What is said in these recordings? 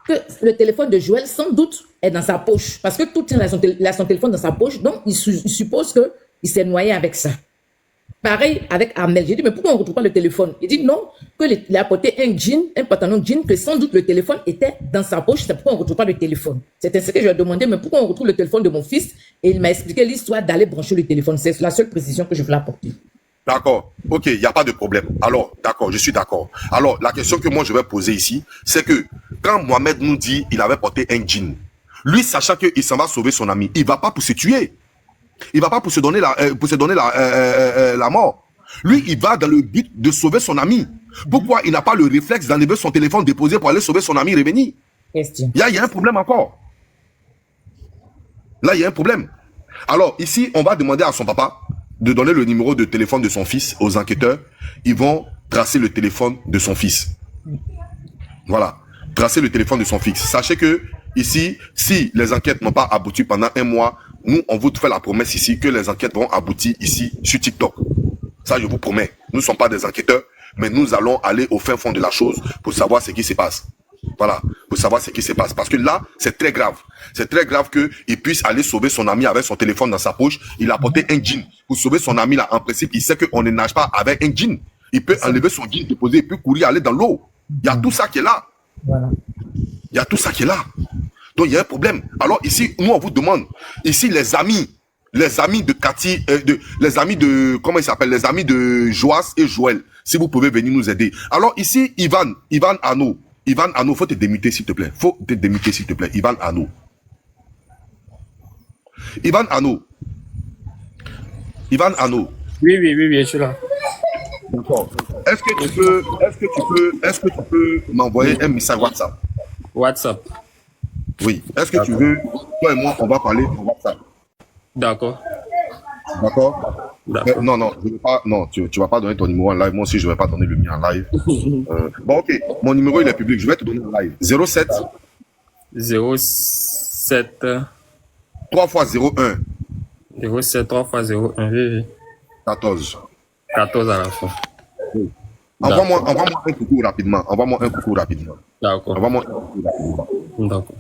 que le téléphone de Joël, sans doute, est dans sa poche. Parce que tout tient à son téléphone dans sa poche. Donc, il suppose qu'il s'est noyé avec ça. Pareil avec Ahmed. J'ai dit, mais pourquoi on ne retrouve pas le téléphone? Il dit non, qu'il a apporté un jean, un pantalon de jean, que sans doute le téléphone était dans sa poche. C'est pourquoi on ne retrouve pas le téléphone. C'est ainsi que je lui ai demandé, mais pourquoi on retrouve le téléphone de mon fils? Et il m'a expliqué l'histoire d'aller brancher le téléphone. C'est la seule précision que je voulais apporter. D'accord. Ok, il n'y a pas de problème. Alors, d'accord, je suis d'accord. Alors, la question que moi je vais poser ici, c'est que quand Mohamed nous dit qu'il avait porté un jean, lui, sachant qu'il s'en va sauver son ami, il ne va pas pour se tuer. Il ne va pas pour se donner la mort. Lui, il va dans le but de sauver son ami. Pourquoi il n'a pas le réflexe d'enlever son téléphone déposé pour aller sauver son ami revenir? Il y a un problème encore. Là, il y a un problème. Alors, ici, on va demander à son papa de donner le numéro de téléphone de son fils aux enquêteurs. Ils vont tracer le téléphone de son fils. Voilà. Tracer le téléphone de son fils. Sachez que ici, si les enquêtes n'ont pas abouti pendant un mois, nous, on vous fait la promesse ici que les enquêtes vont aboutir ici sur TikTok. Ça, je vous promets. Nous ne sommes pas des enquêteurs, mais nous allons aller au fin fond de la chose pour savoir ce qui se passe. Voilà, pour savoir ce qui se passe. Parce que là, c'est très grave. C'est très grave qu'il puisse aller sauver son ami avec son téléphone dans sa poche. Il a porté un jean. Pour sauver son ami, là, en principe, il sait qu'on ne nage pas avec un jean. Il peut enlever son jean, déposer, il peut courir, aller dans l'eau. Il y a tout ça qui est là. Voilà. Il y a tout ça qui est là. Donc, il y a un problème. Alors, ici, nous, on vous demande, ici, les amis de Cathy, les amis de, comment il s'appelle, les amis de Joas et Joël, si vous pouvez venir nous aider. Alors, ici, Ivan Arnaud, faut te démuter, s'il te plaît. Faut te démuter, s'il te plaît. Ivan Arnaud, Oui, je suis là. D'accord. Est-ce que tu peux m'envoyer un message WhatsApp? WhatsApp. Oui. Est-ce que tu veux, toi et moi, on va parler en WhatsApp. D'accord. D'accord? Non, je veux pas, non, tu vas pas donner ton numéro en live. Moi aussi, je vais pas donner le mien en live. Bon, ok. Mon numéro, il est public. Je vais te donner en live. 07 3 x 01 07 3 x 01 oui. 14 à la fin. Oui. Envoie-moi un coucou rapidement. D'accord. D'accord.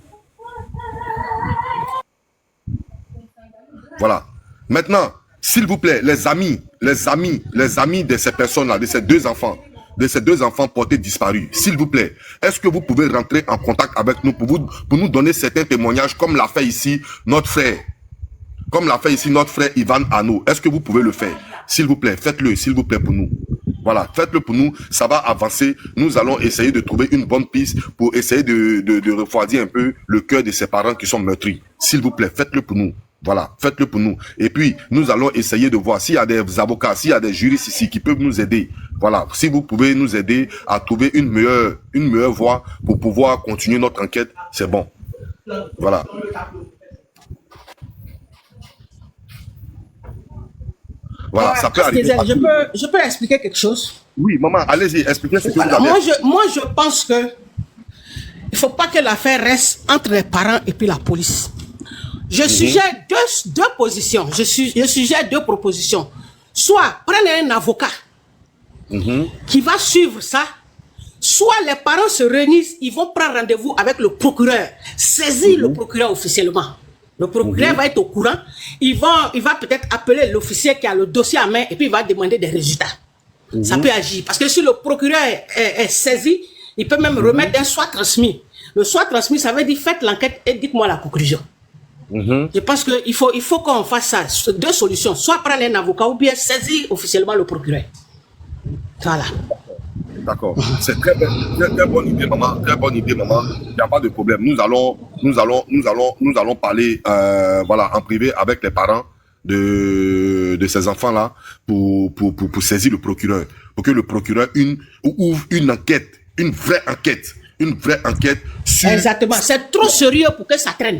Voilà. Maintenant, s'il vous plaît, les amis de ces personnes-là, de ces deux enfants portés disparus, s'il vous plaît, est-ce que vous pouvez rentrer en contact avec nous pour nous donner certains témoignages comme l'a fait ici notre frère Ivan Arnaud? Est-ce que vous pouvez le faire? S'il vous plaît, faites-le, s'il vous plaît, pour nous. Voilà, faites-le pour nous, ça va avancer. Nous allons essayer de trouver une bonne piste pour essayer de refroidir un peu le cœur de ces parents qui sont meurtris. S'il vous plaît, faites-le pour nous. Voilà, faites-le pour nous. Et puis, nous allons essayer de voir s'il y a des avocats, s'il y a des juristes ici qui peuvent nous aider. Voilà, si vous pouvez nous aider à trouver une meilleure voie pour pouvoir continuer notre enquête, c'est bon. Voilà. Voilà, ça peut arriver. Je peux expliquer quelque chose? Oui, maman, allez-y, expliquez ce que vous avez. Moi, je pense que il ne faut pas que l'affaire reste entre les parents et puis la police. Je suggère deux positions. Je suggère deux propositions. Soit prenez un avocat qui va suivre ça, soit les parents se réunissent, ils vont prendre rendez-vous avec le procureur, saisir le procureur officiellement. Le procureur va être au courant. Il va peut-être appeler l'officier qui a le dossier à main et puis il va demander des résultats. Ça peut agir. Parce que si le procureur est saisi, il peut même remettre un soit transmis. Le soit transmis, ça veut dire faites l'enquête et dites-moi la conclusion. Je pense qu'il faut qu'on fasse ça. Deux solutions. Soit prendre un avocat ou bien saisir officiellement le procureur. Voilà. D'accord. C'est très bonne idée, maman. Très bonne idée, maman. Il n'y a pas de problème. Nous allons parler voilà, en privé avec les parents de ces enfants-là pour saisir le procureur. Pour que le procureur ouvre une enquête, une vraie enquête sur... Exactement. C'est trop sérieux pour que ça traîne.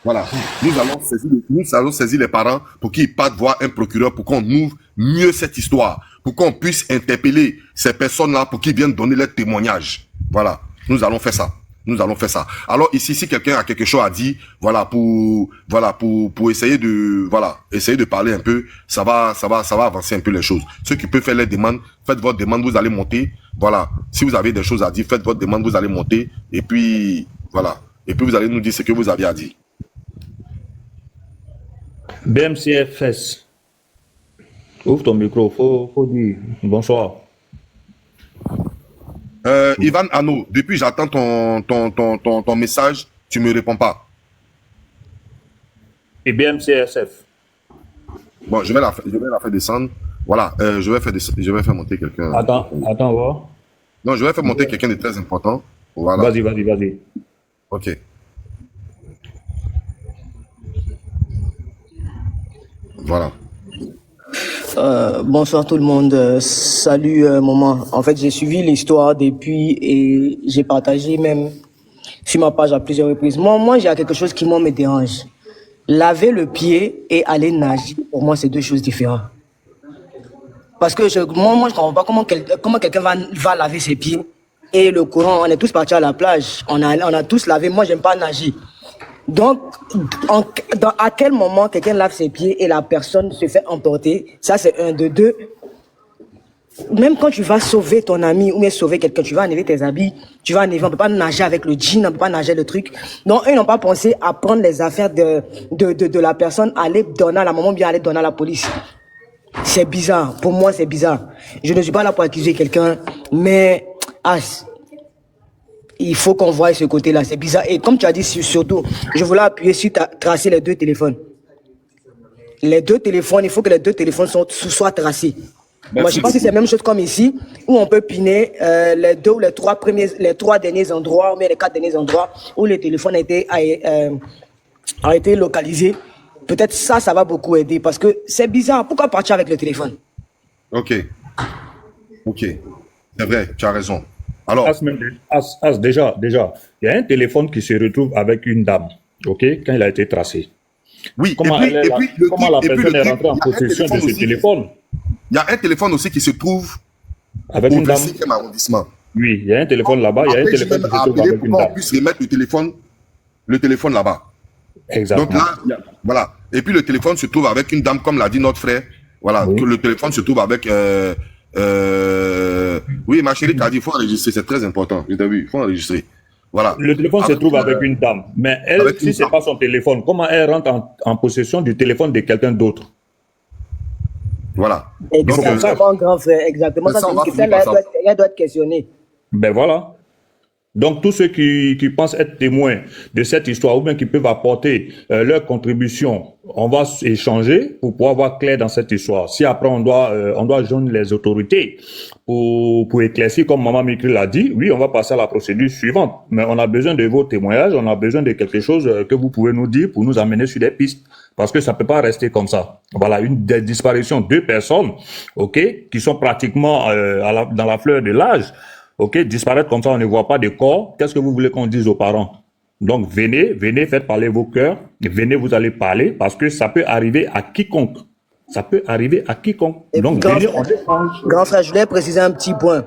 Voilà. Nous allons saisir les parents pour qu'ils partent voir un procureur pour qu'on ouvre mieux cette histoire, pour qu'on puisse interpeller ces personnes-là pour qu'ils viennent donner leurs témoignages. Voilà. Nous allons faire ça. Alors ici, si quelqu'un a quelque chose à dire, voilà, pour essayer de parler un peu, ça va avancer un peu les choses. Ceux qui peuvent faire les demandes, faites votre demande, vous allez monter. Voilà. Si vous avez des choses à dire, faites votre demande, vous allez monter. Et puis, Voilà. Et puis vous allez nous dire ce que vous aviez à dire. BMCFS. Ouvre ton micro, faut dire bonsoir. Ivan Ano, depuis j'attends ton message, tu me réponds pas. Et BMCSF. Bon, je vais la faire descendre. Voilà, je vais faire monter quelqu'un. Attends, voir. Non, je vais faire monter quelqu'un de très important. Voilà. Vas-y. Ok. Voilà. Bonsoir tout le monde. Salut maman. En fait, j'ai suivi l'histoire depuis et j'ai partagé même sur ma page à plusieurs reprises. Moi, j'ai quelque chose qui me dérange. Laver le pied et aller nager, pour moi, c'est deux choses différentes. Parce que moi, je comprends pas comment quelqu'un va laver ses pieds et le courant. On est tous partis à la plage. On a tous lavé. Moi, j'aime pas nager. Donc, à quel moment quelqu'un lave ses pieds et la personne se fait emporter? Ça, c'est un de deux. Même quand tu vas sauver ton ami ou bien sauver quelqu'un, tu vas enlever tes habits, tu vas enlever, on peut pas nager avec le jean, on peut pas nager le truc. Donc, eux n'ont pas pensé à prendre les affaires de la personne, aller donner à la maman, bien aller donner à la police. C'est bizarre. Pour moi, c'est bizarre. Je ne suis pas là pour accuser quelqu'un, mais, il faut qu'on voie ce côté-là, c'est bizarre. Et comme tu as dit, surtout, je voulais appuyer sur tracer les deux téléphones. Les deux téléphones, il faut que les deux téléphones soient tracés. Moi, je pense que c'est la même chose comme ici, où on peut piner les deux ou les trois derniers endroits, ou bien les 4 derniers endroits où le téléphone a été localisé. Peut-être ça va beaucoup aider, parce que c'est bizarre. Pourquoi partir avec le téléphone? Ok. C'est vrai, tu as raison. Alors, déjà, il y a un téléphone qui se retrouve avec une dame, ok, quand il a été tracé. Oui, comment la personne est rentrée en possession de ce téléphone? Il y a un téléphone aussi qui se trouve avec au une dame. 5e arrondissement. Oui, il y a un téléphone là-bas, il y a un téléphone qui se trouve avec une dame. On puisse remettre le téléphone là-bas. Exactement. Donc là, voilà. Et puis le téléphone se trouve avec une dame, comme l'a dit notre frère. Voilà, oui. Que le téléphone se trouve avec... oui, ma chérie, t'as dit, il faut enregistrer, c'est très important. Je t'ai vu, il faut enregistrer. Voilà. Le téléphone se trouve avec une dame. Mais elle, si ce n'est pas son téléphone, comment elle rentre en possession du téléphone de quelqu'un d'autre? Voilà. Exactement, grand frère. Exactement. Ça, elle doit être questionnée. Ben voilà. Donc, tous ceux qui pensent être témoins de cette histoire ou bien qui peuvent apporter leur contribution, on va échanger pour pouvoir voir clair dans cette histoire. Si après on doit joindre les autorités pour éclaircir, comme Maman Mikri l'a dit, oui, on va passer à la procédure suivante. Mais on a besoin de vos témoignages, on a besoin de quelque chose que vous pouvez nous dire pour nous amener sur des pistes. Parce que ça peut pas rester comme ça. Voilà, des disparitions de 2 personnes, ok, qui sont pratiquement dans la fleur de l'âge. Ok, disparaître comme ça, on ne voit pas de corps. Qu'est-ce que vous voulez qu'on dise aux parents? Donc, venez, faites parler vos cœurs. Venez, vous allez parler parce que ça peut arriver à quiconque. Et donc, venez, on échange. Grand frère, je voulais préciser un petit point.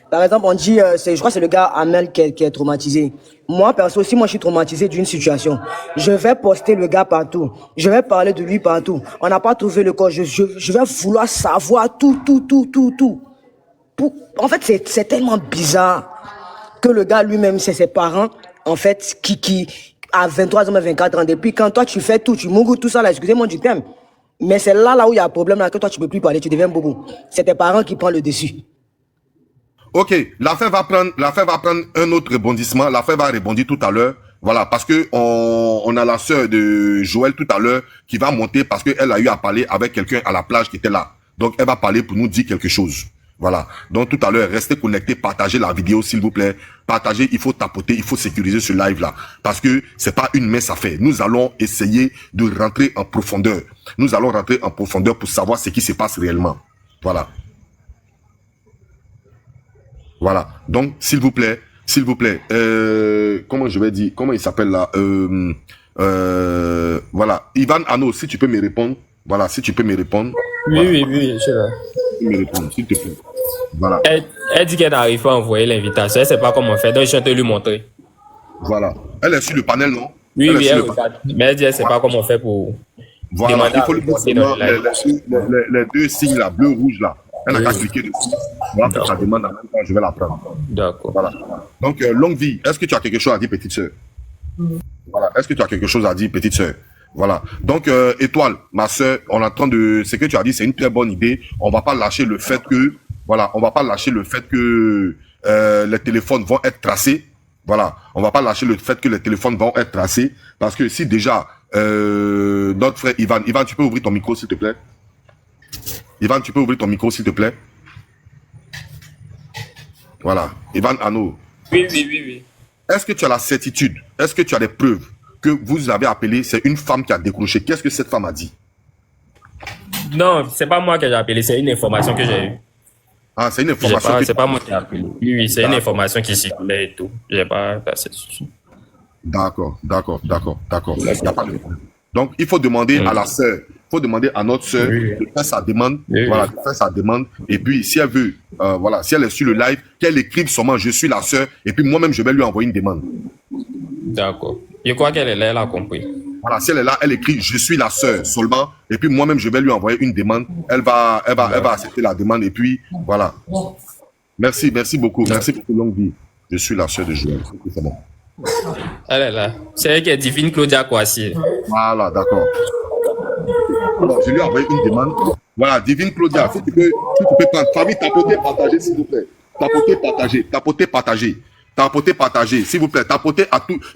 Par exemple, on dit, je crois que c'est le gars Amel qui est traumatisé. Moi, perso, aussi, moi, je suis traumatisé d'une situation. Je vais poster le gars partout. Je vais parler de lui partout. On n'a pas trouvé le corps. Je vais vouloir savoir tout. En fait, c'est tellement bizarre que le gars lui-même, c'est ses parents, en fait, qui a 23 ans, 24 ans. Depuis quand toi, tu fais tout, tu mourres tout ça, là, excusez-moi du thème. Mais c'est là où il y a un problème, là, que toi, tu peux plus parler, tu deviens beaucoup. C'est tes parents qui prennent le dessus. Ok, l'affaire va prendre un autre rebondissement. L'affaire va rebondir tout à l'heure. Voilà, parce que on a la sœur de Joël tout à l'heure qui va monter parce qu'elle a eu à parler avec quelqu'un à la plage qui était là. Donc, elle va parler pour nous dire quelque chose. Voilà. Donc, tout à l'heure, restez connectés, partagez la vidéo, s'il vous plaît. Partagez, il faut tapoter, il faut sécuriser ce live-là. Parce que c'est pas une mince affaire. Nous allons essayer de rentrer en profondeur. Nous allons rentrer en profondeur pour savoir ce qui se passe réellement. Voilà. Voilà. Donc, s'il vous plaît, comment je vais dire, comment il s'appelle là, voilà. Ivan Ano, si tu peux me répondre. Voilà, si tu peux me répondre. Oui, je suis là. Me répondre, s'il te plaît. Voilà. Elle dit qu'elle n'arrive pas à envoyer l'invitation. Elle ne sait pas comment faire. Donc, je vais te lui montrer. Voilà. Elle est sur le panel, non? Oui, elle regarde. Mais elle dit qu'elle ne sait pas comment faire pour... Voilà, il faut lui montrer les 2 signes là, bleu, rouge là. Elle n'a qu'à cliquer dessus. Voilà, ça demande en même temps, je vais la prendre. D'accord. Voilà. Donc, longue vie. Est-ce que tu as quelque chose à dire, petite sœur? Voilà. Est-ce que tu as quelque chose à dire, petite sœur? Voilà. Donc, Étoile, ma sœur, on est en train de... Ce que tu as dit, c'est une très bonne idée. On va pas lâcher le fait que... Voilà, on va pas lâcher le fait que les téléphones vont être tracés. Voilà. On va pas lâcher le fait que les téléphones vont être tracés. Parce que si déjà, notre frère Ivan... Ivan, tu peux ouvrir ton micro, s'il te plaît? Ivan, tu peux ouvrir ton micro, s'il te plaît? Voilà. Ivan Ano. Oui. Est-ce que tu as la certitude, est-ce que tu as des preuves que vous avez appelé, c'est une femme qui a décroché? Qu'est-ce que cette femme a dit? Non, c'est pas moi qui j'ai appelé, c'est une information que j'ai eue. Ah, c'est une information. C'est pas moi qui ai appelé. Oui, c'est une information qui circulait et tout. J'ai pas la certitude. D'accord. Il n'y a pas de problème. Donc, il faut demander à la sœur, il faut demander à notre sœur de faire sa demande. Voilà, de faire sa demande. Et puis, si elle veut, voilà, si elle est sur le live, qu'elle écrive seulement je suis la sœur. Et puis, moi-même, je vais lui envoyer une demande. D'accord. Je crois qu'elle est là, elle a compris. Voilà, si elle est là, elle écrit je suis la sœur seulement. Et puis, moi-même, je vais lui envoyer une demande. Elle va accepter la demande. Et puis, voilà. Merci beaucoup. Merci beaucoup, longue vie. Je suis la sœur de Joël. C'est bon. Elle est là. C'est elle qui est Divine Claudia Kwasi. Voilà, d'accord. Alors, je lui ai envoyé une demande. Voilà, Divine Claudia, si tu peux prendre. Famille, tapoter, partager, s'il vous plaît. Tapoter, partager, s'il vous plaît.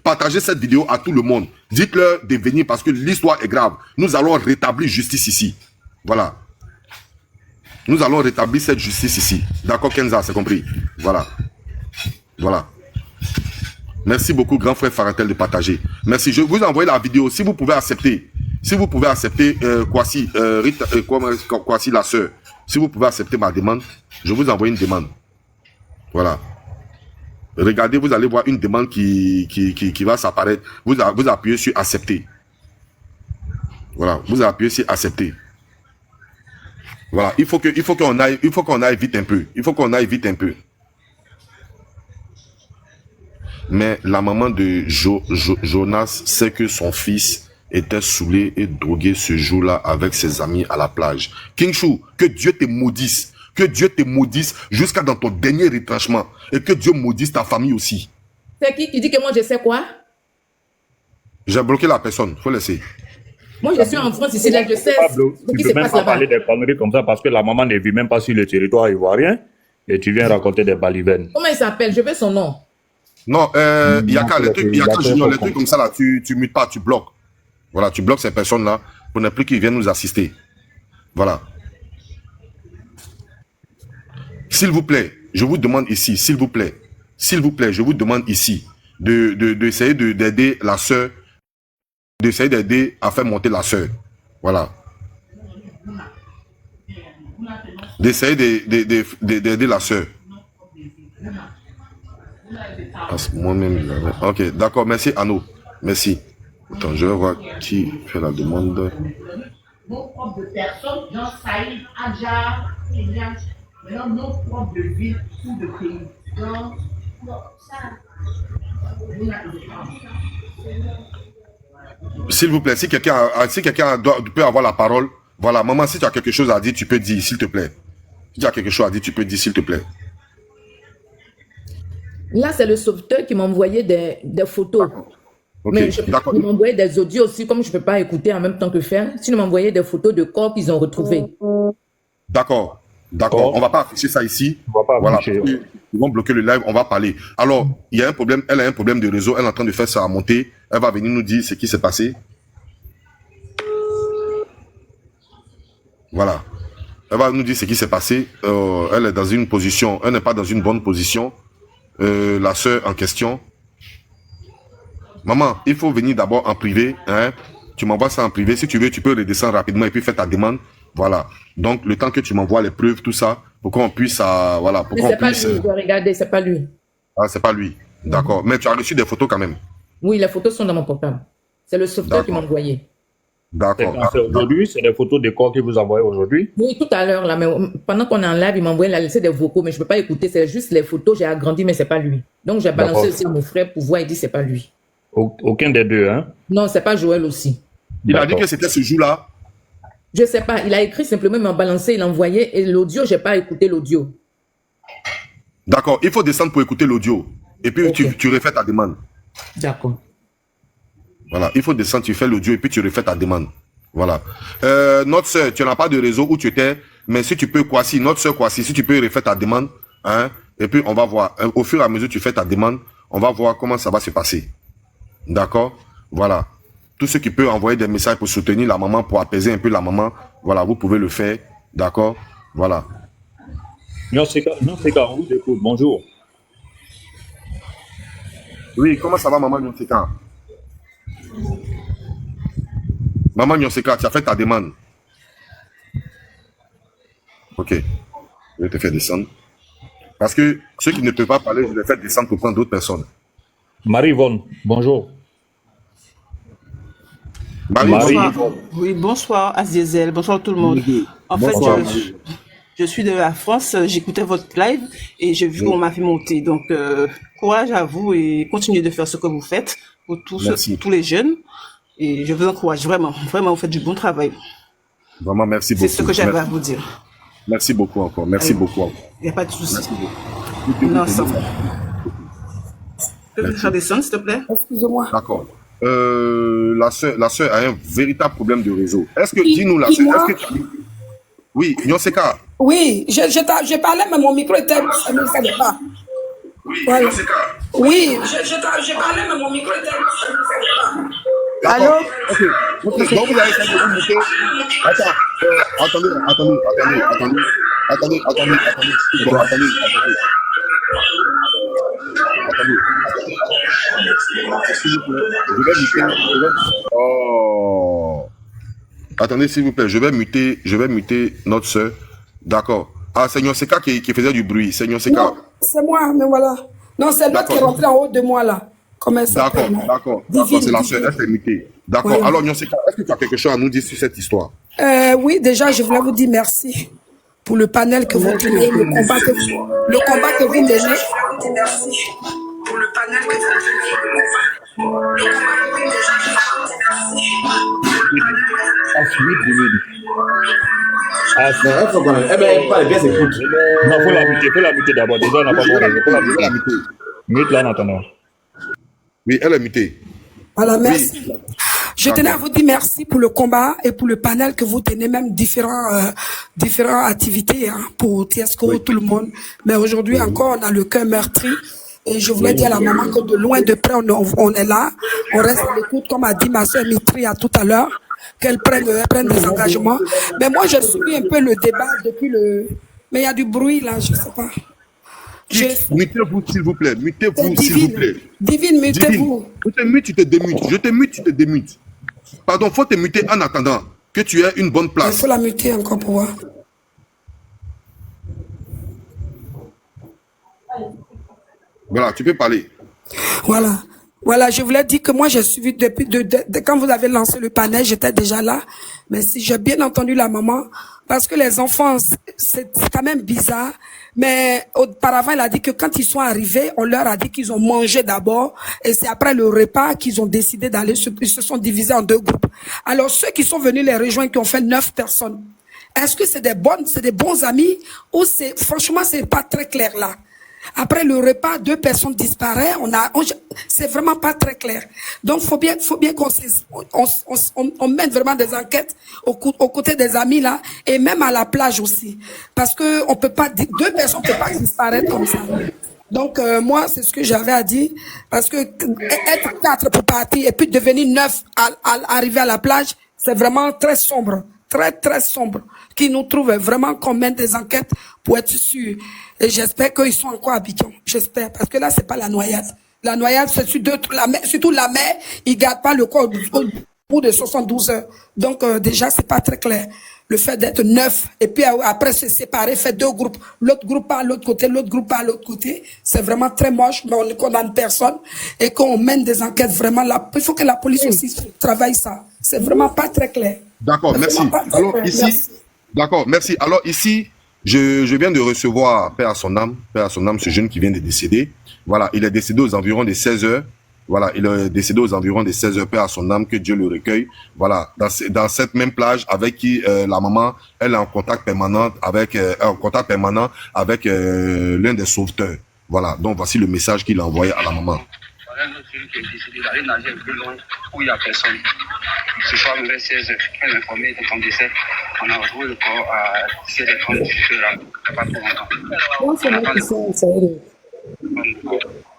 Partagez cette vidéo à tout le monde. Dites-leur de venir parce que l'histoire est grave. Nous allons rétablir justice ici. Voilà. Nous allons rétablir cette justice ici. D'accord, Kenza, c'est compris. Voilà. Merci beaucoup, grand frère Faratel, de partager. Merci. Je vous envoie la vidéo. Si vous pouvez accepter, Kwasi, Kwasi, la sœur, si vous pouvez accepter ma demande, je vous envoie une demande. Voilà. Regardez, vous allez voir une demande qui va s'apparaître. Vous appuyez sur accepter. Voilà. Vous appuyez sur accepter. Voilà. Il faut qu'on aille vite un peu. Mais la maman de Jonas sait que son fils était saoulé et drogué ce jour-là avec ses amis à la plage. King Shu, que Dieu te maudisse. Que Dieu te maudisse jusqu'à dans ton dernier retranchement. Et que Dieu maudisse ta famille aussi. C'est qui dit que moi je sais quoi? J'ai bloqué la personne. Faut laisser. Moi je suis en France ici, là je sais ce qui Tu se peux même passe pas là-bas. parler des conneries comme ça parce que la maman ne vit même pas sur le territoire ivoirien et tu viens raconter des balivernes. Comment il s'appelle? Je veux son nom. Non, il y a qu'à Junior, les trucs comme ça là, tu mutes pas, tu bloques. Voilà, tu bloques ces personnes-là pour ne plus qu'ils viennent nous assister. Voilà. S'il vous plaît, je vous demande ici, s'il vous plaît, je vous demande ici d'essayer d'aider la sœur, d'essayer d'aider à faire monter la sœur. Voilà. D'essayer d'aider la sœur. Moi-même, ok, d'accord, merci Anno. Merci. Attends, je vais voir qui fait la demande. Nos propres de personnes, Jean Saïd, Adjar, Eliam, maintenant nos propres de ville ou de pays. Donc, s'il vous plaît, si quelqu'un peut avoir la parole, voilà, maman, si tu as quelque chose à dire, tu peux dire, s'il te plaît. Si tu as quelque chose à dire, tu peux dire, s'il te plaît. Là, c'est le sauveteur qui m'a envoyé des photos. Ok, Mais d'accord. il m'a envoyé des audios aussi, comme je ne peux pas écouter en même temps que faire. Sinon, il m'a envoyé des photos de corps qu'ils ont retrouvés. D'accord. On va pas afficher ça ici. Voilà. Ils vont bloquer le live, on va parler. Alors, il y a un problème, elle a un problème de réseau, elle est en train de faire ça à monter. Elle va venir nous dire ce qui s'est passé. Voilà. Elle va nous dire ce qui s'est passé. Elle est dans une position, elle n'est pas dans une bonne position. La sœur en question. Maman, il faut venir d'abord en privé. Hein? Tu m'envoies ça en privé. Si tu veux, tu peux redescendre rapidement et puis faire ta demande. Voilà. Donc, le temps que tu m'envoies les preuves, tout ça, pour qu'on puisse... voilà, pour Mais qu'on c'est pas puisse... lui, je dois regarder, c'est pas lui. Ah, c'est pas lui. D'accord. Mais tu as reçu des photos quand même. Oui, les photos sont dans mon portable. C'est le sauveteur qui m'a envoyé. D'accord. C'est aujourd'hui, c'est des photos de corps qu'il vous envoie aujourd'hui. Oui, tout à l'heure, là, mais pendant qu'on est en live, il m'a envoyé la liste des vocaux, mais je ne peux pas écouter, c'est juste les photos, j'ai agrandi, mais c'est pas lui. Donc, j'ai balancé aussi à mon frère pour voir, il dit c'est pas lui. Aucun des deux, hein? Non, c'est pas Joël aussi. Il a dit que c'était ce jour-là. Je sais pas, il a écrit simplement, il m'a balancé, il a envoyé, et l'audio, j'ai pas écouté l'audio. D'accord. Il faut descendre pour écouter l'audio. Et puis, Ok. tu refais ta demande. D'accord. Voilà, il faut descendre, tu fais l'audio et puis tu refais ta demande. Voilà. Notre soeur, tu n'as pas de réseau où tu étais, mais si tu peux, Kwasi, notre soeur Kwasi, si tu peux refaire ta demande, hein, et puis on va voir. Au fur et à mesure que tu fais ta demande, on va voir comment ça va se passer. D'accord? Voilà. Tous ceux qui peuvent envoyer des messages pour soutenir la maman, pour apaiser un peu la maman, voilà, vous pouvez le faire. D'accord? Voilà. Non, c'est on vous écoute. Bonjour. Oui, comment ça va, maman Nyonseka? Maman Nyonseka, tu as fait ta demande. Ok. Je vais te faire descendre. Parce que ceux qui ne peuvent pas parler, je les fais descendre pour prendre d'autres personnes. Marie-Yvonne, bonjour. Marie. Bonsoir. Oui, bonsoir Azizel, bonsoir tout le monde. En Bonsoir. fait, je suis de la France, j'écoutais votre live et j'ai vu qu'on m'a fait monter. Donc, courage à vous et continuez de faire ce que vous faites pour tous les jeunes. Et je vous encourage vraiment, vraiment, vous faites du bon travail. Vraiment, merci beaucoup. C'est ce que j'avais à vous dire. Merci beaucoup encore. Merci beaucoup encore. Il n'y a pas de souci. Non, ça va. Peux-tu faire descendre, s'il te plaît? Excusez-moi. D'accord. La sœur a un véritable problème de réseau. Est-ce que, dis-nous la sœur, est-ce que... Oui, Nyonseka. Oui, je parlais, mais mon micro était fermé, ça ne pas. Voilà. Oui, je parlais, mais mon micro était fermé, ça ne pas. Allô? Ok. Donc vous allez faire de vous muter. Attends. Attendez, s'il vous plaît. Je vais muter notre soeur. D'accord. Ah, c'est Nyonseka qui faisait du bruit. C'est Nyonseka. Non, c'est moi, mais voilà. Non, c'est l'autre qui est rentré en haut de moi, là. D'accord. C'est la soeur. Elle s'est mutée. D'accord. Oui. Alors, Nyonseka, est-ce que tu as quelque chose à nous dire sur cette histoire? Oui, déjà, je voulais vous dire merci pour le panel que vous tenez, le combat que vous menez. Merci pour le panel que vous Parle bien, écoute. Non, faut la muter d'abord. Déjà, on n'a pas bon. Faut la muter. Mute là en attendant. Oui, elle est mutée. Voilà, merci. Oui. Je tenais à vous dire merci pour le combat et pour le panel que vous tenez, même différentes activités pour Tiesco, tout le monde. Mais aujourd'hui encore, on a le cœur meurtri. Et je voulais dire à la maman que de loin, de près, on est là. On reste à l'écoute, comme a dit ma soeur Mitri tout à l'heure, qu'elle prenne des engagements. Mais moi, je suis un peu le débat depuis le... Mais il y a du bruit là, je sais pas. Mutez-vous, s'il vous plaît. Mutez-vous, s'il vous plaît. Divine, mutez-vous. Je te mute, tu te démutes. Je te mute, tu te démutes. Pardon, faut te muter en attendant que tu aies une bonne place. Il faut la muter encore pour voir. Voilà, tu peux parler. Voilà, je voulais dire que moi, j'ai suivi depuis quand vous avez lancé le panel, j'étais déjà là. Mais si j'ai bien entendu la maman, parce que les enfants, c'est quand même bizarre. Mais auparavant, elle a dit que quand ils sont arrivés, on leur a dit qu'ils ont mangé d'abord. Et c'est après le repas qu'ils ont décidé d'aller, ils se sont divisés en deux groupes. Alors, ceux qui sont venus les rejoindre, qui ont fait 9 personnes, est-ce que c'est des bons amis ou franchement, c'est pas très clair là. Après le repas, 2 personnes disparaissent. C'est vraiment pas très clair. Donc, faut bien qu'on mène vraiment des enquêtes aux côtés des amis là, et même à la plage aussi, parce que on peut pas 2 personnes ne peuvent pas disparaître comme ça. Donc, moi, c'est ce que j'avais à dire, parce que être 4 pour partir et puis devenir 9 à arriver à la plage, c'est vraiment très sombre. Très, très sombre, qui nous trouve vraiment qu'on mène des enquêtes pour être sûr. Et j'espère qu'ils sont encore habitants. J'espère, parce que là, c'est pas la noyade. La noyade, c'est surtout la mer, ils gardent pas le corps au bout de 72 heures. Donc, déjà, c'est pas très clair. Le fait d'être 9, et puis après se séparer, faire 2 groupes. L'autre groupe part à l'autre côté, l'autre groupe part à l'autre côté. C'est vraiment très moche, mais on ne condamne personne. Et qu'on mène des enquêtes vraiment là. Il faut que la police aussi travaille ça. C'est vraiment pas très clair. D'accord, merci. Alors ici, d'accord, merci. Alors ici, je viens de recevoir, paix à son âme, ce jeune qui vient de décéder. Voilà, il est décédé aux environs de 16 heures. Voilà, il est décédé aux environs de 16 heures, paix à son âme, que Dieu le recueille. Voilà, dans cette même plage avec qui la maman, elle est en contact permanent avec l'un des sauveteurs. Voilà, donc voici le message qu'il a envoyé à la maman. celui qui est décédé d'aller nager un peu loin où il n'y a personne. Ce soir, vers 16h, elle m'a informé de ton décès. On a retrouvé le corps à 17h30, 18h, pas trop longtemps.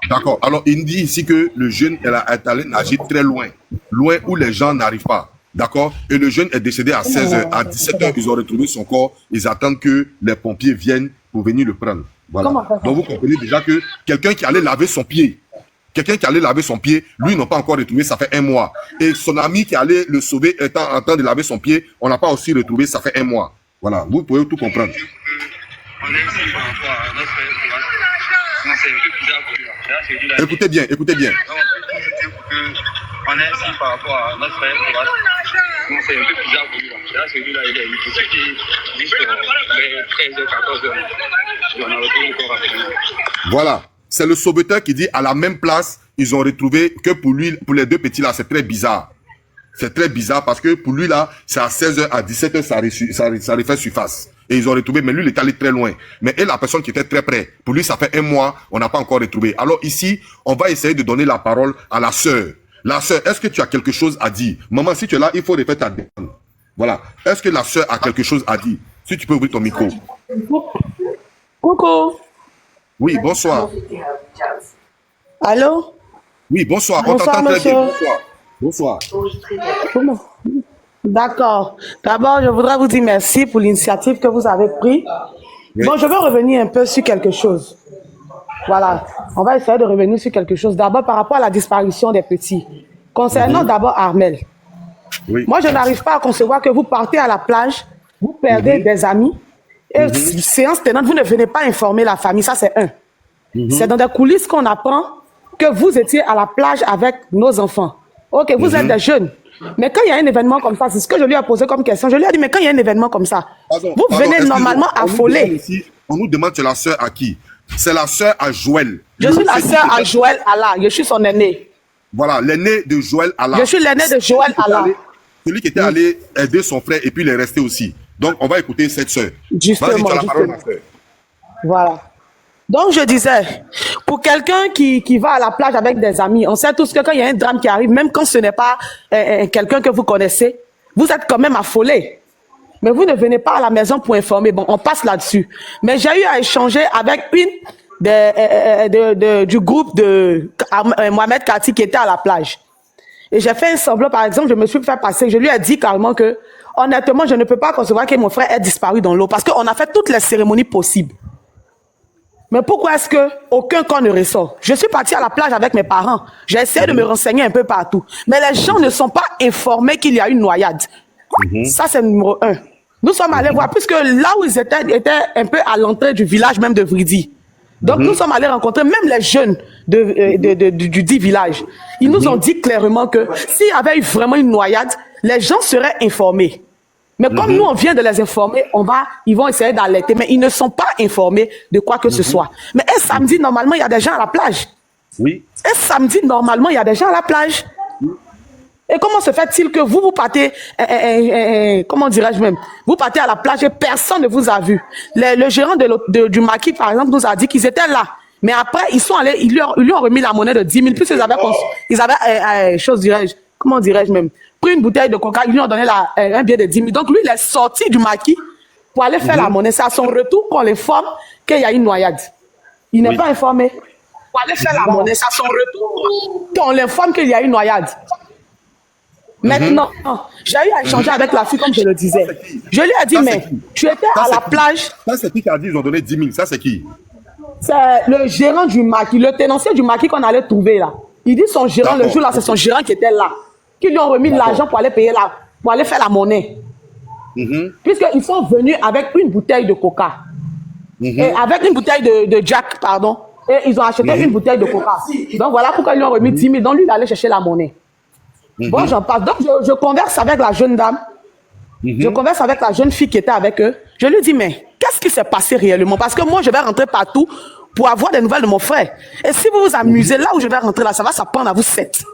D'accord. Alors, il dit ici que le jeune est allé nager très loin, loin où les gens n'arrivent pas. D'accord. Et le jeune est décédé à 16h. À 17h, ils ont retrouvé son corps. Ils attendent que les pompiers viennent pour venir le prendre. Voilà. Donc, vous comprenez déjà que quelqu'un qui allait laver son pied, lui, n'ont pas encore retrouvé, ça fait 1 mois. Et son ami qui allait le sauver étant en train de laver son pied, on n'a pas aussi retrouvé, ça fait 1 mois. Voilà. Vous pouvez tout comprendre. Écoutez bien, écoutez bien. On est ici par rapport à notre frère. Non, c'est un peu bizarre pour lui. Là, celui-là, il est ici jusqu'à 13h, 14h. On a retrouvé le corps après. Voilà. C'est le sauveteur qui dit à la même place, ils ont retrouvé que pour lui, pour les deux petits là, c'est très bizarre. C'est très bizarre parce que pour lui là, c'est à 16h, à 17h, ça refait surface. Et ils ont retrouvé, mais lui, il est allé très loin. Mais et la personne qui était très près, pour lui, ça fait 1 mois, on n'a pas encore retrouvé. Alors ici, on va essayer de donner la parole à la sœur. La sœur, est-ce que tu as quelque chose à dire? Maman, si tu es là, il faut répéter ta demande. Voilà. Est-ce que la sœur a quelque chose à dire? Si tu peux ouvrir ton micro. Coucou. Oui, bonsoir. Allô? Oui, bonsoir. On Bonsoir, t'entend très bien. monsieur. Bonsoir. Comment? D'accord. D'abord, je voudrais vous dire merci pour l'initiative que vous avez prise. Oui. Bon, je veux revenir un peu sur quelque chose. Voilà. On va essayer de revenir sur quelque chose. D'abord, par rapport à la disparition des petits. Concernant d'abord Armel. Oui. Moi, je n'arrive pas à concevoir que vous partez à la plage, vous perdez des amis, et séance tenante, vous ne venez pas informer la famille. Ça, c'est un. C'est dans des coulisses qu'on apprend que vous étiez à la plage avec nos enfants. Ok, vous êtes des jeunes. Mais quand il y a un événement comme ça, c'est ce que je lui ai posé comme question. Je lui ai dit, mais quand il y a un événement comme ça, vous venez normalement affoler. On nous demande c'est la sœur à qui? C'est la sœur à Joël. Je suis la sœur à Joël Allah. Je suis son aîné. Voilà, l'aîné de Joël Allah. Je suis l'aîné de Joël Allah. Celui qui était allé aider son frère et puis il est resté aussi. Donc, on va écouter cette sœur. Justement, vas-y, tu as la parole, ma sœur. Voilà. Donc, je disais, pour quelqu'un qui va à la plage avec des amis, on sait tous que quand il y a un drame qui arrive, même quand ce n'est pas quelqu'un que vous connaissez, vous êtes quand même affolé. Mais vous ne venez pas à la maison pour informer. Bon, on passe là-dessus. Mais j'ai eu à échanger avec une du groupe de Mohamed Kati qui était à la plage. Et j'ai fait un semblant, par exemple, je me suis fait passer. Je lui ai dit carrément que, honnêtement, je ne peux pas concevoir que mon frère ait disparu dans l'eau parce qu'on a fait toutes les cérémonies possibles. Mais pourquoi est-ce que aucun corps ne ressort? Je suis partie à la plage avec mes parents. J'ai essayé de me renseigner un peu partout. Mais les gens ne sont pas informés qu'il y a une noyade. Ça, c'est le numéro 1. Nous sommes allés voir, puisque là où ils étaient un peu à l'entrée du village même de Vridi. Donc, nous sommes allés rencontrer même les jeunes du dit village. Ils nous ont dit clairement que s'il y avait eu vraiment une noyade, les gens seraient informés. Mais comme nous, on vient de les informer, ils vont essayer d'alerter. Mais ils ne sont pas informés de quoi que ce soit. Mais un samedi, normalement, il y a des gens à la plage. Oui. Un samedi, normalement, il y a des gens à la plage. Et comment se fait-il que vous partez, comment dirais-je même, vous partez à la plage et personne ne vous a vu? Le gérant du maquis, par exemple, nous a dit qu'ils étaient là. Mais après, ils sont allés, ils lui ont remis la monnaie de 10 000. Puis ils avaient chose dirais-je, comment dirais-je même, pris une bouteille de coca, ils lui ont donné un billet de 10 000. Donc lui, il est sorti du maquis pour aller faire la monnaie. C'est à son retour qu'on l'informe qu'il y a une noyade. Il n'est pas informé. Pour aller faire la monnaie, c'est à son retour qu'on l'informe qu'il y a une noyade. Maintenant, j'ai eu à échanger avec la fille, comme je le disais. Je lui ai dit, mais tu étais à la plage. Ça, c'est qui a dit ils ont donné 10 000? Ça, c'est qui? C'est le gérant du maquis, le tenancier du maquis qu'on allait trouver là. Il dit son gérant, le jour là, c'est son gérant qui était là. Qui lui ont remis l'argent pour aller payer pour aller faire la monnaie. Puisqu'ils sont venus avec une bouteille de coca. Et avec une bouteille de Jack, pardon. Et ils ont acheté une bouteille de coca. Donc voilà pourquoi ils lui ont remis 10 000. Donc lui, il allait chercher la monnaie. Bon, j'en passe. Donc, je converse avec la jeune dame. Je converse avec la jeune fille qui était avec eux. Je lui dis, mais qu'est-ce qui s'est passé réellement? Parce que moi, je vais rentrer partout pour avoir des nouvelles de mon frère. Et si vous vous amusez, là où je vais rentrer, là, ça va s'apprendre à vous 7.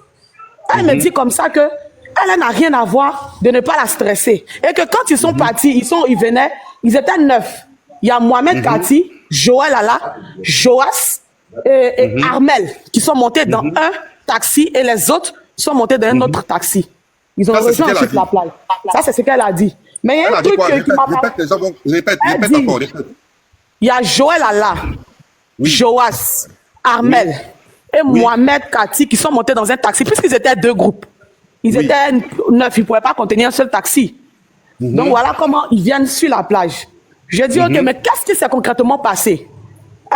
Elle me dit comme ça que elle n'a rien à voir de ne pas la stresser. Et que quand ils sont partis, ils venaient, ils étaient 9. Il y a Mohamed Kati, Joël Allah, Joas et Armel qui sont montés dans un taxi et les autres sont montés dans un autre taxi. Ils ont rejoint ensuite la plage. Ça, c'est ce qu'elle a dit. Mais il y a un truc qui m'a pas... Répète encore, répète. Il y a Joël Allah, Joas, Armel et Mohamed Kati qui sont montés dans un taxi, puisqu'ils étaient 2 groupes. Ils étaient 9, ils ne pouvaient pas contenir un seul taxi. Donc voilà comment ils viennent sur la plage. Je dis, ok, mais qu'est-ce qui s'est concrètement passé?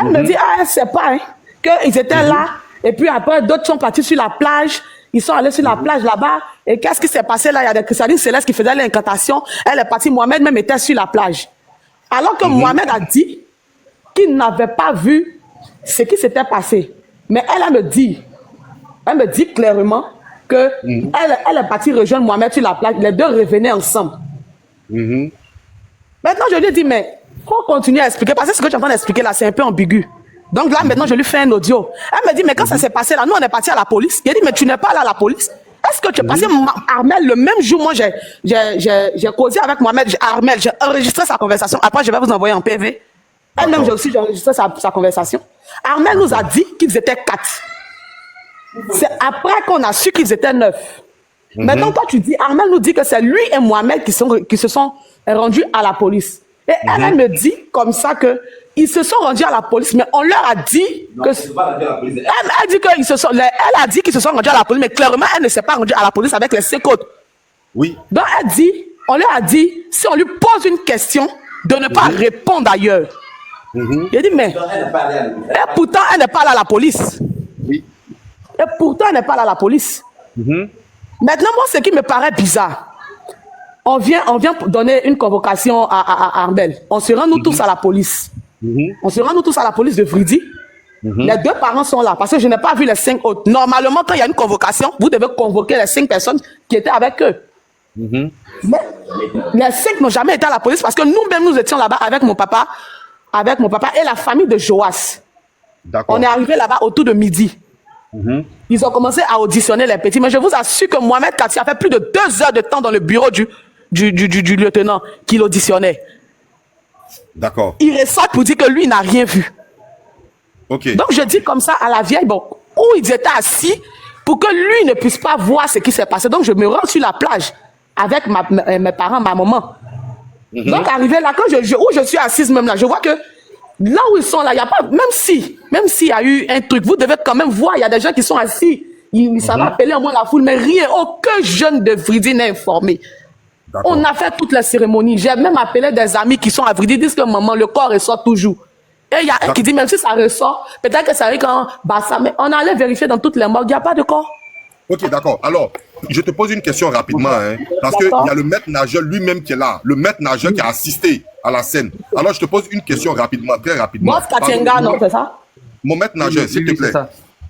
Elle me dit, elle ne sait pas, qu'ils étaient là, et puis après, d'autres sont partis sur la plage, ils sont allés sur la plage là-bas, et qu'est-ce qui s'est passé là? Il y a des cristalines célestes qui faisaient l'incantation, elle est partie, Mohamed même était sur la plage. Alors que Mohamed a dit qu'il n'avait pas vu ce qui s'était passé. Mais elle me dit clairement que elle est partie rejoindre Mohamed sur la plage, les deux revenaient ensemble. Maintenant, je lui ai dit, mais il faut continuer à expliquer, parce que ce que tu es en train d'expliquer là, c'est un peu ambigu. Donc là, maintenant, je lui fais un audio. Elle me dit, mais quand ça s'est passé là, nous, on est parti à la police. Il a dit, mais tu n'es pas là à la police. Est-ce que tu es passé, Armel, le même jour, moi, j'ai causé avec Mohamed, Armel, j'ai enregistré sa conversation. Après, je vais vous envoyer en PV. Elle-même, j'ai enregistré sa conversation. Armel nous a dit qu'ils étaient 4. C'est après qu'on a su qu'ils étaient 9. Maintenant, toi, tu dis, Armel nous dit que c'est lui et Mohamed qui se sont rendus à la police. Et elle me dit comme ça que ils se sont rendus à la police, mais on leur a dit que... Elle dit qu'ils se sont... Elle a dit qu'ils se sont rendus à la police, mais clairement, elle ne s'est pas rendue à la police avec les 5 autres. Oui. Donc, on leur a dit, si on lui pose une question, de ne pas répondre ailleurs. Il a dit, mais... Et pourtant, elle n'est pas là à la police. Oui. Et pourtant, elle n'est pas là à la police. Maintenant, moi, ce qui me paraît bizarre, on vient donner une convocation à Armel. On se rend nous tous à la police. On se rend nous tous à la police de Vridi. Les 2 parents sont là parce que je n'ai pas vu les 5 autres. Normalement, quand il y a une convocation, vous devez convoquer les 5 personnes qui étaient avec eux. Mais les 5 n'ont jamais été à la police parce que nous-mêmes, nous étions là-bas avec mon papa et la famille de Joas. On est arrivé là-bas autour de midi. Ils ont commencé à auditionner les petits. Mais je vous assure que Mohamed Kati a fait plus de 2 heures de temps dans le bureau du lieutenant qui l'auditionnait. D'accord. Il ressort pour dire que lui n'a rien vu. Ok. Donc je dis comme ça à la vieille, bon, où ils étaient assis pour que lui ne puisse pas voir ce qui s'est passé. Donc je me rends sur la plage avec mes parents, ma maman. Donc arrivé là, où je suis assise même là, je vois que là où ils sont là, il n'y a pas, même s'il y a eu un truc, vous devez quand même voir, il y a des gens qui sont assis, ça va appeler au moins la foule, mais rien, aucun jeune de Vridi n'est informé. On a fait toutes les cérémonies. J'ai même appelé des amis qui sont à Vridi, disent que maman, le corps ressort toujours. Et il y a un qui dit, même si ça ressort, peut-être que ça arrive quand Bassa, mais on allait vérifier dans toutes les morgues, il n'y a pas de corps. Ok, d'accord. Alors, je te pose une question rapidement, parce qu'il y a le maître nageur lui-même qui est là, le maître nageur qui a assisté à la scène. Alors, je te pose une question rapidement, très rapidement. Moi, Katienga, non, c'est ça? Mon maître nageur, s'il te plaît.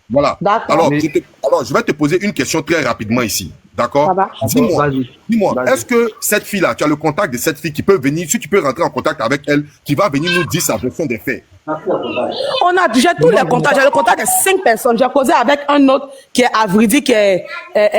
Voilà. Alors, je vais te poser une question très rapidement ici. D'accord? Dis-moi, est-ce que cette fille-là, tu as le contact de cette fille qui peut venir, si tu peux rentrer en contact avec elle, qui va venir nous dire sa version des faits? J'ai tous les contacts. J'ai le contact de 5 personnes. J'ai causé avec un autre qui est à Vridi, qui est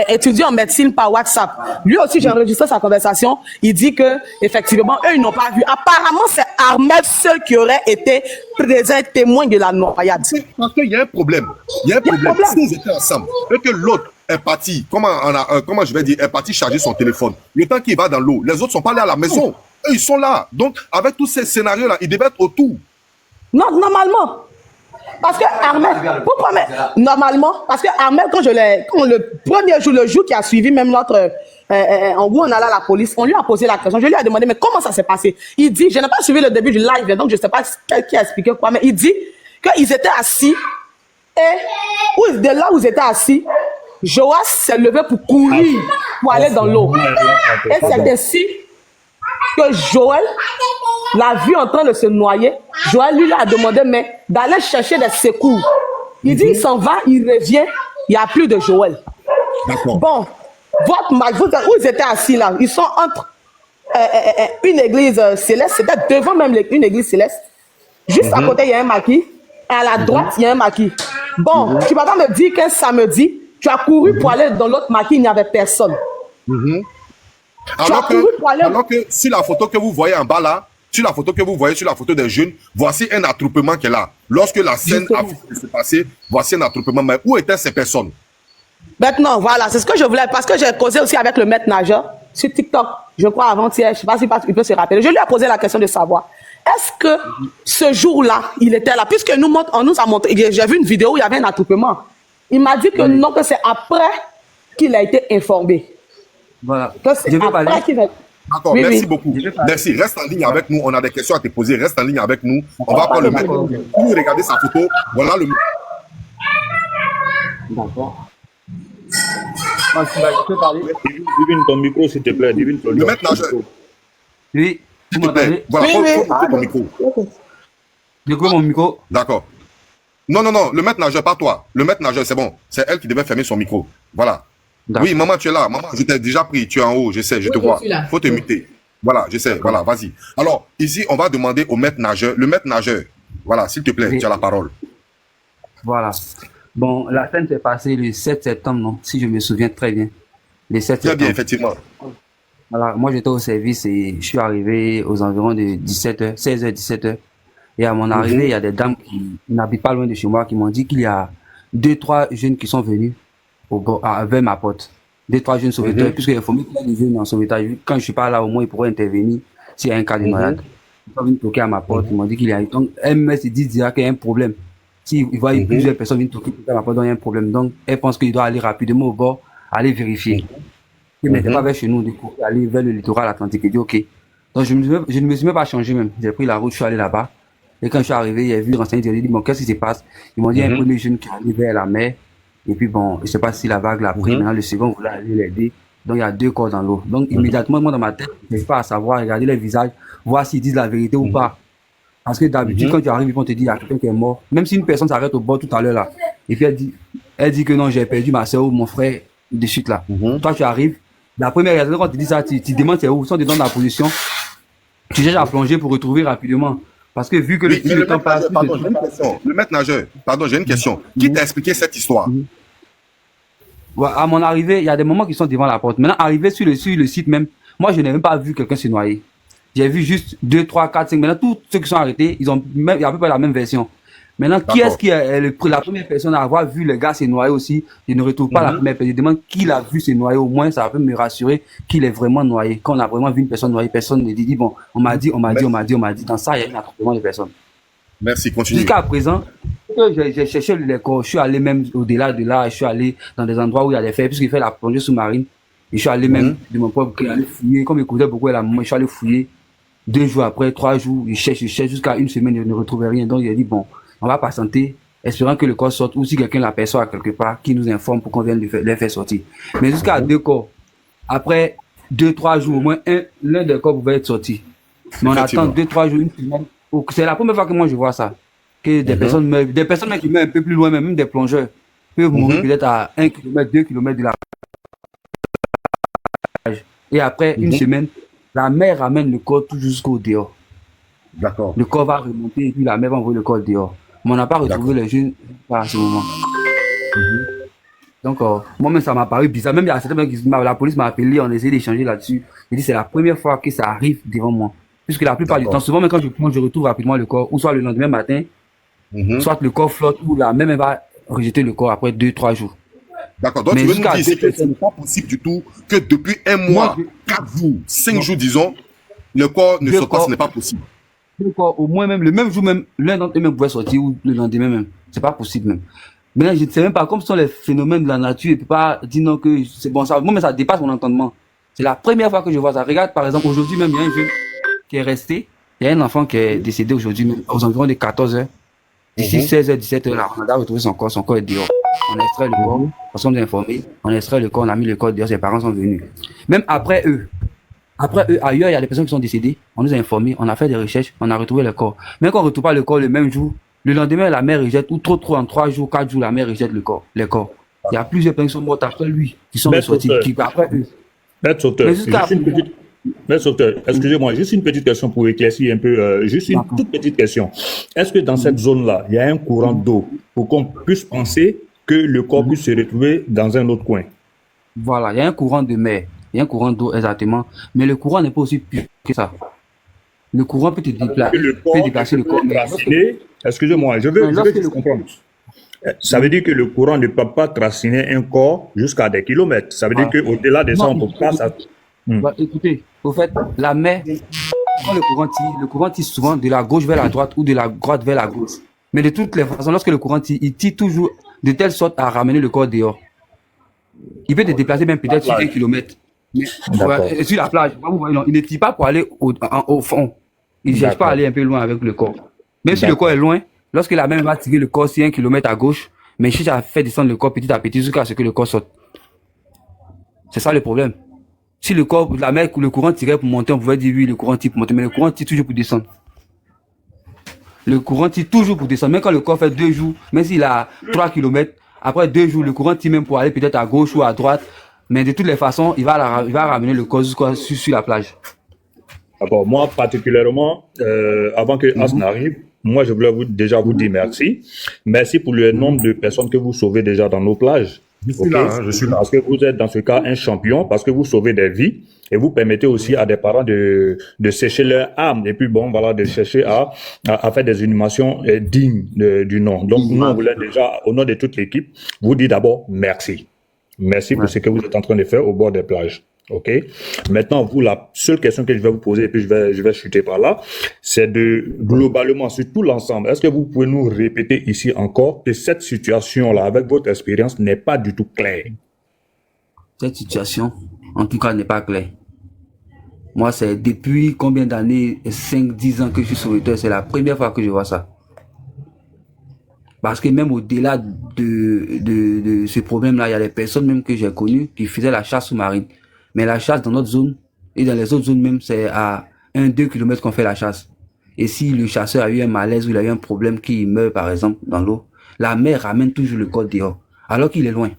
étudiant en médecine par WhatsApp. Lui aussi, j'ai enregistré sa conversation. Il dit que effectivement, eux, ils n'ont pas vu. Apparemment, c'est Armel seul qui aurait été présent témoin de la noyade. Parce qu'il y a un problème. Il y a un problème. Si ils étaient ensemble et que l'autre est parti, comment je vais dire, est parti charger son téléphone. Le temps qu'il va dans l'eau, les autres sont pas allés à la maison. Eux, ils sont là. Donc, avec tous ces scénarios-là, ils devaient être autour. Non, normalement. Parce que Armel, pourquoi normalement, parce que Armel, quand le premier jour, le jour qui a suivi même notre, en gros, on allait à la police, on lui a posé la question. Je lui ai demandé, mais comment ça s'est passé? Il dit, je n'ai pas suivi le début du live, donc je ne sais pas qui a expliqué quoi, mais il dit qu'ils étaient assis, et de là où ils étaient assis, Joas s'est levé pour courir, pour aller dans l'eau. Et c'est ainsi que Joël l'a vu en train de se noyer. Joël lui a demandé d'aller chercher des secours. Il dit, il s'en va, il revient, il n'y a plus de Joël. Bon, où ils étaient assis là, ils sont entre une église céleste, c'était devant même une église céleste. Juste à côté, il y a un maquis. Et à la droite, il y a un maquis. Bon, tu vas pas me dire qu'un samedi, tu as couru pour aller dans l'autre maquis, il n'y avait personne. Alors que sur la photo que vous voyez en bas là, sur la photo que vous voyez, sur la photo des jeunes, voici un attroupement qui est là. Lorsque la scène a fini de se passer, voici un attroupement. Mais où étaient ces personnes? Maintenant, voilà, c'est ce que je voulais, parce que j'ai causé aussi avec le maître nageur sur TikTok, je crois avant-hier, je ne sais pas s'il peut se rappeler. Je lui ai posé la question de savoir, est-ce que ce jour-là, il était là? Puisque on nous a montré, j'ai vu une vidéo où il y avait un attroupement. Il m'a dit que non, que c'est après qu'il a été informé. Voilà. Que c'est après qu'il a... D'accord, merci beaucoup. Merci, reste en ligne avec nous. On a des questions à te poser. Reste en ligne avec nous. On va pas le mettre. Vous regardez sa photo. Voilà le. D'accord. Tu peux parler? Divine ton micro, s'il te plaît. Divine ton micro. Le maître nageur. Oui. S'il te plaît. Voilà, faut ton micro. De quoi mon micro? D'accord. Non, le maître nageur, pas toi. Le maître nageur, c'est bon. C'est elle qui devait fermer son micro. Voilà. Oui, maman, tu es là. Maman, je t'ai déjà pris. Tu es en haut, je sais, je te vois. Faut te muter. Voilà, je sais. Voilà, vas-y. Alors, ici, on va demander au maître nageur. Le maître nageur, voilà, s'il te plaît, tu as la parole. Voilà. Bon, la scène s'est passée le 7 septembre, non? Si je me souviens très bien. Le 7 septembre. Très bien, effectivement. Voilà, moi, j'étais au service et je suis arrivé aux environs de 17h, 16h, 17h. Et à mon arrivée, il y a des dames qui n'habitent pas loin de chez moi qui m'ont dit qu'il y a 2-3 jeunes qui sont venus vers ma porte. 2-3 jeunes sauveteurs, puisqu'il faut mieux qu'il y ait des jeunes en sauvetage. Quand je suis pas là, au moins, ils pourraient intervenir s'il y a un cas de noyade. Ils sont venus toquer à ma porte, ils m'ont dit qu'il y a... Donc, MS, ils disent déjà qu'il y a un problème. S'ils voient plusieurs personnes venir toquer à ma porte, donc il y a un problème. Donc, elle pense qu'il doit aller rapidement au bord, aller vérifier. Il n'était pas vers chez nous, du coup, aller vers le littoral atlantique. Il dit OK. Donc, je ne me suis même pas changé même. J'ai pris la route, je suis allé là-bas. Et quand je suis arrivé, il y a vu le renseigné, il a dit, bon, qu'est-ce qui se passe? Ils m'ont dit, il y a un premier jeune qui arrive vers la mer. Et puis, bon, je sais pas si la vague l'a pris. Maintenant, le second voulait aller l'aider. Donc, il y a 2 corps dans l'eau. Donc, immédiatement, moi, dans ma tête, je n'arrive pas à savoir, regarder les visages, voir s'ils disent la vérité ou pas. Parce que d'habitude, quand tu arrives, ils vont te dire, il y a quelqu'un qui est mort. Même si une personne s'arrête au bord tout à l'heure, là. Et puis, elle dit que non, j'ai perdu ma soeur ou mon frère de chute, là. Toi, tu arrives. La première réaction, quand tu dis ça, tu demandes c'est où, ils sont dedans dans la position. Tu cherches à plonger pour retrouver rapidement. Parce que vu que le temps passe... Pardon, j'ai une question. Le maître nageur, pardon, j'ai une question. Qui t'a expliqué cette histoire? Ouais, à mon arrivée, il y a des moments qui sont devant la porte. Maintenant, arrivé sur le site même, moi, je n'ai même pas vu quelqu'un se noyer. J'ai vu juste 2, 3, 4, 5. Maintenant, tous ceux qui sont arrêtés, il y a à peu près la même version. Maintenant, qui est-ce qui est la première personne à avoir vu le gars se noyer aussi? Je ne retrouve pas la première personne. Je demande qui l'a vu se noyer. Au moins, ça peut me rassurer qu'il est vraiment noyé. Quand on a vraiment vu une personne noyée, personne ne dit, bon, on m'a dit. Dans ça, il y a un attroupement de personnes. Merci, continue. Jusqu'à présent, j'ai cherché les corps. Je suis allé même au-delà de là. Je suis allé dans des endroits où il y a des fers, puisqu'il fait la plongée sous-marine. Et je suis allé même de mon propre cœur, aller fouiller. Comme il écoutait beaucoup la maman, je suis allé fouiller. 2 jours après, 3 jours, je cherche jusqu'à une semaine, je ne retrouvais rien. Donc, il a dit, bon, on va patienter, espérant que le corps sorte, ou si quelqu'un l'aperçoit quelque part, qui nous informe pour qu'on vienne les faire sortir. Mais jusqu'à 2 corps, après 2-3 jours, au moins l'un des corps pouvait être sorti. Mais on attend 2-3 jours, une semaine. C'est la première fois que moi je vois ça. Que des personnes meurent, des personnes qui meurent un peu plus loin, même des plongeurs, peuvent mourir peut-être à 1 km, 2 km de la plage. Et après une semaine, la mer ramène le corps tout jusqu'au dehors. D'accord. Le corps va remonter et puis la mer va envoyer le corps dehors. Mais on n'a pas retrouvé les jeunes à ce moment. Donc, moi-même, ça m'a paru bizarre. Même il y a certains qui la police m'a appelé, on a essayé d'échanger là-dessus. Je dis, c'est la première fois que ça arrive devant moi. Puisque la plupart du temps, souvent, même quand je plonge, je retrouve rapidement le corps, ou soit le lendemain matin, soit le corps flotte, ou la même va rejeter le corps après 2-3 jours. D'accord. Donc, tu veux nous dire ici que ce n'est pas possible du tout que depuis un mois, 4 jours, 5 jours, disons, le corps ne sort pas, ce n'est pas possible. Au moins même, le même jour même, l'un d'entre eux même pouvait sortir ou le lendemain même. C'est pas possible même. Maintenant, je ne sais même pas, comme ce sont les phénomènes de la nature, je ne peux pas dire non que c'est bon, ça, moi, mais ça dépasse mon entendement. C'est la première fois que je vois ça. Regarde, par exemple, aujourd'hui même, il y a un jeune qui est resté, il y a un enfant qui est décédé aujourd'hui même, aux environs de 14 heures. D'ici 16h, 17h, là, on a retrouvé son corps est dehors. On a extrait le corps, parce qu'on nous a informé, on a extrait le corps, on a mis le corps dehors, ses parents sont venus. Même après eux, ailleurs, il y a des personnes qui sont décédées, on nous a informés, on a fait des recherches, on a retrouvé le corps. Même quand on ne retrouve pas le corps le même jour, le lendemain, la mère rejette, ou trop, en 3 jours, 4 jours, la mère rejette les corps. Il y a plusieurs personnes qui sont mortes après lui, qui sont ressorties, après eux. Maître Sauteur, excusez-moi, juste une petite question pour éclaircir un peu, juste une toute petite question. Est-ce que dans cette zone-là, il y a un courant d'eau pour qu'on puisse penser que le corps puisse se retrouver dans un autre coin? Voilà, il y a un courant de mer, il y a un courant d'eau exactement, mais le courant n'est pas aussi pur que ça. Le courant peut te Que le corps peut déplacer le corps. peut traciner. Excusez-moi, je veux juste comprendre. Ça veut dire que le courant ne peut pas traciner un corps jusqu'à des kilomètres. Ça veut dire qu'au-delà de ça, on ne peut pas... Bah, écoutez, au fait, la mer, quand le courant tire souvent de la gauche vers la droite ou de la droite vers la gauche. Mais de toutes les façons, lorsque le courant tire, il tire toujours de telle sorte à ramener le corps dehors. Il peut te déplacer même peut-être sur 1 kilomètre. Sur la plage, il ne tire pas pour aller au fond. Il ne cherche pas à aller un peu loin avec le corps. Même si le corps est loin, lorsque la mer va tirer le corps sur 1 kilomètre à gauche, mais il cherche à faire descendre le corps petit à petit jusqu'à ce que le corps saute. C'est ça le problème. Si le corps, la mer, le courant tirait pour monter, on pouvait dire oui, le courant tire pour monter, mais le courant tire toujours pour descendre. Le courant tire toujours pour descendre. Même quand le corps fait 2 jours, même s'il a 3 kilomètres, après 2 jours, le courant tire même pour aller peut-être à gauche ou à droite. Mais de toutes les façons, il va ramener le corps sur la plage. D'abord, moi particulièrement, avant que As n'arrive, moi je voulais déjà vous dire merci. Merci pour le nombre de personnes que vous sauvez déjà dans nos plages. Je suis là. Parce que vous êtes dans ce cas un champion, parce que vous sauvez des vies et vous permettez aussi à des parents de sécher leur âme et puis bon voilà de chercher à faire des inhumations dignes du nom. Donc nous on voulait déjà au nom de toute l'équipe vous dire d'abord merci. Merci pour ce que vous êtes en train de faire au bord des plages. OK? Maintenant, vous, la seule question que je vais vous poser, et puis je vais chuter par là, c'est de, globalement, sur tout l'ensemble, est-ce que vous pouvez nous répéter ici encore que cette situation-là, avec votre expérience, n'est pas du tout claire? Cette situation, en tout cas, n'est pas claire. Moi, c'est depuis combien d'années, 5-10 ans que je suis sauveteur, c'est la première fois que je vois ça. Parce que même au-delà de ce problème-là, il y a des personnes même que j'ai connues qui faisaient la chasse sous-marine. Mais la chasse dans notre zone, et dans les autres zones même, c'est à 1-2 kilomètres qu'on fait la chasse. Et si le chasseur a eu un malaise ou il a eu un problème qu'il meurt par exemple dans l'eau, la mer ramène toujours le corps dehors, alors qu'il est loin.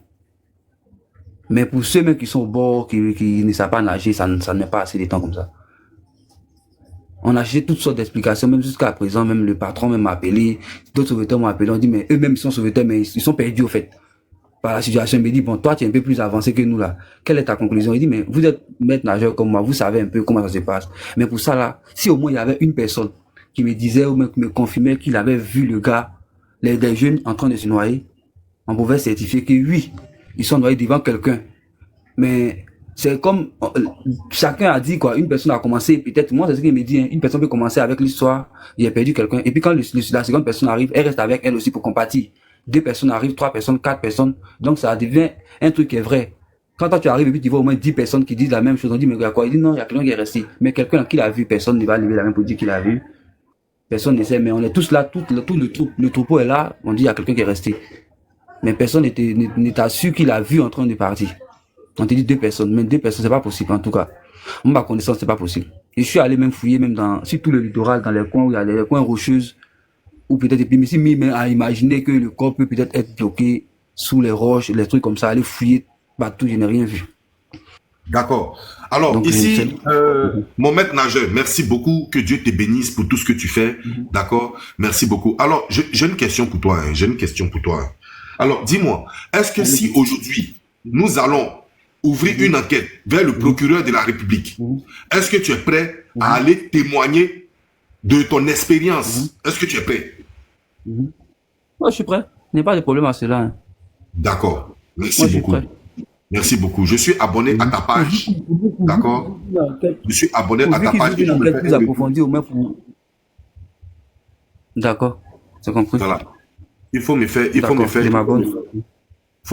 Mais pour ceux même qui sont au bord, qui ne savent pas nager, ça ne met pas assez de temps comme ça. On a cherché toutes sortes d'explications, même jusqu'à présent, même le patron m'a appelé, d'autres sauveteurs m'ont appelé, on dit mais eux-mêmes ils sont sauveteurs, mais ils sont perdus au fait. Par la situation, il me dit, bon, toi, tu es un peu plus avancé que nous, là. Quelle est ta conclusion? Il dit, mais vous êtes maître nageur comme moi, vous savez un peu comment ça se passe. Mais pour ça, là, si au moins il y avait une personne qui me disait ou me confirmait qu'il avait vu le gars, les jeunes en train de se noyer, on pouvait certifier que oui, ils sont noyés devant quelqu'un. Mais c'est comme, chacun a dit, quoi, une personne a commencé, peut-être, moi, c'est ce qu'il me dit, hein, une personne peut commencer avec l'histoire, il a perdu quelqu'un, et puis quand la seconde personne arrive, elle reste avec elle aussi pour compatir. 2 personnes arrivent, 3 personnes, 4 personnes. Donc, ça devient un truc qui est vrai. Quand toi, tu arrives et puis tu vois au moins 10 personnes qui disent la même chose, on dit, mais il y a quoi? Il dit, non, il y a quelqu'un qui est resté. Mais quelqu'un qui l'a vu, personne ne va lever la main pour dire qu'il a vu. Personne ne sait, mais on est tous là, tout le troupeau est là, on dit, il y a quelqu'un qui est resté. Mais personne n'est sûr qu'il a vu en train de partir. On te dit 2 personnes, mais 2 personnes, c'est pas possible, en tout cas. Moi, ma connaissance, c'est pas possible. Et je suis allé même fouiller, même sur tout le littoral, dans les coins où il y a des coins rocheuses, ou peut-être, et puis, mais si à imaginer que le corps peut peut-être être bloqué sous les roches, les trucs comme ça, aller fouiller partout, je n'ai rien vu. D'accord. Alors, donc, ici, mon maître nageur, merci beaucoup, que Dieu te bénisse pour tout ce que tu fais, d'accord? Merci beaucoup. Alors, j'ai une question pour toi, Alors, dis-moi, est-ce que si aujourd'hui, nous allons ouvrir une enquête vers le procureur de la République, est-ce que tu es prêt à aller témoigner de ton expérience? Est-ce que tu es prêt? Moi, je suis prêt. Il n'y a pas de problème à cela. Hein. D'accord. Merci beaucoup. Merci beaucoup. Je suis abonné à ta page. D'accord? Je suis abonné à ta page. Je vais plus approfondir au moins pour... D'accord. C'est compris. Voilà. Il faut me faire...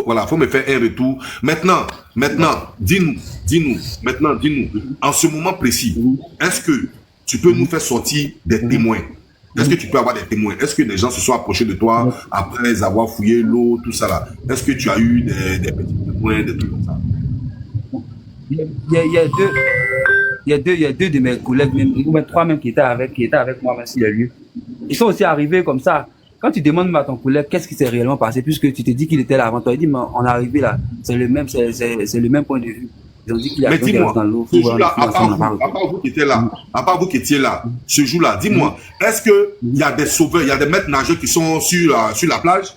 Voilà, faut me faire un retour. Maintenant, dis-nous, en ce moment précis, est-ce que tu peux nous faire sortir des témoins? Est-ce que tu peux avoir des témoins? Est-ce que des gens se sont approchés de toi après avoir fouillé l'eau, tout ça là? Est-ce que tu as eu des petits témoins, des trucs comme ça? Il y a deux de mes collègues, ou même 3 même qui étaient avec moi, même s'il y a lieu. Ils sont aussi arrivés comme ça. Quand tu demandes à ton collègue qu'est-ce qui s'est réellement passé, puisque tu te dis qu'il était là avant toi, il dit, mais on est arrivé là, c'est le même point de vue. Ils ont dit qu'il y a quelqu'un qui reste dans l'eau. Ce jour-là, à part vous qui étiez là, ce jour-là, dis-moi, est-ce qu'il y a des sauveurs, il y a des maîtres nageurs qui sont sur la plage?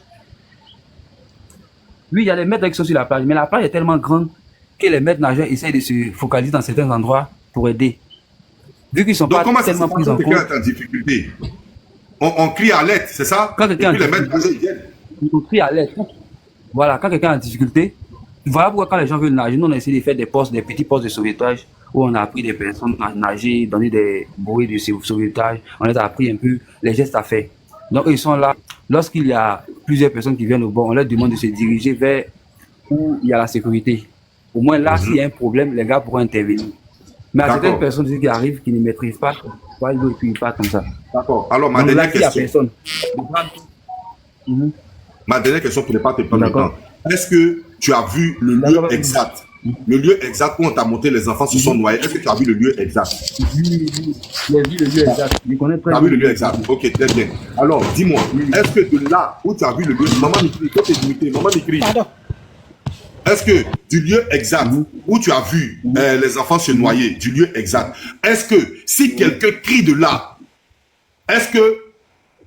Oui, il y a des maîtres qui sont sur la plage, mais la plage est tellement grande que les maîtres nageurs essayent de se focaliser dans certains endroits pour aider. Vu qu'ils sont Donc, pas comment ça se tellement passe pris en quand quelqu'un compte. est en difficulté? On crie à l'aide, c'est ça? Quand Et quelqu'un puis les maîtres nageurs, ils viennent. on crie à l'aide. Voilà, quand quelqu'un est en difficulté, voilà pourquoi quand les gens veulent nager, nous on a essayé de faire des postes, des petits postes de sauvetage où on a appris des personnes à nager, donner des bruits de sauvetage, on les a appris un peu les gestes à faire. Donc ils sont là. Lorsqu'il y a plusieurs personnes qui viennent au bord, on leur demande de se diriger vers où il y a la sécurité. Au moins là, s'il y a un problème, les gars pourront intervenir. Mais à certaines personnes qui arrivent, qui ne maîtrisent pas, ils ne le pas comme ça. D'accord. Alors, ma Donc, dernière là, s'il y a question. personne. Ma dernière question pour ne pas te prendre le temps. Est-ce que tu as vu le lieu exact? Le lieu exact où on t'a monté, les enfants se sont noyés. Est-ce que tu as vu le lieu exact? Oui, j'ai vu le lieu exact. Je connais très Tu as bien. vu le lieu exact. Ok, très bien. Alors, dis-moi, est-ce que de là où tu as vu le lieu, maman m'écrit, toi t'es limité, maman m'écrit. Est-ce que du lieu exact où tu as vu les enfants se noyer, du lieu exact, est-ce que si quelqu'un crie de là, est-ce que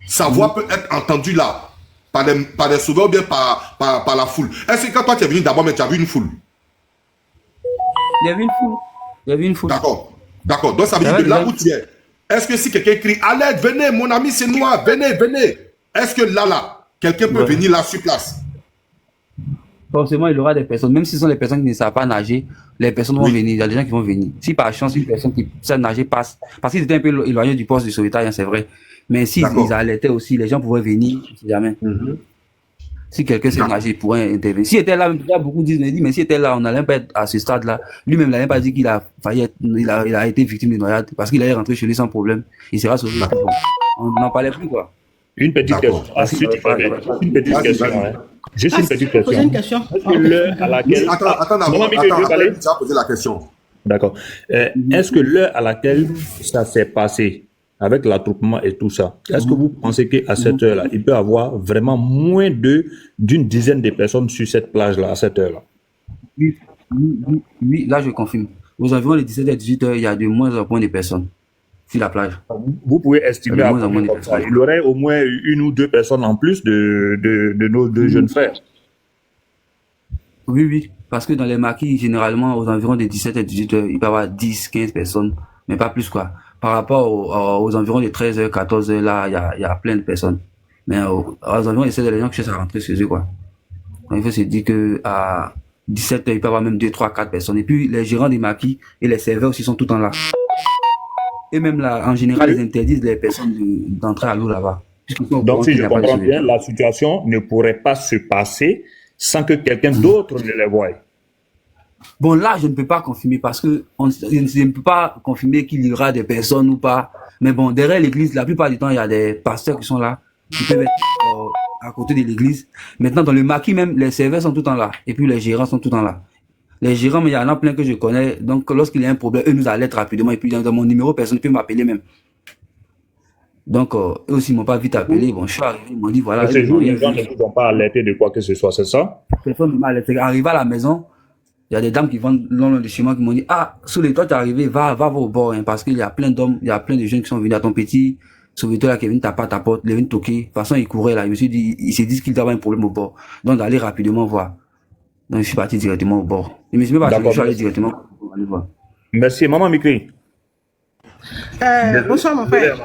sa voix peut être entendue là par des sauveurs ou bien par la foule? Est-ce que quand toi tu es venu d'abord, mais tu as vu une foule? Il y avait une foule. Il y avait une foule. D'accord. D'accord. Donc ça veut dire que là où tu es, est-ce que si quelqu'un crie à l'aide, venez, mon ami c'est noir, venez, venez. Est-ce que là, quelqu'un peut venir là sur place? Forcément, il y aura des personnes, même si ce sont des personnes qui ne savent pas nager, les personnes vont venir, il y a des gens qui vont venir. Si par chance, une personne qui sait nager passe, parce qu'ils étaient un peu éloignés du poste de sauvetage, hein, c'est vrai. Mais s'ils alertaient aussi, les gens pourraient venir, si jamais. Si quelqu'un sait nager, il pourrait intervenir. S'il était là, beaucoup disent, mais s'il était là, on n'allait pas être à ce stade-là. Lui-même, il n'allait pas dit qu'il a failli être, il a été victime de noyade, parce qu'il allait rentrer chez lui sans problème. Il sera sauvé. Bon, on n'en parlait plus, quoi. Une petite question. Une petite question. Juste une petite question. Poser une question. Est-ce que l'heure à laquelle... Attends, tu as posé la question. D'accord. Est-ce que l'heure à laquelle ça s'est passé, avec l'attroupement et tout ça, est-ce que vous pensez qu'à cette heure-là, il peut y avoir vraiment moins d'une dizaine de personnes sur cette plage-là, à cette heure-là? Oui, là je confirme. Aux environs de 17h, 18h, il y a de moins en moins de personnes sur la plage. Vous pouvez estimer à peu près comme ça. Il y aurait au moins une ou deux personnes en plus de nos deux jeunes frères. Oui, parce que dans les maquis, généralement, aux environs de 17h, 18h, il peut y avoir 10, 15 personnes, mais pas plus, quoi. Par rapport aux environs de 13h, 14h, là, il y a plein de personnes. Mais aux environs de 16h, les gens qui cherchent à rentrer chez eux, quoi. Donc, il faut se dire que à 17h, il peut y avoir même 2, 3, 4 personnes. Et puis, les gérants des maquis et les serveurs aussi sont tout le temps là. Et même là, en général, ils interdisent les personnes d'entrer à l'eau là-bas. Donc, si je comprends bien, la situation ne pourrait pas se passer sans que quelqu'un d'autre ne les voie. Bon, là, je ne peux pas confirmer parce que je ne peux pas confirmer qu'il y aura des personnes ou pas. Mais bon, derrière l'église, la plupart du temps, il y a des pasteurs qui sont là, qui peuvent être à côté de l'église. Maintenant, dans le maquis même, les serveurs sont tout le temps là. Et puis, les gérants sont tout le temps là. Les gérants, mais il y en a plein que je connais. Donc, lorsqu'il y a un problème, eux nous alertent rapidement. Et puis, dans mon numéro, personne ne peut m'appeler même. Donc, eux aussi, ils m'ont pas vite appelé. Bon, je suis arrivé, ils m'ont dit, voilà. Ces jours, les gens ne vous ont pas alerté de quoi que ce soit, c'est ça? Personne ne m'a alerté. Arrivé à la maison, il y a des dames qui vendent long de chez moi qui m'ont dit, ah, Soulé, toi, t'es arrivé, va au bord, hein, parce qu'il y a plein d'hommes, il y a plein de jeunes qui sont venus à ton petit sauveteur là, qui est venu taper à ta porte, il est venu toquer. De toute façon, il courait là. Je me suis dit, il s'est dit qu'il doit avoir un problème au bord. Donc, d'aller rapidement voir. Donc, je suis parti directement au bord. Je me suis même pas je suis allé directement pour aller voir. Merci. Maman Mikri. Bonsoir, mon frère.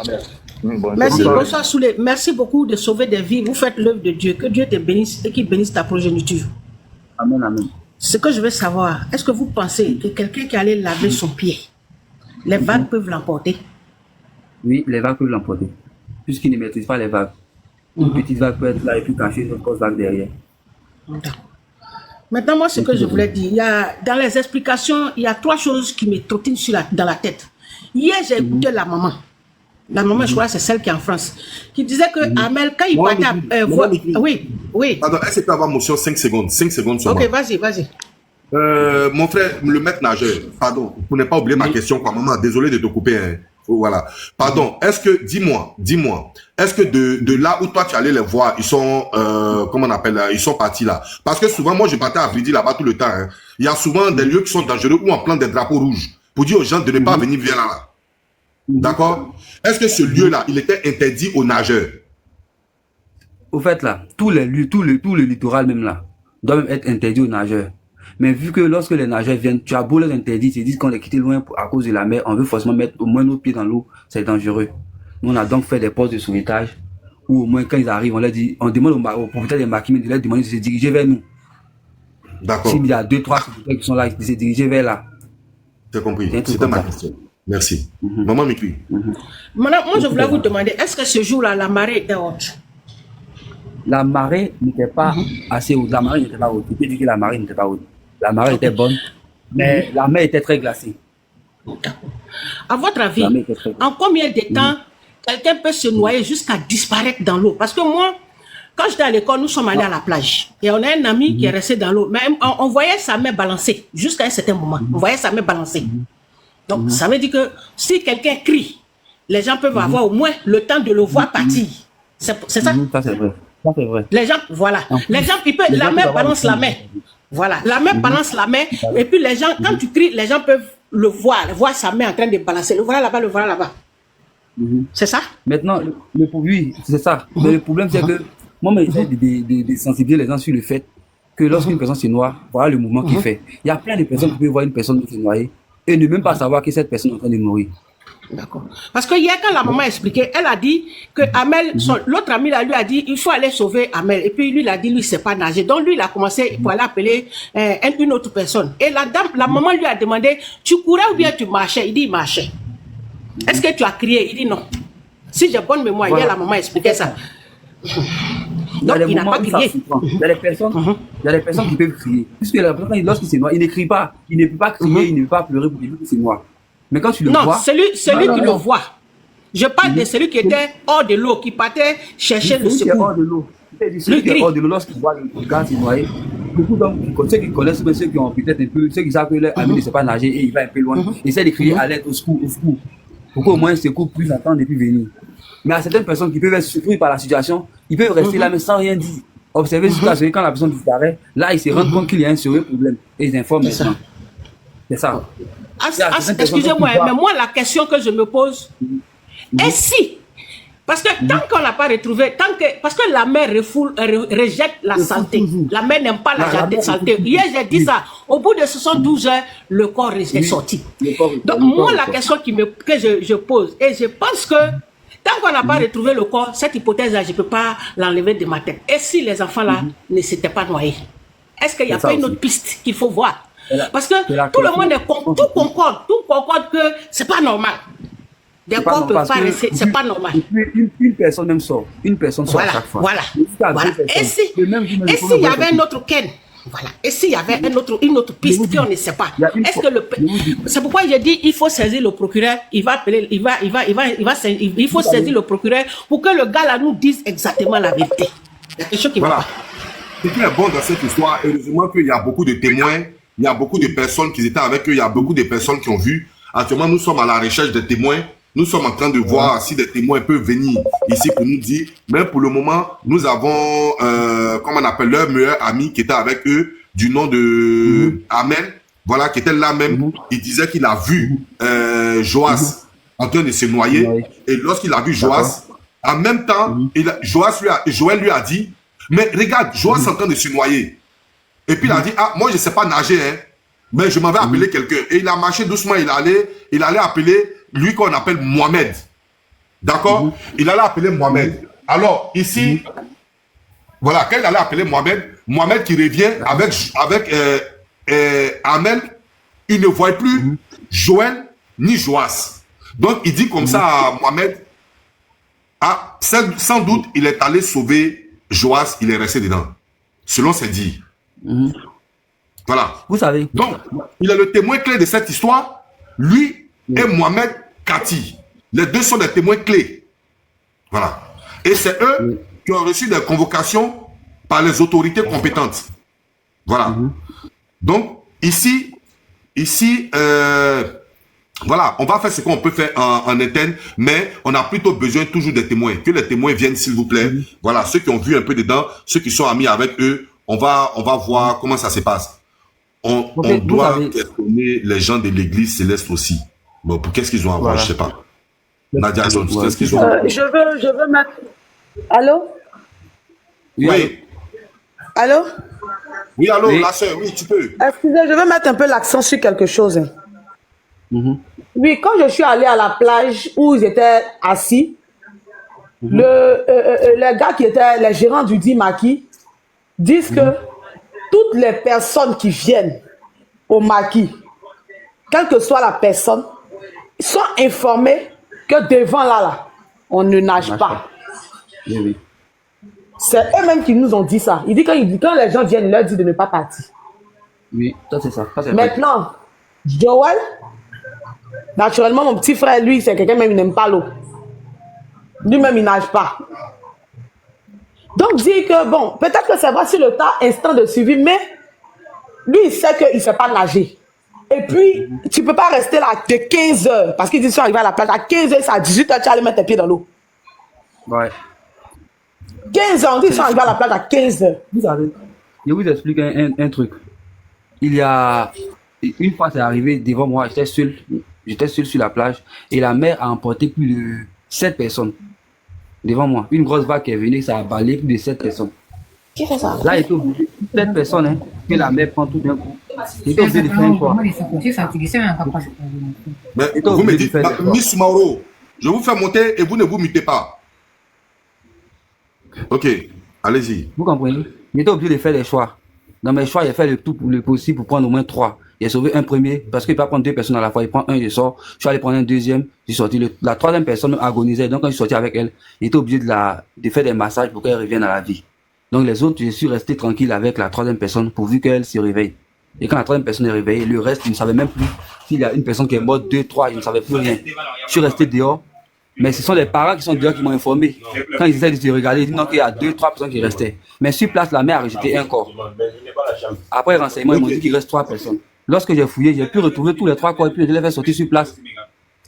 Merci, bonsoir, Soulé. Merci beaucoup de sauver des vies. Vous faites l'œuvre de Dieu. Que Dieu te bénisse et qu'il bénisse ta progéniture. Amen, amen. Ce que je veux savoir, est-ce que vous pensez que quelqu'un qui allait laver son pied, les vagues peuvent l'emporter? Oui, les vagues peuvent l'emporter. Puisqu'ils ne maîtrisent pas les vagues. Une petite vague peut être là et puis cacher une grosse vague derrière. D'accord. Maintenant, moi, ce que je voulais dire, dans les explications, il y a 3 choses qui me trottinent dans la tête. Hier, j'ai écouté la maman. La maman, je crois, c'est celle qui est en France, qui disait que Amel, quand il partait oui. Pardon, est-ce que tu peux avoir motion 5 secondes? 5 secondes sur moi. Ok, vas-y. Mon frère, le maître nageur, pardon, pour ne pas oublier ma question, quoi, maman, désolé de te couper. Hein. Voilà. Pardon, est-ce que, dis-moi, est-ce que de là où toi tu allais les voir, ils sont, comment on appelle, ils sont partis là? Parce que souvent, moi, je partais à Vridi là-bas tout le temps. Hein. Il y a souvent des lieux qui sont dangereux où on plante des drapeaux rouges pour dire aux gens de ne pas venir vers là. D'accord? Est-ce que ce lieu-là, il était interdit aux nageurs? Au fait, là, tout le littoral même là, doit même être interdit aux nageurs. Mais vu que lorsque les nageurs viennent, tu as beau leur interdire, ils disent qu'on est quitté loin à cause de la mer, on veut forcément mettre au moins nos pieds dans l'eau, c'est dangereux. Nous, on a donc fait des postes de sauvetage, où au moins quand ils arrivent, on leur dit, on demande aux propriétaires des maquis de leur demander de se diriger vers nous. D'accord. S'il y a 2-3 sauveteurs qui sont là, ils se diriger vers là. J'ai compris. C'était ma question. Merci. Maman Mikui. Maintenant, moi, je voulais vous demander, est-ce que ce jour-là, la marée était haute? La marée n'était pas assez haute. La marée n'était pas haute. Je peux dire que la marée n'était pas haute. La marée était bonne, mais la mer était très glacée. À votre avis, en combien de temps quelqu'un peut se noyer jusqu'à disparaître dans l'eau? Parce que moi, quand j'étais à l'école, nous sommes allés à la plage. Et on a un ami qui est resté dans l'eau. Mais on voyait sa main balancer jusqu'à un certain moment. On voyait sa main balancer. Donc, ça veut dire que si quelqu'un crie, les gens peuvent avoir au moins le temps de le voir partir. C'est ça? Ça, c'est vrai. Ça, c'est vrai. Les gens, voilà. Les gens, la main balance la main. Voilà. La main balance la main. Et puis les gens, quand tu cries, les gens peuvent le voir sa main en train de balancer. Le voilà là-bas, le voilà là-bas. C'est ça? Maintenant, oui, c'est ça. Mais le problème, c'est que moi, j'essaie de sensibiliser les gens sur le fait que lorsqu'une personne se noie, voilà le mouvement qu'il fait. Il y a plein de personnes qui peuvent voir une personne se noyer et ne même pas savoir que cette personne est en train de mourir. D'accord. Parce que hier, quand la maman expliquait, elle a dit que Amel, l'autre ami là, lui a dit, il faut aller sauver Amel. Et puis lui, il a dit, lui, il sait pas nager. Donc lui, il a commencé pour aller appeler une autre personne. Et la maman lui a demandé, tu courais ou bien tu marchais? Il dit, il marchait. Est-ce que tu as crié? Il dit non. Si j'ai bonne mémoire, hier, la maman expliquait ça. Donc, il n'a pas crié. Il y a des personnes qui peuvent crier. Puisque lorsqu'il se noie, il ne crie pas. Il ne peut pas crier, il ne peut pas pleurer pour dire qu'il se noie. Mais quand tu le vois... Non, celui qui le voit. Je parle de celui qui était hors de l'eau, qui partait chercher le secours. Hors de l'eau. Celui qui est hors de l'eau, lorsqu'il voit le gars se noyer, beaucoup d'hommes, ceux qui connaissent, ceux qui ont peut-être un peu, ceux qui savent que leur ami ne sait pas nager et il va un peu loin, essaient de crier à l'aide, au secours, au secours. Pour qu'au moins le secours puisse attendre et puis venir. Mais à certaines personnes qui peuvent être surprises par la situation, ils peuvent rester là mais sans rien dire. Observer jusqu'à ce que quand la personne disparaît, là ils se rendent compte qu'il y a un sérieux problème et ils informent les gens. C'est ça. Excusez-moi, mais moi la question que je me pose est si, parce que tant qu'on n'a pas retrouvé, parce que la mer rejette la saleté, la mer n'aime pas la saleté. Hier j'ai dit ça, au bout de 72 heures, le corps est sorti. Donc moi la question que je pose, et je pense que tant qu'on n'a pas retrouvé le corps, cette hypothèse-là, je ne peux pas l'enlever de ma tête. Et si les enfants-là ne s'étaient pas noyés? Est-ce qu'il n'y a pas une autre piste qu'il faut voir? Parce que tout le monde tout concorde que c'est pas normal. Des corps peuvent pas rester, c'est pas normal. Une personne même sort. Une personne sort à chaque fois. Voilà. Et s'il y avait un autre Ken? Voilà. Et s'il y avait une autre piste qu'on ne sait pas, est-ce que c'est pourquoi j'ai dit il faut saisir le procureur, il faut saisir le procureur pour que le gars là nous dise exactement la vérité. Il y a quelque chose qui va pas. Ce qui est bon dans cette histoire, heureusement qu'il y a beaucoup de témoins, il y a beaucoup de personnes qui étaient avec eux, il y a beaucoup de personnes qui ont vu. Actuellement, nous sommes à la recherche des témoins. Nous sommes en train de voir si des témoins peuvent venir ici pour nous dire. Mais pour le moment, nous avons, comment on appelle, leur meilleur ami qui était avec eux, du nom de Amel, voilà, qui était là même. Il disait qu'il a vu Joas en train de se noyer. Et lorsqu'il a vu Joas, en même temps, Joël lui a dit, mais regarde, Joas est en train de se noyer. Et puis il a dit, ah, moi je ne sais pas nager, hein, mais je m'avais appelé quelqu'un. Et il a marché doucement, il allait appeler lui qu'on appelle Mohamed. D'accord? Il allait appeler Mohamed. Alors, ici, voilà, quand il allait appeler Mohamed qui revient avec Amel, il ne voit plus Joël ni Joas. Donc, il dit comme ça à Mohamed, ah, sans doute, il est allé sauver Joas, il est resté dedans. Selon ses dires. Voilà. Vous savez. Donc, il est le témoin clé de cette histoire. Lui et Mohamed Kati. Les deux sont des témoins clés. Voilà. Et c'est eux qui ont reçu des convocations par les autorités compétentes. Voilà. Donc, ici, voilà, on va faire ce qu'on peut faire en interne, mais on a plutôt besoin toujours des témoins. Que les témoins viennent, s'il vous plaît. Voilà, ceux qui ont vu un peu dedans, ceux qui sont amis avec eux, on va voir comment ça se passe. On doit questionner les gens de l'église céleste aussi. Bon, qu'est-ce qu'ils ont à voir, je ne sais pas. Nadia Jones, qu'est-ce qu'ils ont à voir? Je veux mettre... Allô? Oui. Allô? Oui, allô, Oui. la sœur, oui, tu peux. Excusez, je veux mettre un peu l'accent sur quelque chose. Oui, quand je suis allée à la plage où ils étaient assis, les gars qui étaient les gérants du dit maquis disent que toutes les personnes qui viennent au maquis, quelle que soit la personne, sont informés que devant là, on ne nage pas. Oui, oui. C'est eux-mêmes qui nous ont dit ça. Ils disent quand les gens viennent, ils leur disent de ne pas partir. Oui, ça c'est ça. Ça, c'est vrai. Maintenant, Joël, naturellement, mon petit frère, lui, c'est quelqu'un même, il n'aime pas l'eau. Lui-même, il nage pas. Donc, dit que, bon, peut-être que c'est vrai sur le tas, instant de suivi, mais lui, il sait qu'il ne sait pas nager. Et puis, tu ne peux pas rester là de 15 heures, parce qu'ils disent qu'ils sont arrivés à la plage, à 15 heures, c'est à 18 heures, tu vas aller mettre tes pieds dans l'eau. Ouais. 15 heures, on dit qu'ils sont arrivés à la plage à 15 heures. Vous savez, je vous explique un truc. Il y a une fois, c'est arrivé devant moi, j'étais seul sur la plage et la mer a emporté plus de 7 personnes devant moi. Une grosse vague qui est venue, ça a balayé plus de 7 personnes. Qui fait ça? Là, il était obligé, 7 personnes, hein, que la mer prend tout d'un coup. Il était obligé de faire un quoi. Mais vous me dites, Miss Mauro, je vous fais monter et vous ne vous mutez pas. Ok, allez-y. Vous comprenez? Il était obligé de faire des choix. Dans mes choix, il a fait le possible pour prendre au moins 3. Il a sauvé un premier, parce qu'il ne peut pas prendre 2 personnes à la fois. Il prend un, il sort. Je suis allé prendre un deuxième, j'ai sorti. La troisième personne agonisait. Donc, quand je suis sorti avec elle, il était obligé de faire des massages pour qu'elle revienne à la vie. Donc, les autres, je suis resté tranquille avec la troisième personne pourvu qu'elle se réveille. Et quand la troisième personne est réveillée, le reste, je ne savais même plus s'il y a une personne qui est morte, 2, 3, je ne savais plus rien. Je suis resté dehors. Mais ce sont les parents qui sont dehors qui m'ont informé. Quand ils essaient de se regarder, ils disent non qu'il y a 2, 3 personnes qui restaient. Mais sur place, la mère a rejeté un corps. Après renseignement, ils m'ont dit qu'il reste 3 personnes. Lorsque j'ai fouillé, j'ai pu retrouver tous les 3 corps et puis je les ai fait sortir sur place.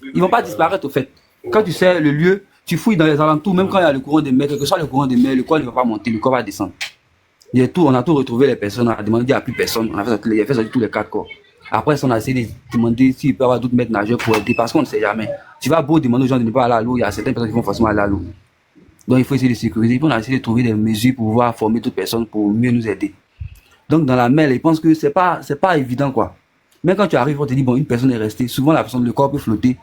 Ils ne vont pas disparaître au fait. Quand tu sais le lieu, tu fouilles dans les alentours, même quand il y a le courant de mer, quel que soit le courant de mer, le corps ne va pas monter, le corps va descendre. On a tout retrouvé les personnes, on a demandé, il n'y a plus personne, on a fait sortir tous les 4 corps. Après, on a essayé de demander s'il peut y avoir d'autres maîtres nageurs pour aider, parce qu'on ne sait jamais. Tu vas beau demander aux gens de ne pas aller à l'eau, il y a certaines personnes qui vont forcément aller à l'eau. Donc, il faut essayer de sécuriser. Puis, on a essayé de trouver des mesures pour pouvoir former d'autres personnes pour mieux nous aider. Donc, dans la mer, ils pensent que c'est pas évident, quoi. Mais quand tu arrives, on te dit, bon, une personne est restée. Souvent, le corps peut flotter,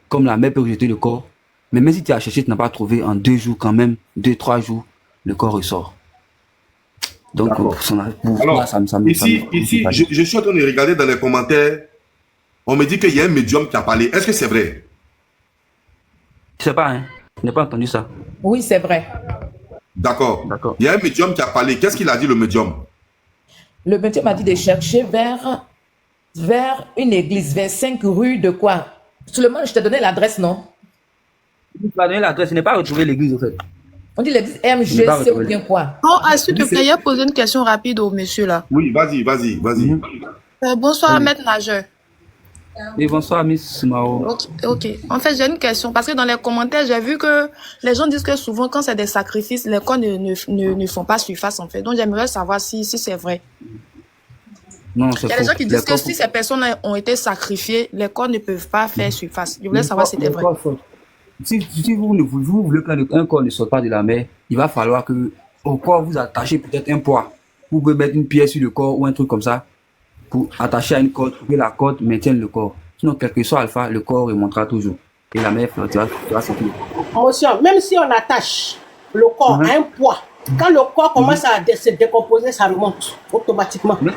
comme la mer peut rejeter le corps. Mais même si tu as cherché, tu n'as pas trouvé en 2 jours, quand même, 2, 3 jours, le corps ressort. Donc, alors, ici, je suis en train de regarder dans les commentaires. On me dit qu'il y a un médium qui a parlé. Est-ce que c'est vrai? Je sais pas, hein. Je n'ai pas entendu ça. Oui, c'est vrai. D'accord. Il y a un médium qui a parlé. Qu'est-ce qu'il a dit, le médium? Le médium a dit de chercher vers une église, vers 5 rues de quoi? Seulement, je t'ai donné l'adresse, non? Tu m'as donné l'adresse, je n'ai pas retrouvé l'église, en fait. On dit l'église MGC ou bien quoi? Bon, s'il te plaît, poser une question rapide au monsieur là. Oui, vas-y. Bonsoir, maître nageur. Oui, bonsoir, Miss Mao. Ok. En fait, j'ai une question parce que dans les commentaires, j'ai vu que les gens disent que souvent, quand c'est des sacrifices, les corps ne font pas surface, en fait. Donc, j'aimerais savoir si c'est vrai. Non, c'est faux. Il y a des gens qui disent que si ces personnes ont été sacrifiées, les corps ne peuvent pas faire surface. Je voulais savoir si c'était vrai. Si vous voulez qu'un corps ne sorte pas de la mer, il va falloir que au corps vous attachez peut-être un poids. Vous pouvez mettre une pièce sur le corps ou un truc comme ça pour attacher à une corde pour que la corde maintienne le corps. Sinon, quel que soit alpha, le corps remontera toujours. Et la mer flottera sortir. Monsieur, même si on attache le corps à un poids, quand le corps commence à se décomposer, ça remonte automatiquement. Mais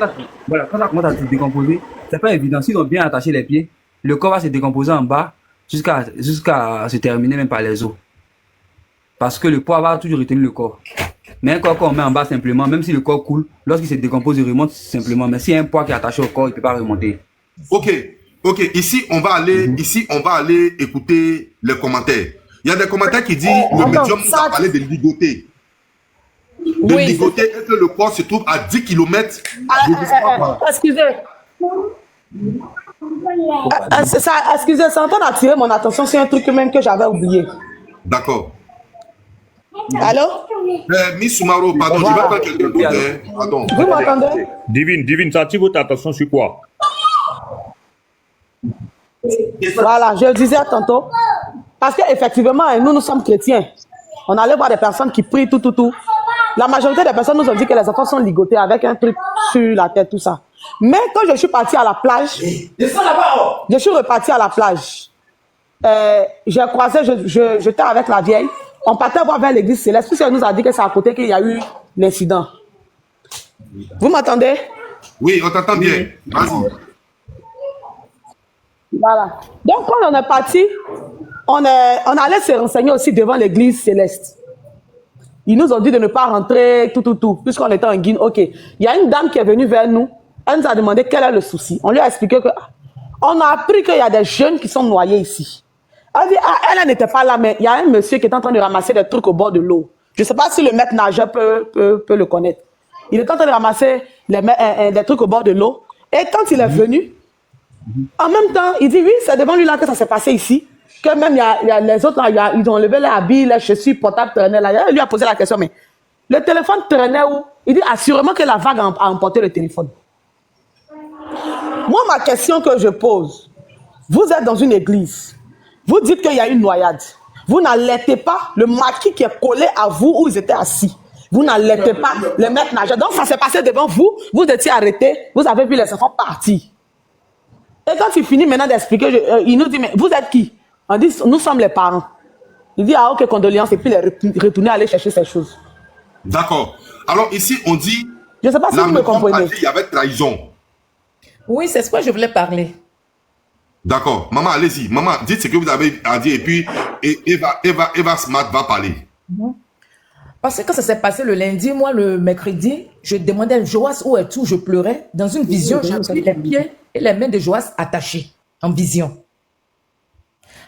quand ça commence à se décomposer, c'est pas évident. S'ils ont bien attaché les pieds, le corps va se décomposer en bas jusqu'à se terminer même par les os. Parce que le poids va toujours retenir le corps. Mais un corps qu'on met en bas simplement, même si le corps coule, lorsqu'il se décompose, il remonte simplement. Mais s'il y a un poids qui est attaché au corps, il ne peut pas remonter. Ok. Ici, on va aller écouter les commentaires. Il y a des commentaires qui disent le médium nous a parlé de ligoter. De ligoter et que le corps se trouve à 10 km. Excusez. Excusez, c'est en train d'attirer mon attention sur un truc même que j'avais oublié. D'accord. Allô? Miss Soumaro, pardon, je vais prendre quelqu'un d'autre. Pardon. Vous m'entendez? Divine, ça attire votre attention sur quoi? Voilà, je le disais tantôt. Parce qu'effectivement, nous sommes chrétiens. On allait voir des personnes qui prient tout. La majorité des personnes nous ont dit que les enfants sont ligotés avec un truc sur la tête, tout ça. Mais quand je suis partie à la plage, je suis repartie à la plage. J'ai croisé, j'étais avec la vieille. On partait voir vers l'église céleste, puisqu'elle nous a dit que c'est à côté qu'il y a eu l'incident. Vous m'entendez? Oui, on t'entend bien. Vas-y. Voilà. Donc, quand on est parti, on allait se renseigner aussi devant l'église céleste. Ils nous ont dit de ne pas rentrer, tout, puisqu'on était en Guinée. OK. Il y a une dame qui est venue vers nous. Elle nous a demandé quel est le souci. On lui a expliqué que on a appris qu'il y a des jeunes qui sont noyés ici. Elle dit, elle n'était pas là, mais il y a un monsieur qui est en train de ramasser des trucs au bord de l'eau. Je ne sais pas si le maître nageur peut le connaître. Il est en train de ramasser des trucs au bord de l'eau. Et quand il est venu, en même temps, il dit, oui, c'est devant lui là que ça s'est passé ici. Que même il y a les autres là, ils ont enlevé les habits, les chaussures portables traînaient là. Il lui a posé la question, mais le téléphone traînait où? Il dit, assurément que la vague a emporté le téléphone. Moi, ma question que je pose, vous êtes dans une église, vous dites qu'il y a une noyade. Vous n'alertez pas le maquis qui est collé à vous où ils étaient assis. Vous n'alertez pas le maître nageur. Donc, ça s'est passé devant vous, vous étiez arrêtés, vous avez vu les enfants partir. Et quand il finit maintenant d'expliquer, il nous dit, mais vous êtes qui? On dit, nous sommes les parents. Il dit, ah ok, condoléances, et puis il est retourné aller chercher ces choses. D'accord. Alors ici, on dit, je ne sais pas si vous me comprenez. Il y avait trahison. Oui, c'est ce que je voulais parler. D'accord. Maman, allez-y. Maman, dites ce que vous avez à dire et puis Eva Smart va parler. Parce que quand ça s'est passé le lundi, moi, le mercredi, je demandais à Joas où est tout, je pleurais. Dans une vision, j'ai vu les pieds et les mains de Joas attachés en vision.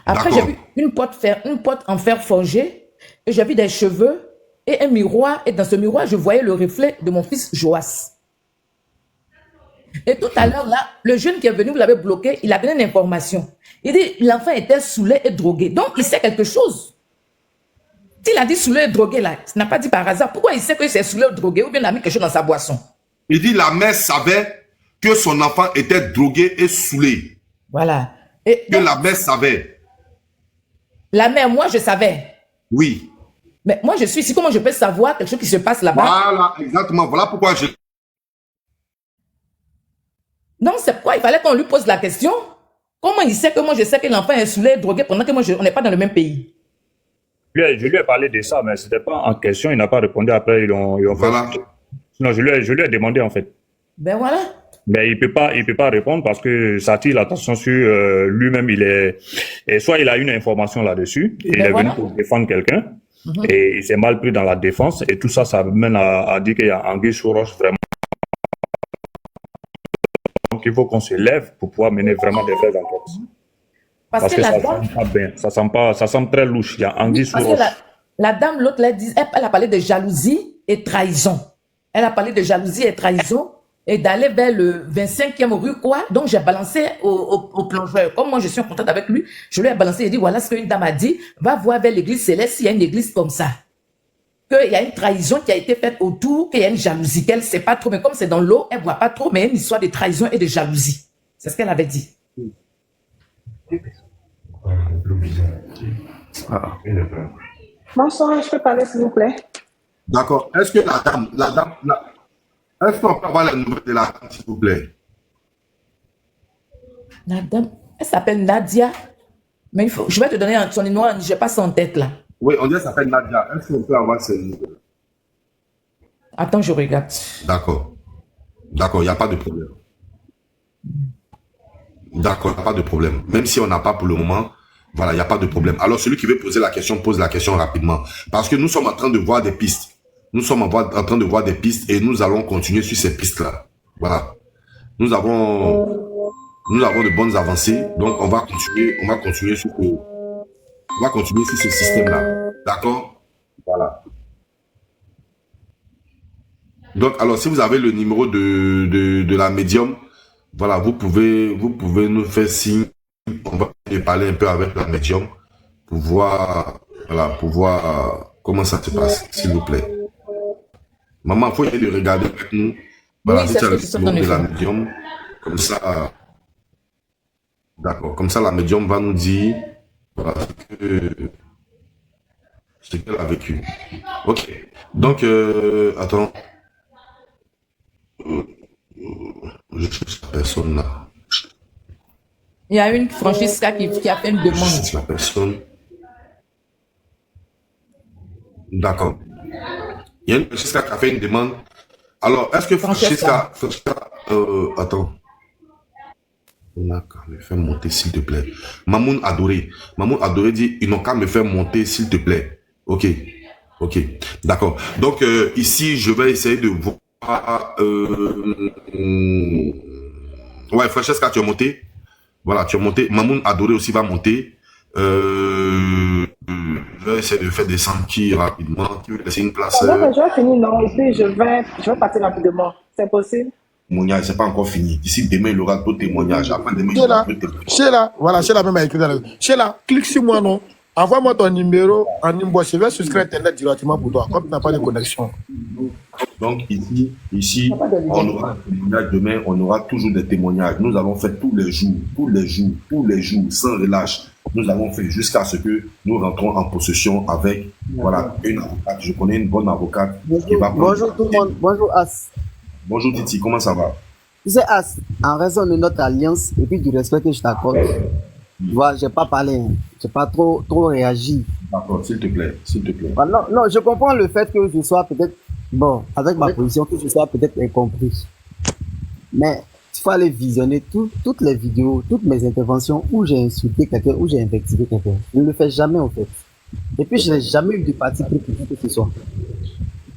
Après, j'ai vu une porte en fer forgé et j'ai vu des cheveux et un miroir. Et dans ce miroir, je voyais le reflet de mon fils Joas. Et tout à l'heure, là, le jeune qui est venu, vous l'avez bloqué, il a donné une information. Il dit l'enfant était saoulé et drogué. Donc, il sait quelque chose. S'il a dit saoulé et drogué, là, il n'a pas dit par hasard. Pourquoi il sait que c'est saoulé ou drogué ou bien il a mis quelque chose dans sa boisson? Il dit la mère savait que son enfant était drogué et saoulé. Voilà. Et que la mère savait. La mère, moi, je savais. Oui. Mais moi, je suis ici. Comment je peux savoir quelque chose qui se passe là-bas? Voilà, exactement. Voilà pourquoi je... Donc, c'est pourquoi il fallait qu'on lui pose la question. Comment il sait que moi, je sais que l'enfant est saoulé, drogué, pendant que moi, on n'est pas dans le même pays? Je lui ai parlé de ça, mais ce n'était pas en question. Il n'a pas répondu. Après, ils ont voilà. Non, je lui ai demandé, en fait. Ben voilà. Mais il peut pas répondre parce que ça attire l'attention sur lui-même. Et soit il a une information là-dessus, et il est venu pour défendre quelqu'un, et il s'est mal pris dans la défense, et tout ça, ça mène à dire qu'il y a anguille sous roche, vraiment. Donc il faut qu'on se lève pour pouvoir mener vraiment des vraies enquêtes. Parce que ça sent pas bien, ça semble très louche. Il y a anguille sous roche. La dame, l'autre, elle a parlé de jalousie et trahison. Elle a parlé de jalousie et trahison. Et d'aller vers le 25e rue, quoi. Donc, j'ai balancé au plongeur. Comme moi, je suis en contact avec lui, je lui ai balancé. Il dit, voilà ce qu'une dame a dit. Va voir vers l'église céleste s'il y a une église comme ça. Qu'il y a une trahison qui a été faite autour, qu'il y a une jalousie, qu'elle ne sait pas trop. Mais comme c'est dans l'eau, elle ne voit pas trop. Mais il y a une histoire de trahison et de jalousie. C'est ce qu'elle avait dit. Bonsoir, je peux parler, s'il vous plaît? D'accord. Est-ce que la dame, est-ce qu'on peut avoir la nouvelle de la dame, s'il vous plaît? La dame, elle s'appelle Nadia. Mais il faut, je vais te donner son numéro, je n'ai pas son tête là. Oui, on dit qu'elle s'appelle Nadia. Est-ce qu'on peut avoir ce numéro? Attends, je regarde. D'accord. D'accord, il n'y a pas de problème. D'accord, il n'y a pas de problème. Même si on n'a pas pour le moment, voilà, il n'y a pas de problème. Alors, celui qui veut poser la question, pose la question rapidement. Parce que nous sommes en train de voir des pistes. Nous sommes en train de voir des pistes et nous allons continuer sur ces pistes-là. Voilà. Nous avons de bonnes avancées. Donc, on va continuer sur ce système-là. D'accord? Voilà. Donc, alors, si vous avez le numéro de la médium, voilà, vous pouvez nous faire signe. On va parler un peu avec la médium pour voir, voilà, comment ça se passe, s'il vous plaît. Maman, il faut essayer de regarder avec nous. Voilà, oui, si tu as le numéro de la médium, comme ça, d'accord, comme ça la médium va nous dire, voilà, Ce qu'elle a vécu. Ok. Donc, attends. Je cherche la personne là. Il y a une Francesca qui a fait une demande. La personne. D'accord. Il y a une Francesca qui a fait une demande. Alors, est-ce que Francesca, attends. On a qu'à me faire monter, s'il te plaît. Mamoun Adoré. Mamoun Adoré dit, ils n'ont qu'à me faire monter, s'il te plaît. Ok. Ok. D'accord. Donc, ici, je vais essayer de voir. Ouais, Francesca, tu as monté. Voilà, tu as monté. Mamoun Adoré aussi va monter. Je vais essayer de faire descendre qui rapidement. Qui veut laisser une place. Je vais finir, non, et puis je vais partir rapidement. C'est possible? Témoignage, c'est pas encore fini. D'ici demain, il aura d'autres témoignages. Après demain, il aura d'autres témoignages. Sheila, voilà, Sheila même a écrit dans le... Sheila, clique sur moi, non? Envoie-moi ton numéro en inbox. Je vais souscrire Internet directement pour toi, comme tu n'as pas de connexion. Donc ici, on aura un témoignage demain, on aura toujours des témoignages. Nous avons fait tous les jours, sans relâche. Nous avons fait jusqu'à ce que nous rentrons en possession avec, voilà, une avocate. Je connais une bonne avocate qui va prendre... Bonjour tout le monde, bonjour As. Bonjour Titi, comment ça va? Tu sais As, en raison de notre alliance et puis du respect que je t'accorde, tu vois, j'ai pas parlé, hein. J'ai pas trop réagi. D'accord, s'il te plaît, s'il te plaît. Non, je comprends le fait que je sois peut-être, bon, avec ma position, que je sois peut-être incompris. Mais il faut aller visionner toutes les vidéos, toutes mes interventions où j'ai insulté quelqu'un, où j'ai invectivé quelqu'un. Je ne le fais jamais en fait. Et puis je n'ai jamais eu de parti pris pour que ce soit.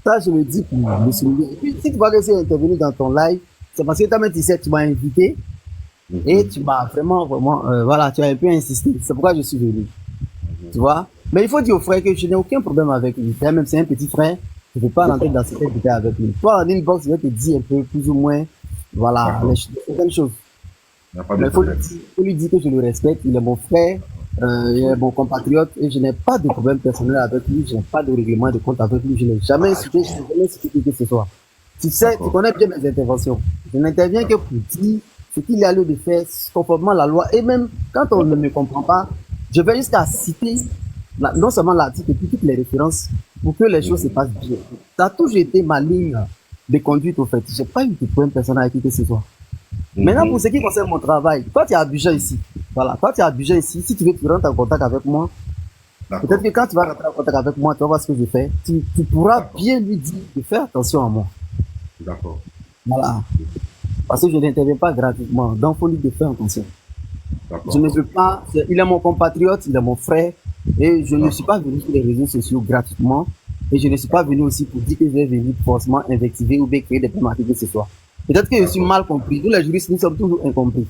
Ça, je le dis pour le souligner. Et puis, si tu vois que c'est intervenu dans ton live, c'est parce que toi-même, tu sais, tu m'as invité et tu m'as vraiment, voilà, tu as un peu insisté. C'est pourquoi je suis venu. Tu vois? Mais il faut dire au frère que je n'ai aucun problème avec lui. Même si c'est un petit frère, je ne peux pas rentrer dans cette détail avec lui. Toi, en inbox, je vais te dire un peu, plus ou moins, voilà, certaines choses. Mais il faut lui dire que je le respecte. Il est mon frère. Il est mon compatriote et je n'ai pas de problème personnel avec lui, je n'ai pas de règlement de compte avec lui, je n'ai jamais insulté, je n'ai jamais insulté qui que ce soit. Tu sais, tu connais bien mes interventions. Je n'interviens que pour dire ce qu'il y a lieu de faire conformément à la loi et même quand on ne me comprend pas, je vais jusqu'à citer non seulement l'article et puis toutes les références pour que les choses se passent bien. Ça a toujours été ma ligne de conduite au fait. Je n'ai pas eu de problème personnel avec qui que ce soit. Maintenant, pour ce qui concerne mon travail, toi tu es à Abidjan ici. Voilà, toi tu es à Abidjan ici. Si tu veux, tu rentres en contact avec moi. Peut-être que quand tu vas rentrer en contact avec moi, tu vas voir ce que je fais. Tu pourras bien lui dire de faire attention à moi. D'accord. Voilà. Parce que je n'interviens pas gratuitement. Donc, il faut lui de faire attention. Je ne veux pas. Il est mon compatriote, il est mon frère. Et je ne suis pas venu sur les réseaux sociaux gratuitement. Et je ne suis pas venu aussi pour dire que je vais venir forcément invectiver ou bien créer des problématiques que ce soit. Peut-être que je suis mal compris. Nous, les juristes, nous sommes toujours incompris.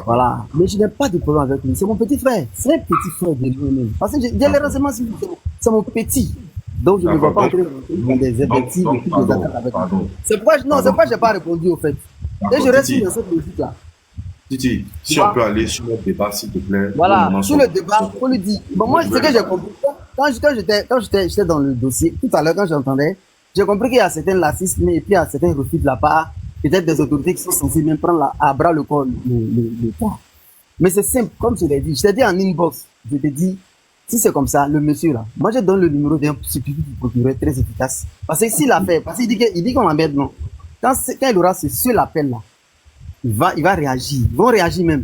Voilà. Mais je n'ai pas de problème avec lui. C'est mon petit frère. C'est un petit frère de lui-même. Parce que j'ai les renseignements sur lui. C'est mon petit. Donc, je ne vais pas entrer dans des invectives et puis des attaques avec lui. C'est pourquoi je n'ai pas répondu au fait. Et je reste dans cette logique-là. Titi, si on peut aller sur le débat, s'il te plaît. Voilà. Sur le débat, on lui dit. Bon, moi, ce que j'ai compris. Quand j'étais dans le dossier, tout à l'heure, quand j'entendais, j'ai compris qu'il y a certains lacismes et puis il y a certains refus de la part, peut-être des autorités qui sont censées même prendre à bras le corps le temps. Mais c'est simple, comme je l'ai dit. Je t'ai dit en inbox, je t'ai dit, si c'est comme ça, le monsieur là, moi je donne le numéro d'un substitut du procureur très efficace. Parce que s'il a fait, parce qu'il dit qu'on l'embête, non. Quand il aura ce seul appel là, il va réagir. Ils vont réagir même.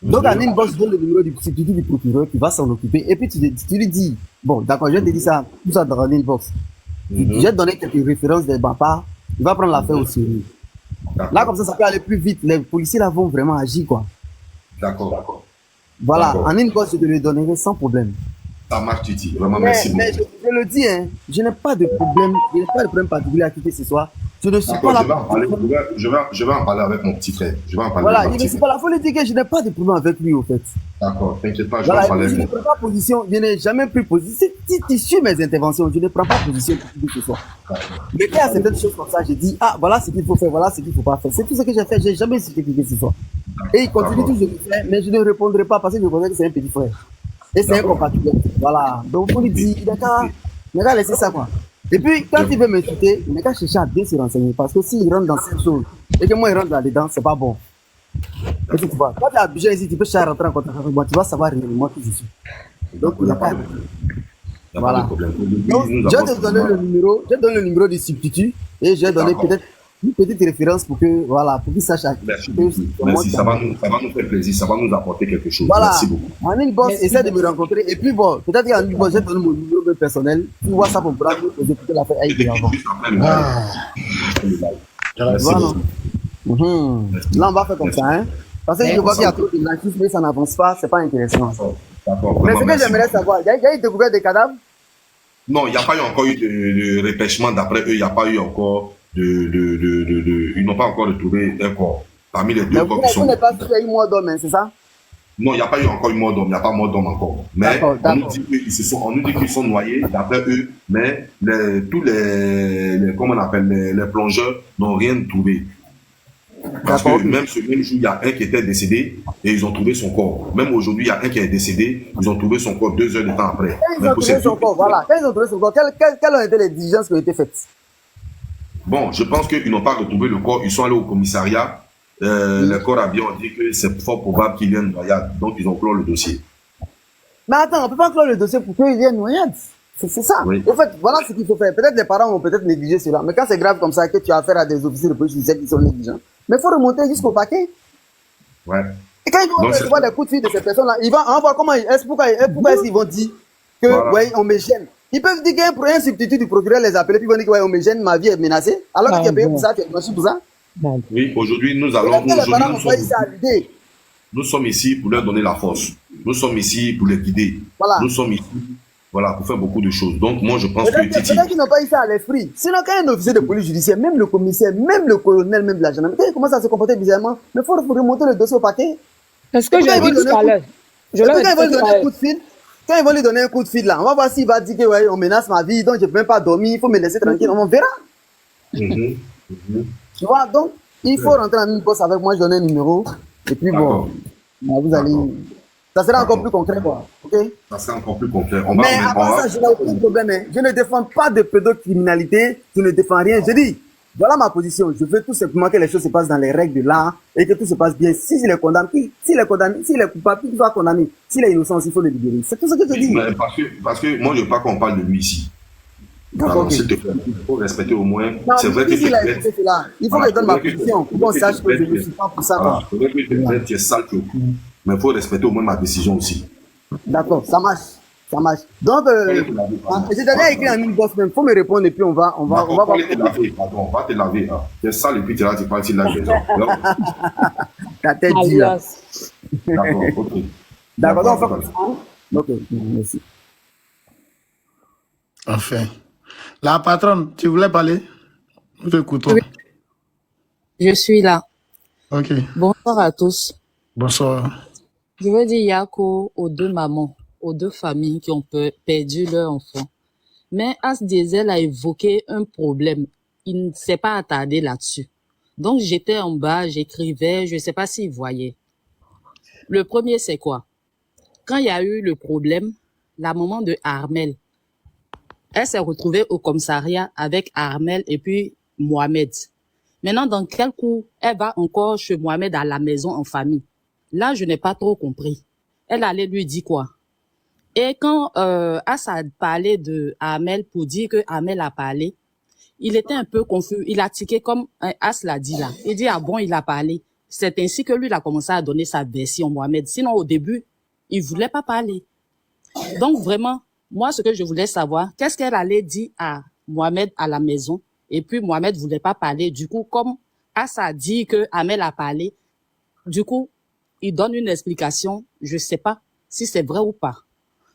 Donc en inbox, je donne le numéro du substitut du procureur qui va s'en occuper. Et puis tu lui dis, bon, d'accord, je vais te dire ça, tout ça dans l'inbox. Je vais te donner quelques références des papas. Il va prendre l'affaire au sérieux. Là, comme ça peut aller plus vite. Les policiers là vont vraiment agir, quoi. D'accord. Voilà, en une fois, je te le donnerai sans problème. Ça marche, Titi. Vraiment, merci beaucoup. Mais je le dis, hein, je n'ai pas de problème. Je n'ai pas de problème particulier à quitter ce soir. Je ne suis pas là. Je vais en parler avec mon petit frère. Voilà, je ne suis pas là. Il faut lui dire que je n'ai pas de problème avec lui, au fait. D'accord, t'inquiète pas, je vais en parler avec lui. Je ne prends pas position, je n'ai jamais pris position. Si tu suis mes interventions, je ne prends pas position pour que ce soit. Mais quand il y a certaines choses comme ça, je dis, ah, voilà ce qu'il faut faire, voilà ce qu'il ne faut pas faire. C'est tout ce que j'ai fait, je n'ai jamais cité que ce soit. Et il continue toujours de le faire, mais je ne répondrai pas parce que je connais que c'est un petit frère. Et c'est un compatriote. Voilà. Donc, il faut lui dire, il n'a qu'à laisser ça, quoi. Et puis, quand il veut m'insulter, il n'a qu'à chercher à bien se renseigner. Parce que s'il rentre dans cette chose, et que moi, il rentre là-dedans, c'est pas bon. Et tu vois, quand tu es à Abidjan ici, tu peux chercher à rentrer en contact avec moi, tu vas savoir réellement qui je suis. Donc, il n'a pas. Il n'y a pas de Voilà. problème. Donc, Nous je avons vais te donner le numéro, je donne le numéro du substitut et je vais donner D'accord. peut-être une petite référence pour que, voilà, pour qu'il sache Merci beaucoup. Merci, ça va nous faire plaisir, ça va nous apporter quelque chose. Voilà. Merci beaucoup. En inbox, Merci essaie de me beaucoup. rencontrer. Et puis bon, peut-être qu'en inbox, je te donne mon numéro personnel. Tu vois ça pour pouvoir me poser toute l'affaire avec les avant. Merci Voilà. beaucoup. Là, on va faire comme ça, hein. Parce que je vois qu'il y a trop de blanchissement, mais ça n'avance pas, c'est pas intéressant. D'accord. Mais Vraiment, ce que merci. j'aimerais savoir, il y a eu découvert des cadavres? Non, il n'y a pas eu encore eu de repêchement. D'après eux, il n'y a pas eu encore ils n'ont pas encore retrouvé un corps. Parmi les Mais deux vous corps qui sont. n'êtes pas sûr qu'il y a eu mort d'homme, hein, c'est ça? Non, il n'y a pas eu encore une mort d'homme. Il n'y a pas mort d'homme encore. Mais D'accord, on nous d'accord. dit on nous dit qu'ils sont noyés, d'après eux, mais tous comment on appelle, les plongeurs n'ont rien trouvé. Parce que même ce même jour, il y a un qui était décédé et ils ont trouvé son corps. Même aujourd'hui, il y a un qui est décédé, ils ont trouvé son corps 2 heures de temps après. Quand ils Mais ont pour trouvé ces son deux- corps, voilà. Quand ils ont trouvé son corps, quelles ont été les diligences qui ont été faites? Bon, je pense qu'ils n'ont pas retrouvé le corps. Ils sont allés au commissariat. Le corps a bien dit que c'est fort probable qu'il y ait une noyade. Donc, ils ont clos le dossier. Mais attends, on peut pas clore le dossier pour qu'il y ait une noyade. C'est ça. Oui. En fait, voilà ce qu'il faut faire. Peut-être les parents ont peut-être négligé cela. Mais quand c'est grave comme ça, que tu as affaire à des officiers de police, tu sais qu'ils sont négligents. Mais il faut remonter jusqu'au paquet. Ouais. Et quand ils vont Donc, recevoir des coups de fil de ces personnes-là, ils vont voir comment, pourquoi est-ce qu'ils vont dire que, Voilà. ouais, on me gêne. Ils peuvent dire qu'un un substitut du procureur les appeler, puis ils vont dire que, ouais, on me gêne, ma vie est menacée. Alors que tu es payé pour ça, tu es blanchi pour ça. Oui, aujourd'hui, nous allons. Peut-être que les Aujourd'hui, parents ont pas eu ça à l'idée. nous sommes ici pour leur donner la force. Nous sommes ici pour les guider. Voilà. Nous sommes ici, voilà, pour faire beaucoup de choses. Donc, moi, je pense que Titi. Peut-être qu'ils n'ont pas eu ça à l'esprit. Sinon, quand un officier de police judiciaire, même le commissaire, même le colonel, même la gendarmerie, quand il commence à se comporter bizarrement, mais il faut remonter le dossier au paquet. C'est ce que Et je quand ils vont dis lui tout donner à un coup- l'heure. Je et leur puis quand ils vont ai lui dit tout donner à un coup de fil, quand ils vont lui donner un coup de fil là, on va voir s'il va dire que ouais, on menace ma vie, donc je ne peux même pas dormir, il faut me laisser tranquille, on verra. Mhm. Tu vois, donc, il faut rentrer en une poste avec moi, je donne un numéro, et puis bon, vous allez. Ça sera encore plus concret, quoi. Ok? Ça sera encore plus concret. On va Mais à part ça, je n'ai aucun problème. Hein. Je ne défends pas de pédocriminalité, je ne défends rien. Je dis, voilà ma position. Je veux tout simplement que les choses se passent dans les règles de l'art et que tout se passe bien. Si je les condamne, s'il est condamné, s'il est coupable, il doit condamner. S'il est innocent, il faut le libérer. C'est tout ce que je dis. Mais parce que moi, je veux pas qu'on parle de lui ici. D'accord, Pardon, ok. s'il te plaît. Il faut respecter au moins. Non, C'est vrai que si il a écouté cela, il faut que je donne ma position pour qu'on sache que je ne suis pas pour ça. Voilà, quoi. c'est vrai que tu es sale, tu es cool, mais il faut respecter au moins ma décision aussi. D'accord, ça marche. Ça marche. Donc, j'ai déjà écrit en inbox même. Il faut me répondre et puis on va voir. On va te laver, pardon, on va te laver. Hein. Tu es sale et puis tu es là, tu parles, tu laves les gens. Ta tête dit là. D'accord, ok. D'accord, donc on fait comme ça. Ok, merci. Enfin. La patronne, tu voulais parler? Nous t'écoutons. Oui. Je suis là. Ok. Bonsoir à tous. Bonsoir. Je veux dire Yako aux deux mamans, aux deux familles qui ont perdu leur enfant. Mais As Diesel a évoqué un problème. Il ne s'est pas attardé là-dessus. Donc j'étais en bas, j'écrivais, je ne sais pas s'il voyait. Le premier, c'est quoi? Quand il y a eu le problème, la maman de Armel, elle s'est retrouvée au commissariat avec Armel et puis Mohamed. Maintenant, dans quel coup elle va encore chez Mohamed à la maison en famille? Là, je n'ai pas trop compris. Elle allait lui dire quoi? Et quand As a parlé de Armel pour dire que Armel a parlé, il était un peu confus. Il a tiqué comme As l'a dit là. Il dit, ah bon, il a parlé. C'est ainsi que lui, il a commencé à donner sa version, Mohamed. Sinon, au début, il voulait pas parler. Donc, vraiment, moi, ce que je voulais savoir, qu'est-ce qu'elle allait dire à Mohamed à la maison? Et puis, Mohamed voulait pas parler. Du coup, comme As a dit que Armel a parlé, du coup, il donne une explication. Je sais pas si c'est vrai ou pas.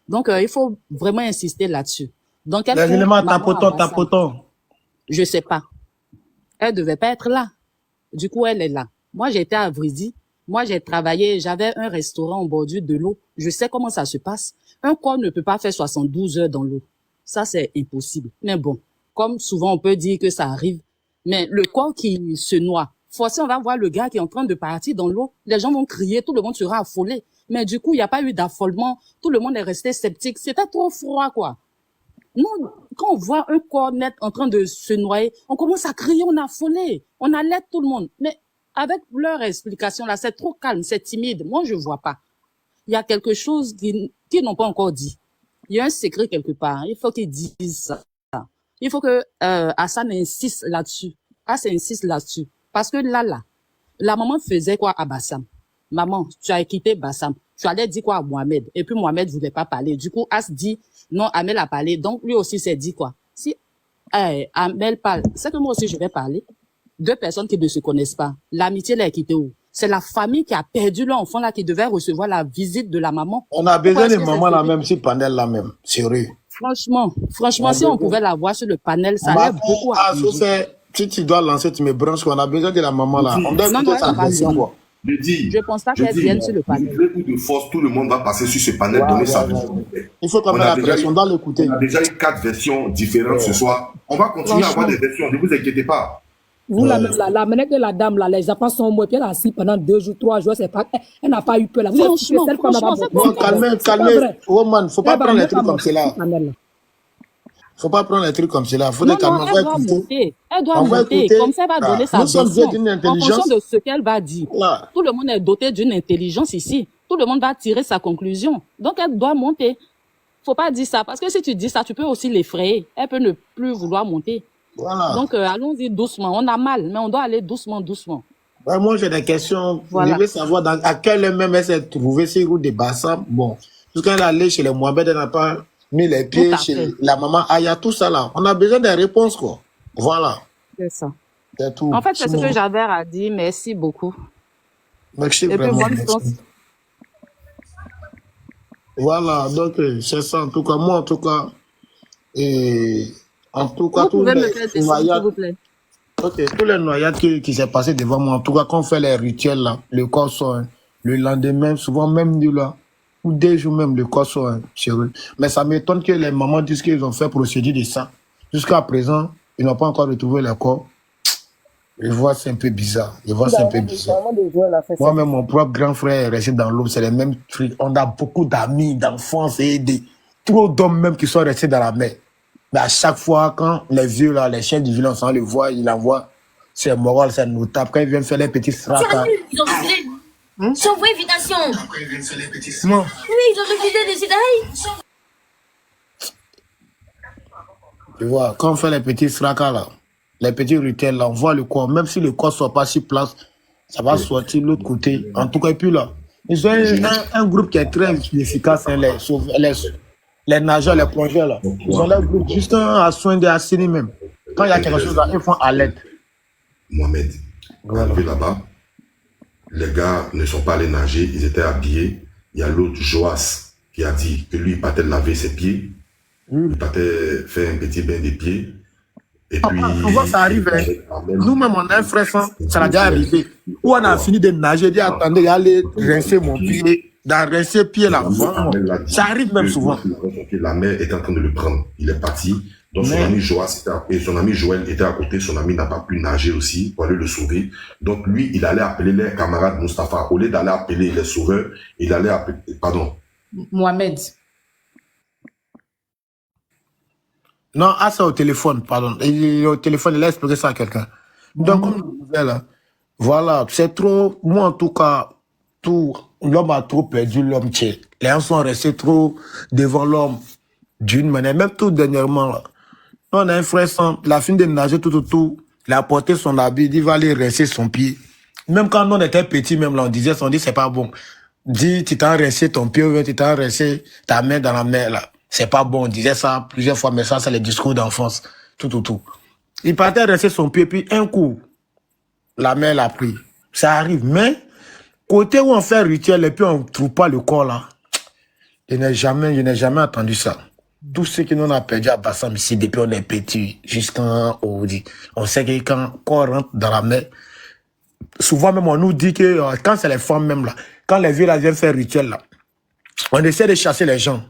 Donc, il faut vraiment insister là-dessus. Donc, Les éléments tapotons. Je sais pas. Elle devait pas être là. Du coup, elle est là. Moi, j'étais à Vridi. Moi, j'ai travaillé, j'avais un restaurant en bordure de l'eau. Je sais comment ça se passe. Un corps ne peut pas faire 72 heures dans l'eau. Ça, c'est impossible. Mais bon, comme souvent on peut dire que ça arrive, mais le corps qui se noie, forcément, on va voir le gars qui est en train de partir dans l'eau. Les gens vont crier, tout le monde sera affolé. Mais du coup, il n'y a pas eu d'affolement. Tout le monde est resté sceptique. C'était trop froid, quoi. Non, quand on voit un corps net en train de se noyer, on commence à crier, on est affolé. On alerte tout le monde. Mais avec leur explication là, c'est trop calme, c'est timide. Moi, je vois pas. Il y a quelque chose qu'ils n'ont pas encore dit. Il y a un secret quelque part. Il faut qu'il dise ça. Il faut que Hassan insiste là-dessus. Hassan insiste là-dessus. Parce que là, la maman faisait quoi à Bassam? Maman, tu as quitté Bassam. Tu allais dire quoi à Mohamed? Et puis Mohamed voulait pas parler. Du coup, As dit, non, Amel a parlé. Donc, lui aussi s'est dit quoi? Si Amel parle, c'est que moi aussi je vais parler. Deux personnes qui ne se connaissent pas. L'amitié l'a quitté où? C'est la famille qui a perdu leur enfant là, qui devait recevoir la visite de la maman. On a besoin de maman là même, si panel là même. Sérieux. Franchement, si on pouvait la voir sur le panel, ça allait beaucoup arranger. Si tu dois lancer, tu me branches, on a besoin de la maman là. On doit écouter sa version, quoi. Je pense pas qu'elle vienne sur le panel. De force, tout le monde va passer sur ce panel, donner sa version. Il faut qu'on ait la pression, on doit l'écouter. On a déjà eu 4 versions différentes ce soir. On va continuer à avoir des versions, ne vous inquiétez pas. Vous, la manière que la dame, là, les enfants sont morts, puis elle a assis pendant 2 jours, 3 jours, c'est pas, elle n'a pas eu peur, là. Calmez, Roman, faut pas prendre les trucs comme cela. Faut pas prendre les trucs comme cela. Faut elle doit monter. Elle doit monter. Comme ça, elle va donner sa version en fonction de ce qu'elle va dire. Là. Tout le monde est doté d'une intelligence ici. Tout le monde va tirer sa conclusion. Donc, elle doit monter. Faut pas dire ça. Parce que si tu dis ça, tu peux aussi l'effrayer. Elle peut ne plus vouloir monter. Voilà. Donc, allons-y doucement. On a mal, mais on doit aller doucement. Ouais, moi, j'ai des questions. Voilà. Je veux savoir à quelle heure même elle s'est trouvée sur route de Bassam. Bon, jusqu'à elle allait chez les Mohamed, elle n'a pas mis les pieds chez la maman Aya, tout ça là. On a besoin des réponses, quoi. Voilà. C'est ça. C'est tout. En fait, c'est ce que Javert a dit. Merci beaucoup. Merci vraiment. Voilà, donc c'est ça en tout cas. Moi, en tout cas, vous pouvez me faire des signes, s'il vous plaît. Ok, tous les noyades qui s'est passé devant moi, en tout cas, quand on fait les rituels là, le corps sort, le lendemain, souvent même du là, ou 2 jours même, le corps sort, sérieux. Mais ça m'étonne que les mamans disent qu'ils ont fait procédure de ça. Jusqu'à présent, ils n'ont pas encore retrouvé le corps. Je vois, c'est un peu bizarre. Moi-même, mon propre grand frère est resté dans l'eau, c'est les mêmes trucs. On a beaucoup d'amis, d'enfance et trop d'hommes même qui sont restés dans la mer. Mais à chaque fois, quand les vieux, là, les chiens du village, on le voit, ils l'envoient. C'est moral, c'est notable. Quand ils viennent faire les petits fracas. Ils ont refusé. Ils ont envoyé invitation. Après, ils viennent faire les petits fracas. Oui, ils ont refusé de s'y. Tu vois, quand on fait les petits fracas, là, les petits rituels, là, on voit le corps. Même si le corps ne soit pas sur place, ça va sortir de l'autre côté. En tout cas, et puis là, ils ont un groupe qui est très efficace, hein, les nageurs, les plongeurs, là. Ils ont leur groupe juste à soin de assainir même. Quand il y a quelque chose là, ils font à l'aide. Mohamed, arrivé là-bas, les gars ne sont pas allés nager, ils étaient habillés. Il y a l'autre, Joas, qui a dit que lui, il partait laver ses pieds. Il partait faire un petit bain des pieds. Et puis, on voit ça arrive. Nous-mêmes, on a un frère, ça l'a déjà arrivé. Où on a fini de nager, dit attendez, allez rincer mon pied. Dans rincer pied là. Ça arrive même souvent. La mère est en train de le prendre. Il est parti. Donc son ami Joas et son ami Joël étaient à côté. Son ami n'a pas pu nager aussi pour aller le sauver. Donc lui, il allait appeler les camarades Mustapha. Au lieu d'aller appeler les sauveurs, il allait appeler... Pardon. Mohamed. Non, c'est au téléphone, pardon. Au téléphone, il a expliqué ça à quelqu'un. Donc, comme je disais là, voilà, c'est trop... Moi, en tout cas, l'homme a trop perdu l'homme tché. Les gens sont restés trop devant l'homme d'une manière. Même tout dernièrement, là. On a un frère sans, la fin de nager tout, il a porté son habit, il va aller rincer son pied. Même quand on était petit, même là, on disait, c'est pas bon. Dis, tu t'as rincé ton pied, ou tu t'as rincé ta main dans la mer, là. C'est pas bon, on disait ça plusieurs fois, mais ça, c'est les discours d'enfance. Tout. Il partait rincer son pied, puis un coup, la mer l'a pris. Ça arrive, mais, côté où on fait rituel et puis on ne trouve pas le corps là, je n'ai jamais entendu ça. Tout ce que nous on a perdu à Bassam ici depuis on est petit jusqu'en Oudi. On sait que quand on rentre dans la mer, souvent même on nous dit que quand c'est les femmes même là, quand les vieux là viennent faire rituel là, on essaie de chasser les gens.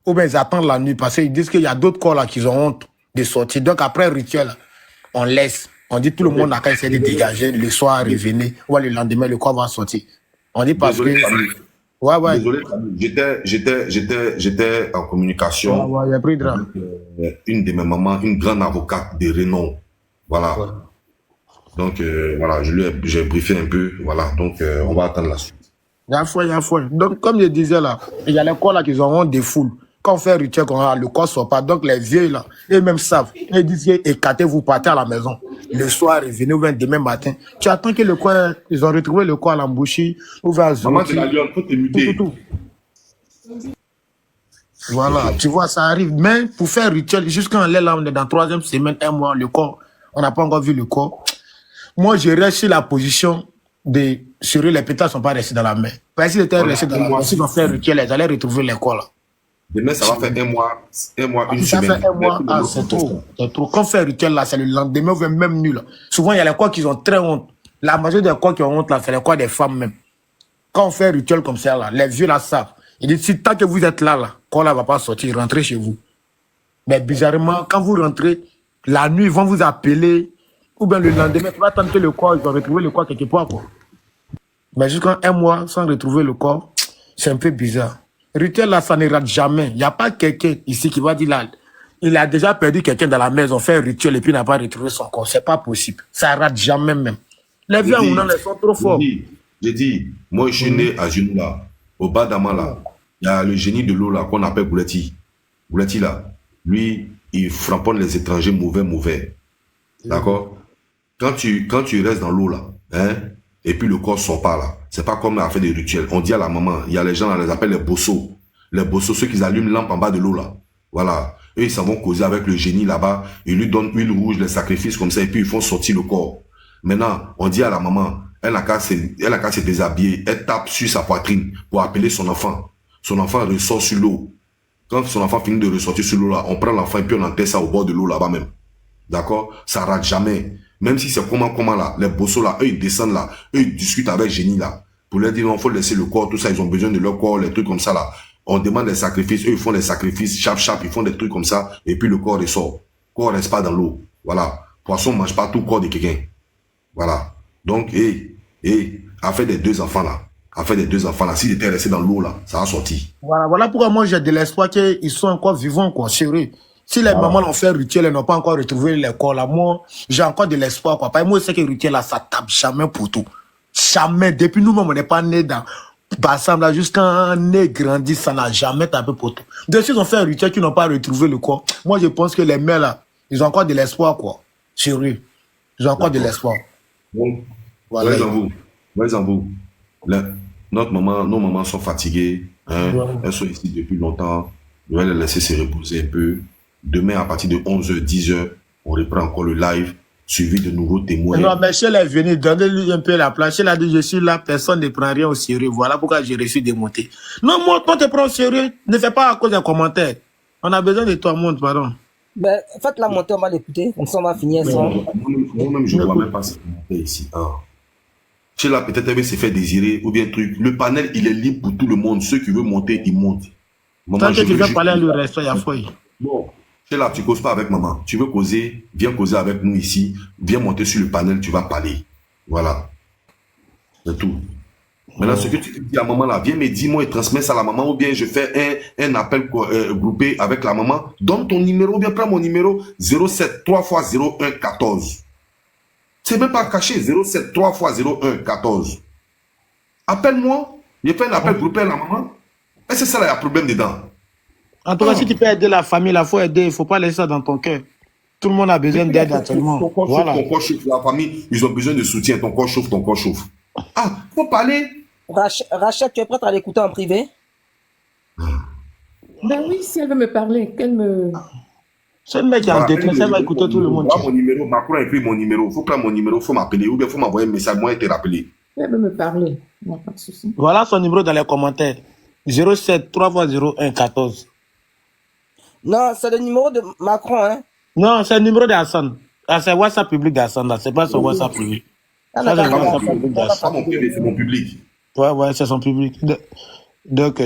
Ou bien ils attendent la nuit parce qu'ils disent qu'il y a d'autres corps là qui ont honte de sortir. Donc après le rituel, là, on laisse. On dit tout le monde a qu'à essayer de dégager, le soir revenir, ou le lendemain le corps va sortir. On dit parce Désolé, que... Ouais. Désolé, j'étais en communication avec une de mes mamans, une grande avocate de renom. Voilà. Ouais. Donc, voilà, j'ai briefé un peu. Voilà, donc on va attendre la suite. Il y a foi. Donc, comme je disais là, il y a les corps là qui ont honte des foules. Quand on fait un rituel, le corps ne sort pas. Donc les vieux, là, eux-mêmes savent. Ils disent, écartez, vous partez à la maison. Le soir, revenez, ou bien demain matin. Tu attends que le corps, ils ont retrouvé le corps à l'embouchure, ou vers Maman, tu faut te muter. tout. Voilà, tu vois, ça arrive. Mais pour faire un rituel, jusqu'à là, on est dans 3e semaine, 1 mois, le corps, on n'a pas encore vu le corps. Moi, je reste sur la position de sur les pétales ne sont pas restés dans la main. Parce qu'ils étaient restés dans la main, s'ils ont fait un rituel, ils allaient retrouver les corps là. Demain, ça va faire 1 mois, une ça semaine. fait 1 mois, c'est trop. C'est trop. Quand on fait un rituel là, c'est le lendemain, ou même nul. Souvent, il y a les corps qui ont très honte. La majorité des corps qui ont honte là, c'est les corps des femmes même. Quand on fait un rituel comme ça là, les vieux là savent. Ils disent, si tant que vous êtes là, le corps là va pas sortir, rentrez chez vous. Mais bizarrement, quand vous rentrez, la nuit, ils vont vous appeler, ou bien le lendemain, tu vas attendre que le corps, ils vont retrouver le corps quelque part, quoi. Mais jusqu'à 1 mois sans retrouver le corps, c'est un peu bizarre. Rituel là, ça ne rate jamais. Il n'y a pas quelqu'un ici qui va dire là, il a déjà perdu quelqu'un dans la maison, fait un rituel et puis n'a pas retrouvé son corps. C'est pas possible. Ça rate jamais même. Les vieux, on les sont trop forts. J'ai dit, moi je suis né à genoux là, au bas d'Ama là. Il y a le génie de l'eau là qu'on appelle Bouletti. Bouletti là, lui, il framponne les étrangers mauvais. D'accord? Quand tu restes dans l'eau là, hein, et puis le corps sort pas là, c'est pas comme à faire des rituels. On dit à la maman, il y a les gens, on les appelle les bossos. Les bossos, ceux qui allument lampe en bas de l'eau là. Voilà. Eux, ils s'en vont causer avec le génie là-bas. Ils lui donnent huile rouge, les sacrifices comme ça, et puis ils font sortir le corps. Maintenant, on dit à la maman, elle a qu'à se déshabiller, elle tape sur sa poitrine pour appeler son enfant. Son enfant ressort sur l'eau. Quand son enfant finit de ressortir sur l'eau là, on prend l'enfant et puis on enterre ça au bord de l'eau là-bas même. D'accord? Ça rate jamais. Même si c'est comment là, les bossos là, eux ils descendent là, eux ils discutent avec génie là, pour leur dire non, faut laisser le corps, tout ça, ils ont besoin de leur corps, les trucs comme ça là. On demande des sacrifices, eux ils font des sacrifices, chap, ils font des trucs comme ça, et puis le corps ressort. Le corps reste pas dans l'eau. Voilà. Poisson mange pas tout le corps de quelqu'un. Voilà. Donc, affaire des 2 enfants là, s'ils étaient restés dans l'eau là, ça a sorti. Voilà pourquoi moi j'ai de l'espoir qu'ils sont encore vivants, quoi, sérieux. Si les mamans l'ont fait rituel et n'ont pas encore retrouvé les corps là, moi, j'ai encore de l'espoir, quoi. Parce que moi, je sais que le rituel là, ça tape jamais pour tout. Jamais. Depuis nous-mêmes, on n'est pas nés dans bassin là, jusqu'à né grandi, ça n'a jamais tapé pour tout. Donc, s'ils ont fait un rituel qu'ils n'ont pas retrouvé le corps, moi, je pense que les mères là, ils ont encore de l'espoir, quoi. Sérieux. Ils ont encore de l'espoir. Bon. Voilà. Nos mamans sont fatiguées, hein. Elles sont ici depuis longtemps. Je vais les laisser se reposer un peu. Demain, à partir de 11h, 10h, on reprend encore le live, suivi de nouveaux témoins. Non, mais Chel est venu, donnez-lui un peu la place. Chel a dit, je suis là, personne ne prend rien au sérieux. Voilà pourquoi j'ai reçu des montées. Non, moi, quand tu prends au sérieux, ne fais pas à cause des commentaires. On a besoin de toi, monde, pardon. Ben, faites la montée, on va l'écouter. Comme ça, on va finir sans. Moi-même, je ne vois même pas ces commentaires ici. Chel a peut-être aimé se faire désirer, ou bien truc. Le panel, il est libre pour tout le monde. Ceux qui veulent monter, ils montent. Tant que tu veux parler à lui, reste, il y a fouille. Bon. Là, tu causes pas avec maman. Tu veux causer, viens causer avec nous ici. Viens monter sur le panel, tu vas parler. Voilà. C'est tout. Maintenant, ce que tu dis à maman là, viens me dire, moi, et transmets ça à la maman, ou bien je fais un appel groupé avec la maman. Donne ton numéro, ou bien prends mon numéro 07 3 x 01 14. C'est même pas caché, 07 3 x 01 14. Appelle-moi, je fais un appel groupé à la maman. Et c'est ça là, il y a problème dedans. En tout cas, si tu peux aider la famille, il faut aider. Il ne faut pas laisser ça dans ton cœur. Tout le monde a besoin d'aide actuellement. Voilà. Ton corps chauffe, la famille, ils ont besoin de soutien. Ton corps chauffe. Ah, il faut parler. Rachel, tu es prête à l'écouter en privé? Ben oui, si elle veut me parler, qu'elle me... C'est le mec qui est en détresse, elle va écouter tout le monde. Mon numéro, Macron a écrit mon numéro. Il faut prendre mon numéro, il faut m'appeler. Ou bien il faut m'envoyer un message, moi, et te rappeler. Elle veut me parler. Non, pas de souci. Voilà son numéro dans les commentaires. 07 3 x 01 14. Non, c'est le numéro de Macron, hein? Non, c'est le numéro d'Hassan. Ah, c'est WhatsApp public d'Hassan, là. C'est pas son WhatsApp privé. C'est mon public. Ouais, c'est son public. Donc,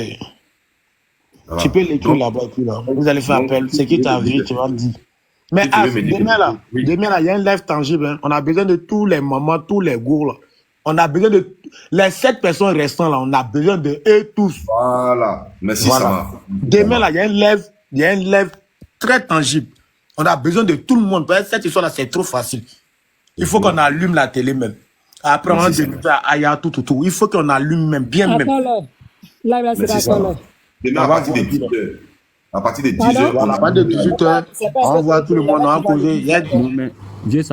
tu peux l'écrire là-bas, là. Vous allez faire appel. C'est qui t'a vu, tu vas le dire. Mais demain, là, il y a un live tangible. Hein. On a besoin de tous les mamans, tous les gourds, là. On a besoin de les 7 personnes restantes, là. On a besoin de eux tous. Voilà. Merci, voilà. Ça va. Demain, là, il y a un live très tangible. On a besoin de tout le monde. Parce que cette histoire-là, c'est trop facile. Il faut qu'on allume la télé même. Après, on a tout. Il faut qu'on allume même, bien même. Là, c'est d'accord. Demain, à À partir de 10 Pardon? heures. Voilà, à partir de 18h, on voit tout le monde, on va causer.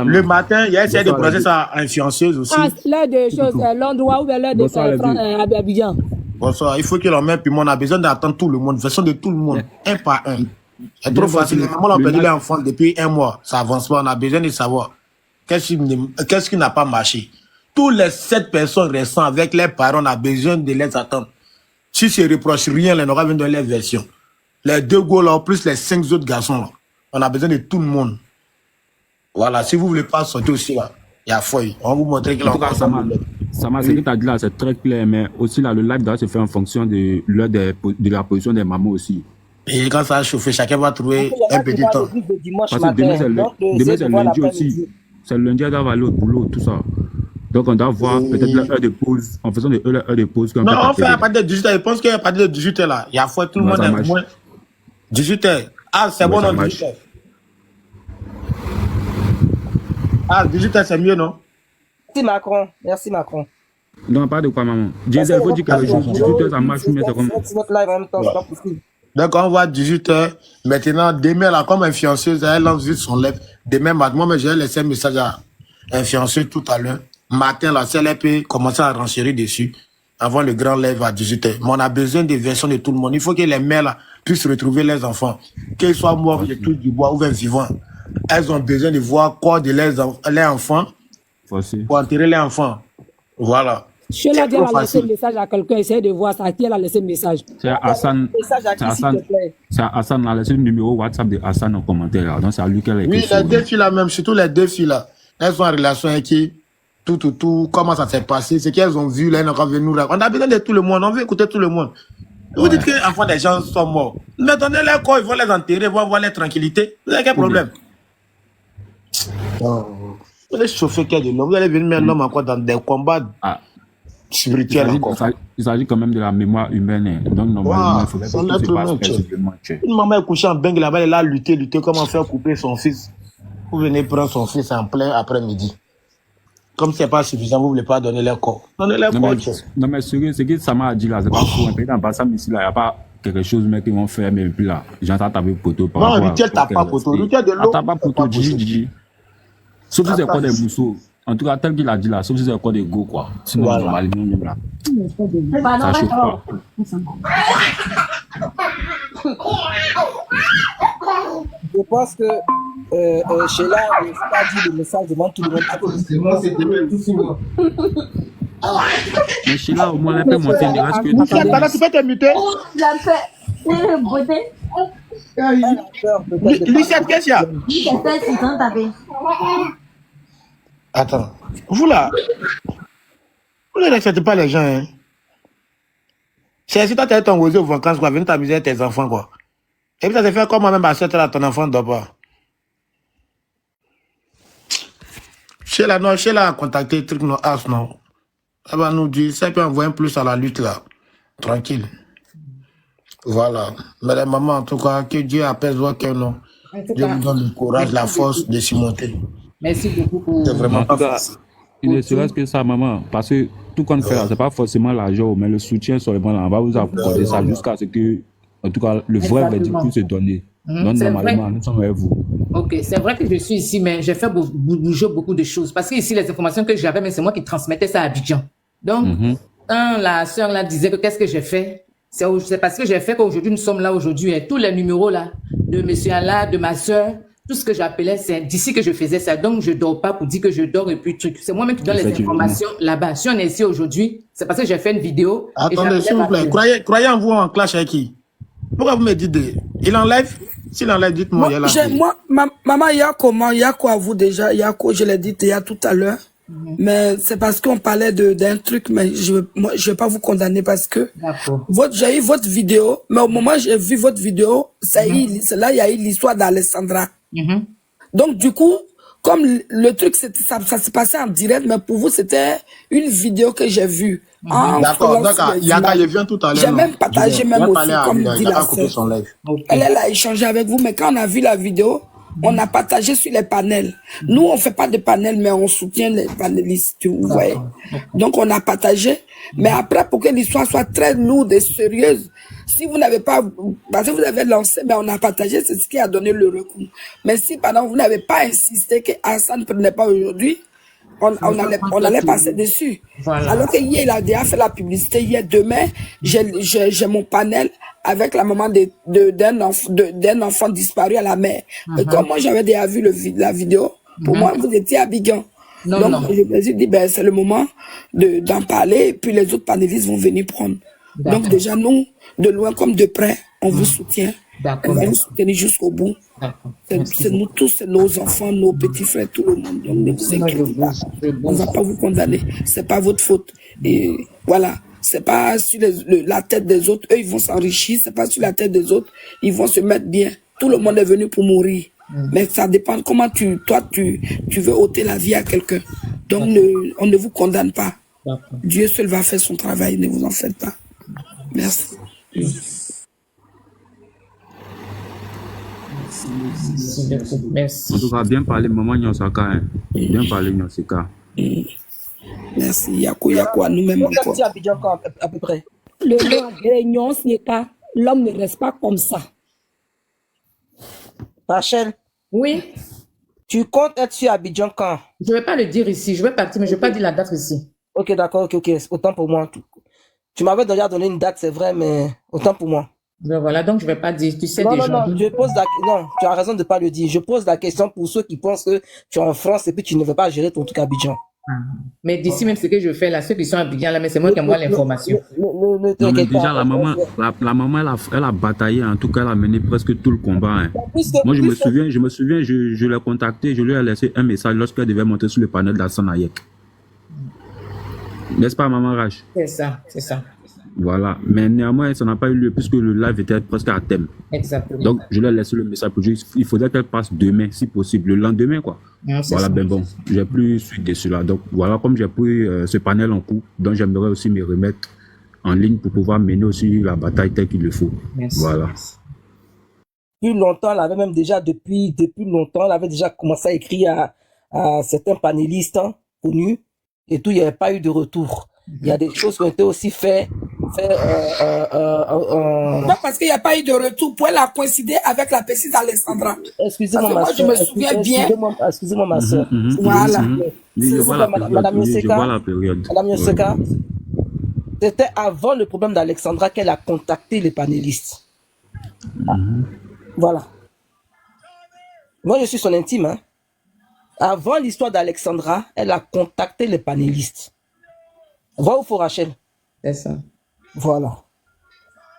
Le matin, il y a essayé de procès ça à influenceuse aussi. Ah, l'heure de choses, l'endroit où l'heure de Abidjan. Bonsoir, il faut que l'on mette, puis on a besoin d'attendre tout le monde, version de tout le monde, un par un. C'est trop facile. Les mamans ont perdu leur enfant depuis 1 mois. Ça avance pas. On a besoin de savoir qu'est-ce qui n'a pas marché. Tous les 7 personnes restant avec leurs parents, on a besoin de les attendre. Si se reproche rien, on aura besoin de leur version. Les 2 gars là, plus les 5 autres garçons là. On a besoin de tout le monde. Voilà, si vous voulez pas sortir aussi là, il y a feuille. On va vous montrer que là, Sama, ce que tu as dit là, c'est très clair, mais aussi là, le live doit se faire en fonction de la position des mamans aussi. Et quand ça a chauffé, chacun va trouver un petit temps. Parce que demain, c'est lundi aussi. C'est le lundi, on doit aller au boulot, tout ça. Donc, on doit voir peut-être l'heure de pause, en faisant de l'heure de pause. Non, on fait à partir de 18h. Je pense qu'à partir de 18h là, il y a fois tout le monde est moins. 18h. Ah, c'est bon, non, 18h. Ah, 18h, c'est mieux, non? Merci Macron. Merci Macron. Non, pas de quoi, maman. Diesel, il faut dire que 18h, ça marche, mais c'est comme. Donc, on voit 18h. Maintenant, demain, là, comme influenceuse, elle lance vite son live. Demain, moi, j'ai laissé un message à influenceuse tout à l'heure. Matin, là, si elle peut commencer à renchérir dessus avant le grand live à 18h. Mais on a besoin des versions de tout le monde. Il faut que les mères, là, puissent retrouver leurs enfants. Qu'ils soient morts, de tout du bois ou bien vivants. Elles ont besoin de voir quoi de leurs enfants pour enterrer les enfants. Voilà. Je l'ai dit, elle a laissé un message à quelqu'un, essayez de voir ça. Qui elle a laissé un message? C'est Hassan. C'est Hassan, a laissé le numéro WhatsApp de Hassan en commentaire. Là. Donc c'est à lui qu'elle a écrit. Oui, les 2 filles là même, surtout les 2 filles là. Elles sont en relation avec qui? Tout, comment ça s'est passé, ce qu'elles ont vu là, elles ont venu là. On a besoin de tout le monde, on veut écouter tout le monde. Vous dites que enfants des gens sont morts. Mais donnez-leur quoi, ils vont les enterrer, ils vont avoir leur tranquillité. Vous avez quel problème? Vous allez chauffer quel de l'homme, vous allez venir mettre l'homme encore dans des combats spirituels encore. Il s'agit quand même de la mémoire humaine. Donc normalement, il faudrait que tout se passe paisiblement. Une maman est couchée en bengue là-bas, elle a lutté, comment faire couper son fils. Vous venez prendre son fils en plein après-midi. Comme c'est pas suffisant, vous voulez pas donner leur corps. Donnez leur corps. Non mais ce que Sama a dit là, c'est pas fou. Un peu dans Bassam ici là, il n'y a pas quelque chose mais qu'ils vont faire, mais puis là, j'entends taper poteau par rapport. Non, Rituel t'as pas poteau. Rituel de l'eau. T'as pas poteau, Gigi. Sauf si c'est quoi des mousseaux. En tout cas, tel qu'il a dit là, sauf si c'est quoi des go quoi. Sinon, on va aller même là. Ça chauffe pas. Je pense que Sheila n'a pas dit le message devant tout le monde. Mais Sheila, au moins, elle peut monter. Il reste que. Tu peux te muter? Lucette, qu'est-ce qu'il y a? Attends. Vous là, vous ne respectez pas les gens, hein. C'est si toi t'es ton aux vacances, quoi, venir t'amuser avec tes enfants, quoi. Et puis ça se fait comme moi-même à 7 heures, ton enfant ne dort pas. Sheila a contacté truc non as non. Elle va nous dire, ça peut envoyer un plus à la lutte là. Tranquille. Voilà. Mais les mamans, en tout cas, que Dieu apaise votre cœur, non. Dieu vous donne le courage, la force de s'y monter. Merci beaucoup pour... C'est vraiment pas facile. Il ne serait-ce que ça, maman. Parce que tout qu'on fait là, c'est pas forcément l'argent, mais le soutien seulement là. On va vous accorder ça jusqu'à ce que, en tout cas, le vrai verdict puisse se donner. Donc, normalement, nous sommes avec vous. Ok, c'est vrai que je suis ici, mais j'ai fait bouger beaucoup de choses. Parce que ici, les informations que j'avais, mais c'est moi qui transmettais ça à Abidjan. Donc, quand la sœur là disait que qu'est-ce que j'ai fait, c'est parce que j'ai fait qu'aujourd'hui, nous sommes là aujourd'hui. Et tous les numéros là, de monsieur Allah, de ma sœur, tout ce que j'appelais, c'est d'ici que je faisais ça. Donc, je dors pas pour dire que je dors et puis truc. C'est moi-même qui donne les informations là-bas. Si on est ici aujourd'hui, c'est parce que j'ai fait une vidéo. Attendez, s'il vous plaît. Croyez en vous en clash avec qui? Pourquoi vous me dites il enlève? S'il enlève, dites-moi. Maman, il y a comment? Il y a quoi à vous déjà? Il y a quoi? Je l'ai dit il y a tout à l'heure. Mais c'est parce qu'on parlait d'un truc, mais je vais pas vous condamner parce que j'ai eu votre vidéo, mais au moment où j'ai vu votre vidéo, c'est là il y a eu l'histoire d'Alessandra. Donc du coup, comme le truc, ça s'est passé en direct, mais pour vous, c'était une vidéo que j'ai vue. D'accord, Yaka, je viens tout à l'heure. J'ai même partagé, même aussi, comme dit la sœur. Elle a échangé avec vous, mais quand on a vu la vidéo, On a partagé sur les panels. Nous, on fait pas de panels, mais on soutient les panélistes, vous voyez. Donc, on a partagé. Mais après, pour que l'histoire soit très lourde et sérieuse, si vous n'avez pas, parce que vous avez lancé, mais on a partagé, c'est ce qui a donné le recours. Mais si, pendant vous n'avez pas insisté que Hassan ne prenait pas aujourd'hui, on allait passer dessus. Voilà. Alors que hier, il a déjà fait la publicité. Hier, demain, j'ai mon panel avec la maman d'un enfant disparu à la mer. Et comme moi, j'avais déjà vu la vidéo, pour moi, vous étiez à Bigan. Donc, je me suis dit, ben, c'est le moment d'en parler, et puis les autres panélistes vont venir prendre. Donc, déjà, nous, de loin comme de près, on vous soutient. On va vous soutenir jusqu'au bout. C'est nous tous, c'est nos enfants, nos petits frères, tout le monde. Donc, ne vous inquiétez pas. On ne va pas vous condamner. C'est pas votre faute. Et voilà. C'est pas sur la tête des autres. Eux, ils vont s'enrichir. C'est pas sur la tête des autres. Ils vont se mettre bien. Tout le monde est venu pour mourir. Mais ça dépend comment tu veux ôter la vie à quelqu'un. Donc, on ne vous condamne pas. Dieu seul va faire son travail. Ne vous en faites pas. Merci. Merci. En tout cas, bien parlé, maman Nyosaka. Hein. Bien parlé, Nyosaka. Merci. Yakou à nous-mêmes encore. À peu près. Le mot réunion, l'homme ne reste pas comme ça. Rachel. Oui. Tu comptes être sur Abidjan quand? Je ne vais pas le dire ici. Je vais partir, mais je ne vais pas dire la date ici. Ok, d'accord, ok. Autant pour moi. Tu m'avais déjà donné une date, c'est vrai, mais autant pour moi. Ben voilà, donc je ne vais pas dire. Tu sais déjà. Non, non, tu as raison de ne pas le dire. Je pose la question pour ceux qui pensent que tu es en France et puis tu ne veux pas gérer ton truc à Abidjan. Mais d'ici même ce que je fais là, ceux qui sont à Abidjan là, mais c'est moi qui envoie l'information. Non, mais déjà, la maman, elle a bataillé, en tout cas, elle a mené presque tout le combat. Hein. Moi, je me souviens, je l'ai contacté, je lui ai laissé un message lorsqu'elle devait monter sur le panel d'Hassan Hayek. N'est-ce pas, maman Rach? C'est ça. Voilà, mais néanmoins, ça n'a pas eu lieu puisque le live était presque à thème. Exactement. Donc, je lui ai laissé le message pour dire il faudrait qu'elle passe demain, si possible, le lendemain, quoi. Non, voilà, ben bon, j'ai plus suite dessus là. Donc, voilà, comme j'ai pris ce panel en cours, donc j'aimerais aussi me remettre en ligne pour pouvoir mener aussi la bataille telle qu'il le faut. Merci. Voilà. Depuis longtemps, elle avait même déjà, depuis longtemps, elle avait déjà commencé à écrire à certains panélistes connus et tout, il n'y avait pas eu de retour. Il y a des choses qui ont été aussi faites. Non, parce qu'il n'y a pas eu de retour. Pour elle a coïncidé avec la petite Alexandra. Excusez-moi, ma soeur. Moi, je me souviens bien. Excusez-moi, ma soeur. Voilà. Madame Yoseka, c'était avant le problème d'Alexandra qu'elle a contacté les panélistes. Voilà. Moi, je suis son intime. Hein. Avant l'histoire d'Alexandra, elle a contacté les panélistes. Va où faut Rachel. C'est ça. Voilà.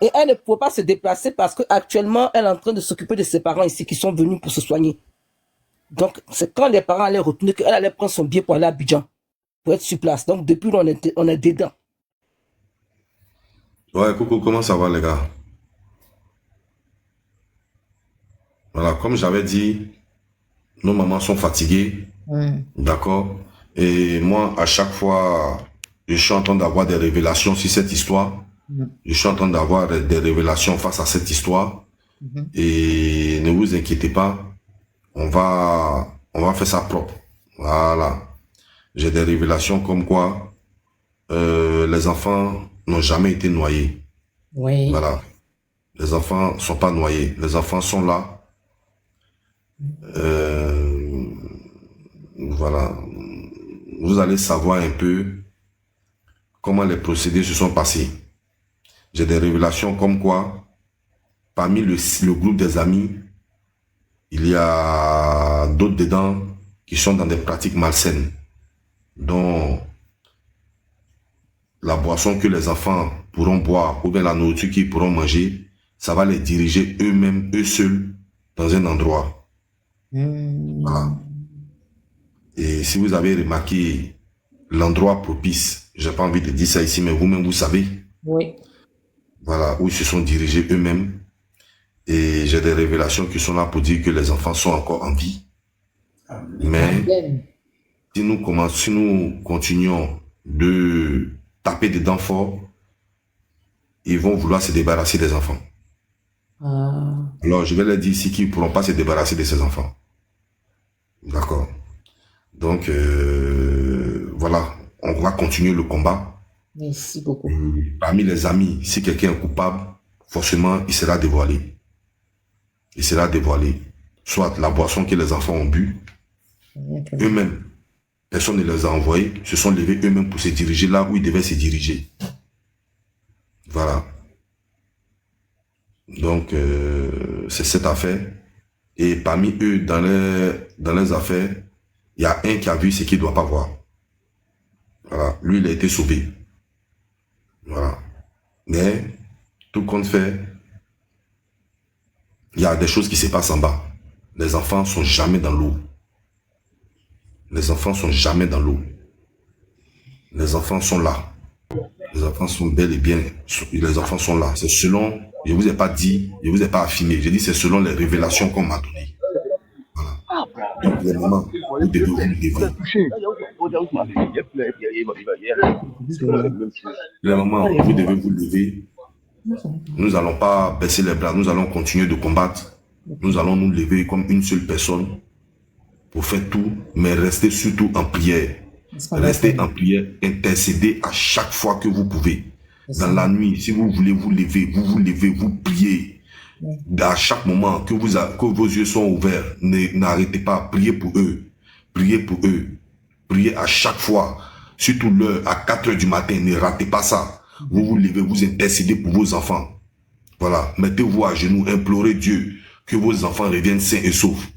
Et elle ne pouvait pas se déplacer parce qu'actuellement, elle est en train de s'occuper de ses parents ici qui sont venus pour se soigner. Donc, c'est quand les parents allaient retourner qu'elle allait prendre son billet pour aller à Abidjan, pour être sur place. Donc, depuis, on est dedans. Ouais, coucou, comment ça va les gars? Voilà, comme j'avais dit, nos mamans sont fatiguées. D'accord? Et moi, à chaque fois, je suis en train d'avoir des révélations sur cette histoire. Je suis en train d'avoir des révélations face à cette histoire. Et ne vous inquiétez pas, on va faire ça propre. Voilà. J'ai des révélations comme quoi les enfants n'ont jamais été noyés. Oui. Voilà. Les enfants ne sont pas noyés. Les enfants sont là. Voilà. Vous allez savoir un peu comment les procédés se sont passés. J'ai des révélations comme quoi, parmi le groupe des amis, il y a d'autres dedans qui sont dans des pratiques malsaines, dont la boisson que les enfants pourront boire ou bien la nourriture qu'ils pourront manger, ça va les diriger eux-mêmes, eux seuls, dans un endroit. Voilà. Et si vous avez remarqué l'endroit propice, j'ai pas envie de dire ça ici, mais vous-même vous savez. Oui. Voilà, où ils se sont dirigés eux-mêmes. Et j'ai des révélations qui sont là pour dire que les enfants sont encore en vie. Mais si nous continuons de taper des dents forts, ils vont vouloir se débarrasser des enfants. Alors je vais leur dire ici qu'ils ne pourront pas se débarrasser de ces enfants. D'accord. Donc, voilà, on va continuer le combat. Merci beaucoup. Et parmi les amis, si quelqu'un est coupable, forcément, il sera dévoilé. Il sera dévoilé. Soit la boisson que les enfants ont bu, eux-mêmes, personne ne les a envoyés, se sont levés eux-mêmes pour se diriger là où ils devaient se diriger. Voilà. Donc, c'est cette affaire. Et parmi eux, dans les affaires, il y a un qui a vu ce qu'il ne doit pas voir. Voilà. Lui, il a été sauvé. Voilà. Mais, tout compte fait, il y a des choses qui se passent en bas. Les enfants ne sont jamais dans l'eau. Les enfants ne sont jamais dans l'eau. Les enfants sont là. Les enfants sont bel et bien. Les enfants sont là. C'est selon, je ne vous ai pas dit, je ne vous ai pas affirmé. J'ai dit c'est selon les révélations qu'on m'a données. Voilà. Donc, les moments, vous devez vous lever. Les moments où vous devez vous lever, nous n'allons pas baisser les bras. Nous allons continuer de combattre. Nous allons nous lever comme une seule personne pour faire tout, mais restez surtout en prière. Restez en prière, intercédez à chaque fois que vous pouvez. Dans la nuit, si vous voulez vous lever, vous priez. À chaque moment que vos yeux sont ouverts, n'arrêtez pas, priez pour eux. Priez pour eux. Priez à chaque fois. Surtout l'heure, à 4 heures du matin, ne ratez pas ça. Vous vous levez, vous intercédez pour vos enfants. Voilà, mettez-vous à genoux, implorez Dieu que vos enfants reviennent sains et saufs.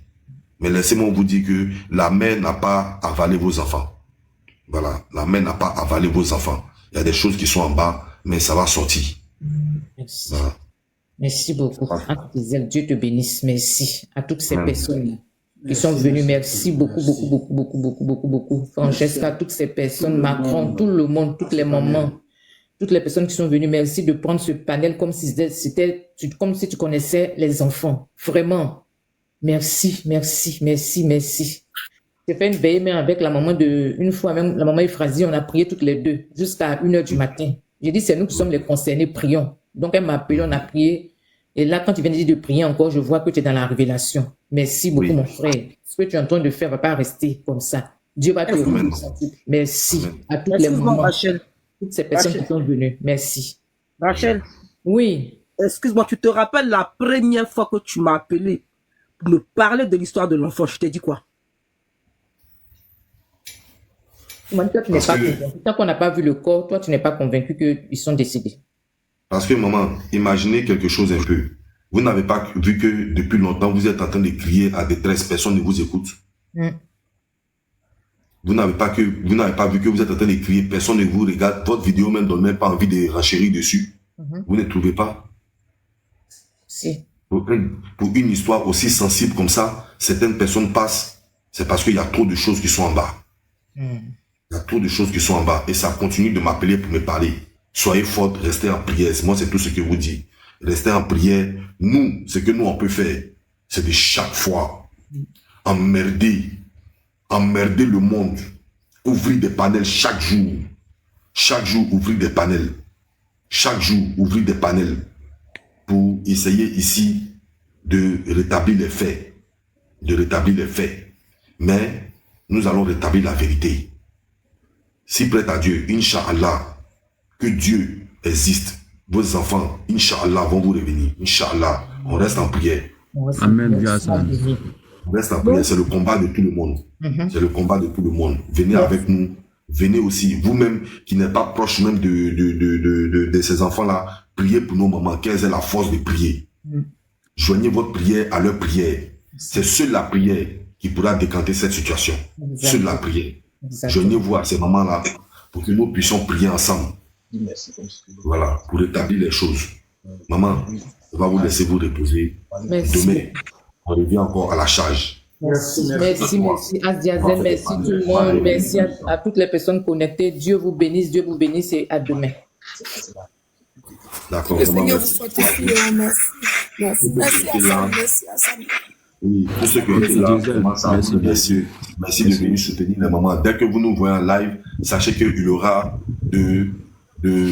Mais laissez-moi vous dire que la mer n'a pas avalé vos enfants. Voilà, la mer n'a pas avalé vos enfants. Il y a des choses qui sont en bas, mais ça va sortir. Merci. Voilà. Merci beaucoup. Dieu te bénisse. Merci à toutes ces personnes qui sont venues. Merci beaucoup, beaucoup. Francesca, toutes ces personnes, Macron, tout le monde, toutes les mamans, toutes les personnes qui sont venues. Merci de prendre ce panel comme si c'était comme si tu connaissais les enfants. Vraiment. Merci. J'ai fait une veillée même avec la maman une fois même, la maman Euphrasie, on a prié toutes les deux jusqu'à 1h du matin. J'ai dit, c'est nous qui sommes les concernés, prions. Donc elle m'a appelé, on a prié. Et là, quand tu viens de dire de prier encore, je vois que tu es dans la révélation. Merci beaucoup, mon frère. Ce que tu es en train de faire ne va pas rester comme ça. Dieu va te remercier. Merci à toutes les mamans, Rachel. toutes ces personnes qui sont venues. Merci. Rachel. Oui. Excuse-moi, tu te rappelles la première fois que tu m'as appelé pour me parler de l'histoire de l'enfant, je t'ai dit quoi? Toi, tu n'es pas convaincu. Tant qu'on n'a pas vu le corps, toi, tu n'es pas convaincu qu'ils sont décédés. Parce que, maman, imaginez quelque chose un peu. Vous n'avez pas vu que depuis longtemps, vous êtes en train de crier à détresse, personne ne vous écoute. Vous n'avez pas vu que vous êtes en train de crier, personne ne vous regarde. Votre vidéo même ne donne même pas envie de renchérir dessus. Vous ne trouvez pas? Si. Pour une histoire aussi sensible comme ça, certaines personnes passent. C'est parce qu'il y a trop de choses qui sont en bas. Il y a trop de choses qui sont en bas. Et ça continue de m'appeler pour me parler. Soyez fortes, restez en prière. Moi, c'est tout ce que je vous dis. Restez en prière. Nous, ce que nous, on peut faire, c'est de chaque fois emmerder le monde. Ouvrir des panels chaque jour. Chaque jour, ouvrir des panels. Chaque jour, ouvrir des panels. Pour essayer ici de rétablir les faits. De rétablir les faits. Mais nous allons rétablir la vérité. Si prête à Dieu, Inch'Allah, que Dieu existe, vos enfants, Inch'Allah, vont vous revenir. Inch'Allah, on reste en prière. Amen. On reste en prière, c'est le combat de tout le monde. C'est le combat de tout le monde. Venez avec nous. Venez aussi, vous-même qui n'êtes pas proche même de ces enfants-là, priez pour nos mamans, qu'elles aient la force de prier. Joignez votre prière à leur prière. C'est seule la prière qui pourra décanter cette situation. Seule la prière. Joignez-vous à ces mamans-là pour que nous puissions prier ensemble. Voilà, pour établir les choses. Maman, on va vous laisser vous reposer. Merci. Demain, on revient encore à la charge. Merci. Asdiazen, merci tout le monde. Merci à toutes les personnes connectées. Dieu vous bénisse et à demain. D'accord. Le Seigneur vous fortifie. Merci. Merci à Sam. Oui, pour ceux qui ont été là, merci de venir soutenir les mamans. Dès que vous nous voyez en live, sachez qu'il y aura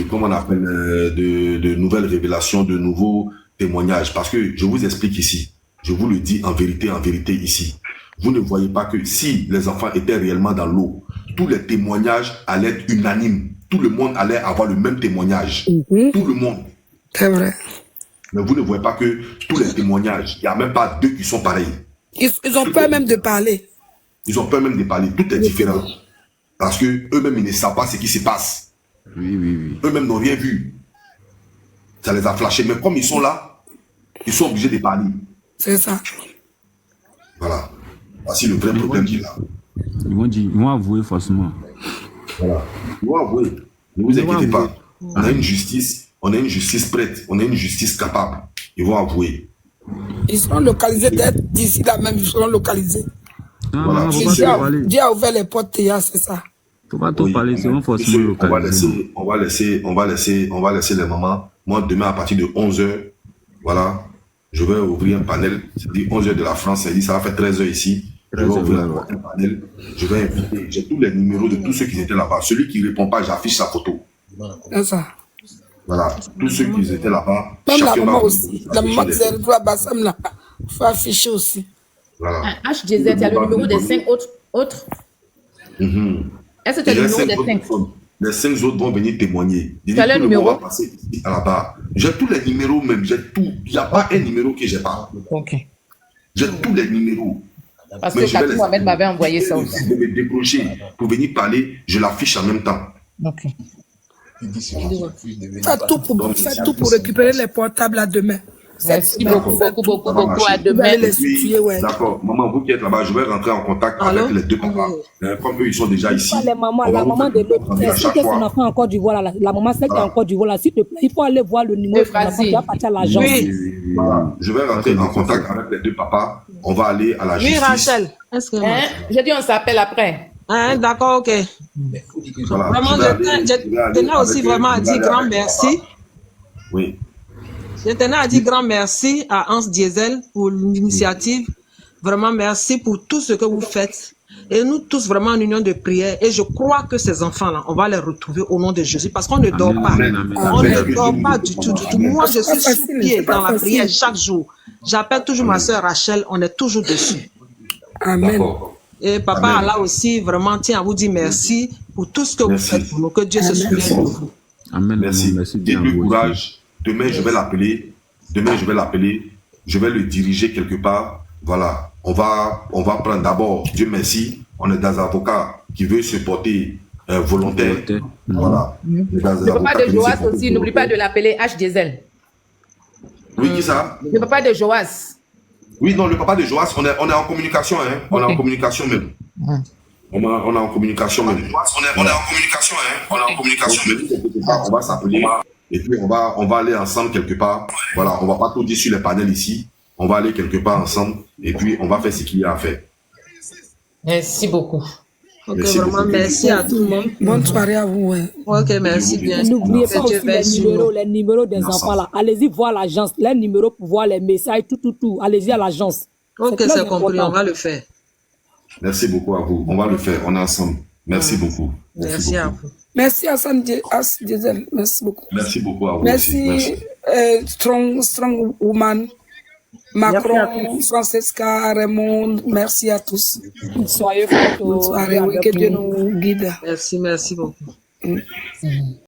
comment on appelle, de nouvelles révélations, de nouveaux témoignages. Parce que je vous explique ici, je vous le dis en vérité ici. vous ne voyez pas que si les enfants étaient réellement dans l'eau, tous les témoignages allaient être unanimes. Tout le monde allait avoir le même témoignage. Tout le monde. C'est vrai. Mais vous ne voyez pas que tous les témoignages, il n'y a même pas 2 qui sont pareils. Ils ont peur même de parler. Ils ont peur même de parler. Tout est différent. Parce que eux-mêmes, ils ne savent pas ce qui se passe. Eux-mêmes n'ont rien vu. Ça les a flashés. Mais comme ils sont là, ils sont obligés de parler. C'est ça. Voilà. Voici le vrai problème qu'il a. Ils vont avouer forcément. Voilà. Ils vont avouer. Ne vous inquiétez pas. On a une justice prête. On a une justice capable. Ils vont avouer. Ils seront localisés peut-être d'ici là même, ils seront localisés. Voilà. Dieu a ouvert les portes, c'est ça. Faut pas trop parler, c'est forcément localisé. On va laisser les mamans. Moi, demain, à partir de 11h, voilà, je vais ouvrir un panel. C'est-à-dire 11h de la France, c'est-à-dire ça va faire 13h ici. Je vais ouvrir un panel. Je vais inviter. J'ai tous les numéros de tous ceux qui étaient là-bas. Celui qui ne répond pas, j'affiche sa photo. C'est ça. Voilà. Tous ceux qui étaient là-bas. Même la maman aussi. La maman qui s'est retrouvée à Bassam, là. Il faut afficher aussi. Voilà. HDZ, il y a le numéro des 5 autres. Est-ce que tu as le numéro des 5? Les 5 autres vont venir témoigner. Tu as le numéro? À la barre. J'ai tous les numéros même. J'ai tout. Il n'y a pas un numéro que j'ai pas. Ok. J'ai tous les numéros. Parce que Cathy Mohamed m'avait envoyé ça aussi. Je vais me décrocher pour venir parler. Je l'affiche en même temps. Ok. Faites tout pour récupérer les portables à demain. Merci beaucoup à demain. D'accord. Maman, vous qui êtes là-bas, je vais rentrer en contact avec les 2 papas. Comme eux, ils sont déjà ici. La maman de l'autre, est-ce que son enfant est encore du vol? La maman sait qu'il est encore du vol. S'il te plaît, il faut aller voir le numéro de son enfant qui va partir à l'agence. Voilà. Je vais rentrer en contact avec les 2 papas. On va aller à la justice. Oui, Rachel. J'ai dit on s'appelle après. D'accord, ok. Voilà. Vraiment, je tenais aussi vraiment à dire grand merci. Oui. Je tenais à dire grand merci à Hans Diesel pour l'initiative. Vraiment merci pour tout ce que vous faites. Et nous tous vraiment en union de prière. Et je crois que ces enfants-là, on va les retrouver au nom de Jésus. Parce qu'on ne dort pas. On ne dort pas du tout. Moi, je suis sur pied dans la prière chaque jour. J'appelle toujours ma soeur Rachel. On est toujours dessus. Amen. Et papa Allah aussi vraiment tient à vous dire merci pour tout ce que vous faites pour nous. Que Dieu se souvienne de vous. Amen. Merci. Dites-lui courage. Demain, je vais l'appeler. Je vais le diriger quelque part. Voilà. On va prendre d'abord, Dieu merci, on est des avocats qui veulent se porter volontaire. Voilà. Le papa de Joas aussi, n'oublie pas de l'appeler H. Diesel. Oui, qui ça? Le papa de Joas. Oui, non, le papa de Joas, on est en communication, hein. On est en communication même. On est en communication même. On est en communication, hein. On est en communication même. On va s'appeler. Et puis on va aller ensemble quelque part. Voilà, on va pas tout dire sur les panels ici. On va aller quelque part ensemble et puis on va faire ce qu'il y a à faire. Merci beaucoup. Ok, vraiment merci à tout le monde. Bonne soirée à vous. Ok, merci bien. N'oubliez pas aussi les numéros des enfants là. Allez-y voir l'agence, les numéros pour voir les messages, tout. Allez-y à l'agence. Ok, c'est compris, on va le faire. Merci beaucoup à vous. On va le faire, on est ensemble. Merci beaucoup. Merci à vous. Merci Hassan Diesel, merci beaucoup. Merci beaucoup à vous. Merci, Strong Woman, Macron, Francesca, Raymond, merci à tous. Soyez bonne soirée, que Dieu nous guide. Merci beaucoup.